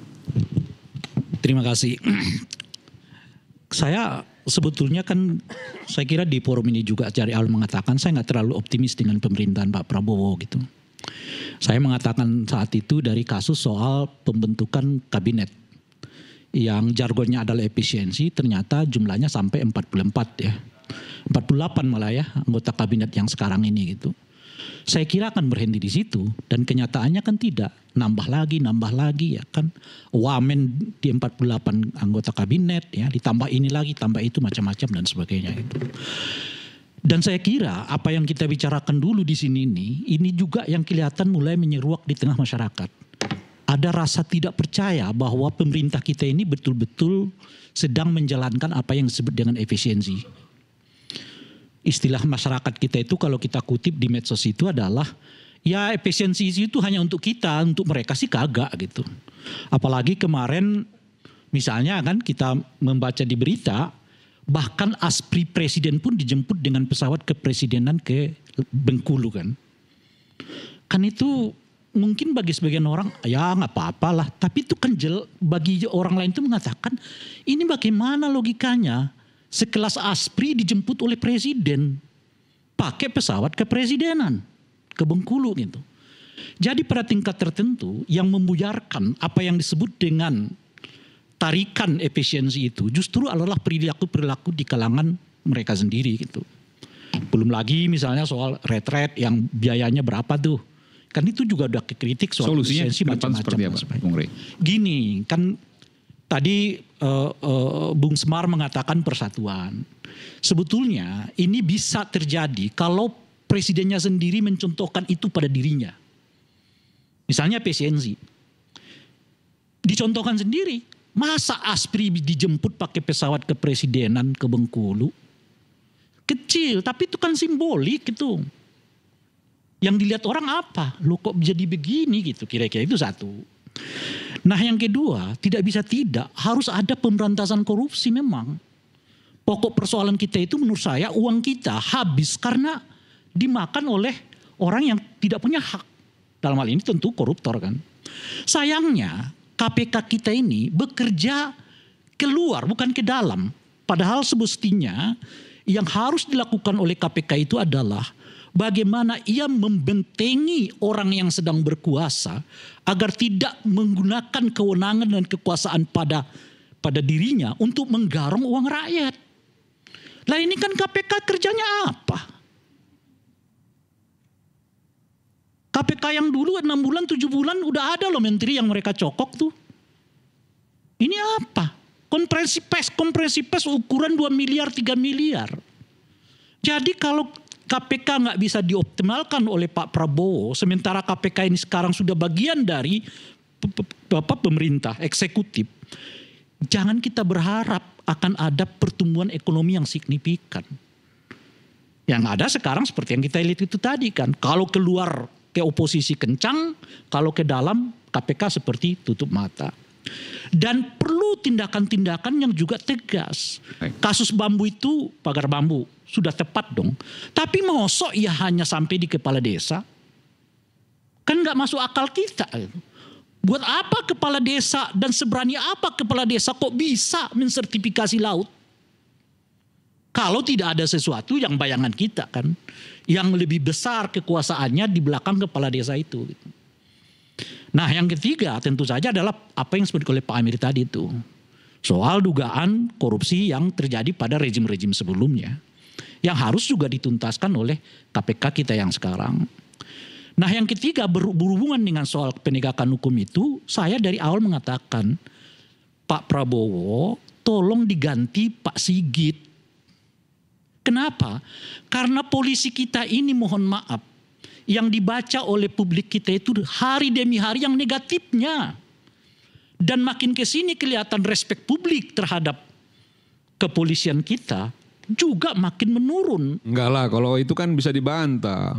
S7: Terima kasih. Saya sebetulnya kan saya kira di forum ini juga dari awal mengatakan saya nggak terlalu optimis dengan pemerintahan Pak Prabowo gitu. Saya mengatakan saat itu dari kasus soal pembentukan kabinet yang jargonnya adalah efisiensi, ternyata jumlahnya sampai 44 ya. 48 malah ya anggota kabinet yang sekarang ini gitu. Saya kira akan berhenti di situ dan kenyataannya kan tidak, nambah lagi ya kan. Wamen di 48 anggota kabinet ya, ditambah ini lagi, tambah itu macam-macam dan sebagainya gitu. Dan saya kira apa yang kita bicarakan dulu di sini ini juga yang kelihatan mulai menyeruak di tengah masyarakat. Ada rasa tidak percaya bahwa pemerintah kita ini betul-betul sedang menjalankan apa yang disebut dengan efisiensi. Istilah masyarakat kita itu kalau kita kutip di medsos itu adalah ya efisiensi itu hanya untuk kita, untuk mereka sih kagak gitu. Apalagi kemarin misalnya kan kita membaca di berita bahkan aspri presiden pun dijemput dengan pesawat kepresidenan ke Bengkulu kan. Kan itu mungkin bagi sebagian orang ya nggak apa-apa lah, tapi itu kan bagi orang lain itu mengatakan ini bagaimana logikanya? Sekelas aspri dijemput oleh presiden pakai pesawat kepresidenan ke Bengkulu gitu. Jadi pada tingkat tertentu yang membuyarkan apa yang disebut dengan tarikan efisiensi itu justru adalah perilaku-perilaku di kalangan mereka sendiri gitu. Belum lagi misalnya soal retret yang biayanya berapa tuh. Kan itu juga udah kritik soal
S2: solusinya
S7: efisiensi macam-macam. Gini kan tadi Bung Semar mengatakan persatuan. Sebetulnya ini bisa terjadi kalau presidennya sendiri mencontohkan itu pada dirinya. Misalnya efisiensi. Dicontohkan sendiri. Masa aspri dijemput pakai pesawat kepresidenan ke Bengkulu? Kecil, tapi itu kan simbolik gitu. Yang dilihat orang apa? Loh kok jadi begini gitu, kira-kira itu satu. Nah yang kedua, tidak bisa tidak, harus ada pemberantasan korupsi memang. Pokok persoalan kita itu menurut saya uang kita habis karena dimakan oleh orang yang tidak punya hak. Dalam hal ini tentu koruptor kan. Sayangnya KPK kita ini bekerja keluar bukan ke dalam. Padahal semestinya yang harus dilakukan oleh KPK itu adalah bagaimana ia membentengi orang yang sedang berkuasa agar tidak menggunakan kewenangan dan kekuasaan pada dirinya untuk menggarong uang rakyat. Lah ini kan KPK kerjanya apa? KPK yang dulu 6 bulan, 7 bulan udah ada loh menteri yang mereka cokok tuh. Ini apa? Konferensi pers ukuran 2 miliar, 3 miliar. Jadi kalau KPK nggak bisa dioptimalkan oleh Pak Prabowo, sementara KPK ini sekarang sudah bagian dari pemerintah, eksekutif, jangan kita berharap akan ada pertumbuhan ekonomi yang signifikan. Yang ada sekarang seperti yang kita lihat itu tadi kan, kalau keluar ke oposisi kencang, kalau ke dalam KPK seperti tutup mata. Dan perlu tindakan-tindakan yang juga tegas. Kasus bambu itu, pagar bambu, sudah tepat dong. Tapi mosok ya hanya sampai di kepala desa? Kan gak masuk akal kita. Buat apa kepala desa dan seberani apa kepala desa kok bisa mensertifikasi laut? Kalau tidak ada sesuatu yang bayangan kita kan, yang lebih besar kekuasaannya di belakang kepala desa itu. Nah yang ketiga tentu saja adalah apa yang disebut oleh Pak Amir tadi itu. Soal dugaan korupsi yang terjadi pada rejim-rejim sebelumnya. Yang harus juga dituntaskan oleh KPK kita yang sekarang. Nah yang ketiga berhubungan dengan soal penegakan hukum itu, saya dari awal mengatakan Pak Prabowo tolong diganti Pak Sigit. Kenapa? Karena polisi kita ini mohon maaf, yang dibaca oleh publik kita itu hari demi hari yang negatifnya. Dan makin kesini kelihatan respek publik terhadap kepolisian kita juga makin menurun.
S4: Enggak lah, kalau itu kan bisa dibantah.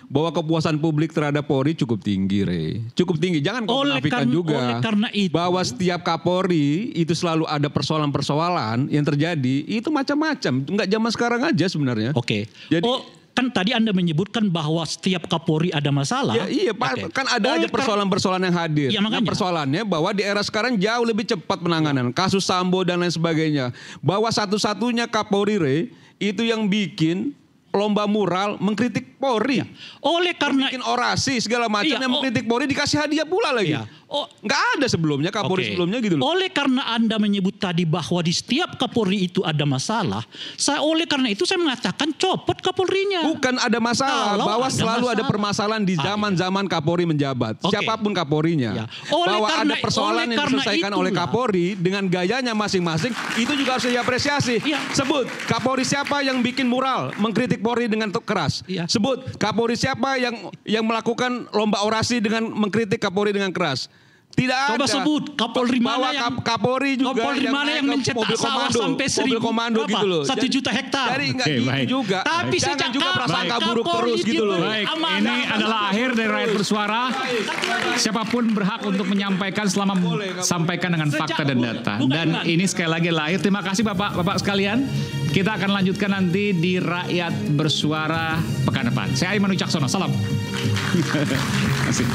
S4: Bahwa kepuasan publik terhadap Polri cukup tinggi, cukup tinggi. Jangan kau menafikan juga.
S7: Oleh karena itu,
S4: bahwa setiap Kapolri itu selalu ada persoalan-persoalan yang terjadi. Itu macam-macam. Enggak zaman sekarang aja sebenarnya.
S7: Oke.
S4: Jadi,
S7: kan tadi Anda menyebutkan bahwa setiap Kapolri ada masalah.
S4: Ya, iya, Pak. Kan ada aja persoalan-persoalan yang hadir.
S7: Ya,
S4: nah, persoalannya bahwa di era sekarang jauh lebih cepat penanganan. Kasus Sambo dan lain sebagainya. Bahwa satu-satunya Kapolri itu yang bikin lomba mural mengkritik Polri.
S7: Ya. Oleh karena
S4: bikin orasi segala macam yang mengkritik Polri dikasih hadiah pula lagi.
S7: Ya.
S4: Nggak ada sebelumnya Kapolri sebelumnya gitu loh.
S7: Oleh karena Anda menyebut tadi bahwa di setiap Kapolri itu ada masalah, oleh karena itu saya mengatakan copot Kapolrinya.
S4: Bukan ada masalah, bahwa selalu ada permasalahan di zaman-zaman Kapolri menjabat. Siapapun Kapolrinya.
S7: Ya.
S4: Bahwa ada persoalan yang diselesaikan oleh Kapolri dengan gayanya masing-masing, itu juga harus diapresiasi.
S7: Ya.
S4: Sebut Kapolri siapa yang bikin mural mengkritik Polri dengan keras.
S7: Ya.
S4: Sebut Kapolri siapa yang melakukan lomba orasi dengan mengkritik Kapolri dengan keras. Tidak
S7: Coba
S4: ada.
S7: sebut Kapolri mana yang
S4: Kapolri juga
S7: yang mencetak sawah sampai 1.000
S4: gitu loh.
S7: 1 juta hektar.
S4: Jadi enggak gitu juga.
S7: Tapi
S4: jangan juga prasangka buruk
S7: Kapolri
S4: terus gitu loh.
S2: Baik, ini adalah akhir dari Rakyat Bersuara. Siapapun berhak untuk menyampaikan selama sampaikan dengan fakta dan data. Dan ini sekali lagi lahir. Terima kasih Bapak sekalian. Kita akan lanjutkan nanti di Rakyat Bersuara pekan depan. Saya Aiman Wicaksono. Salam. Terima kasih.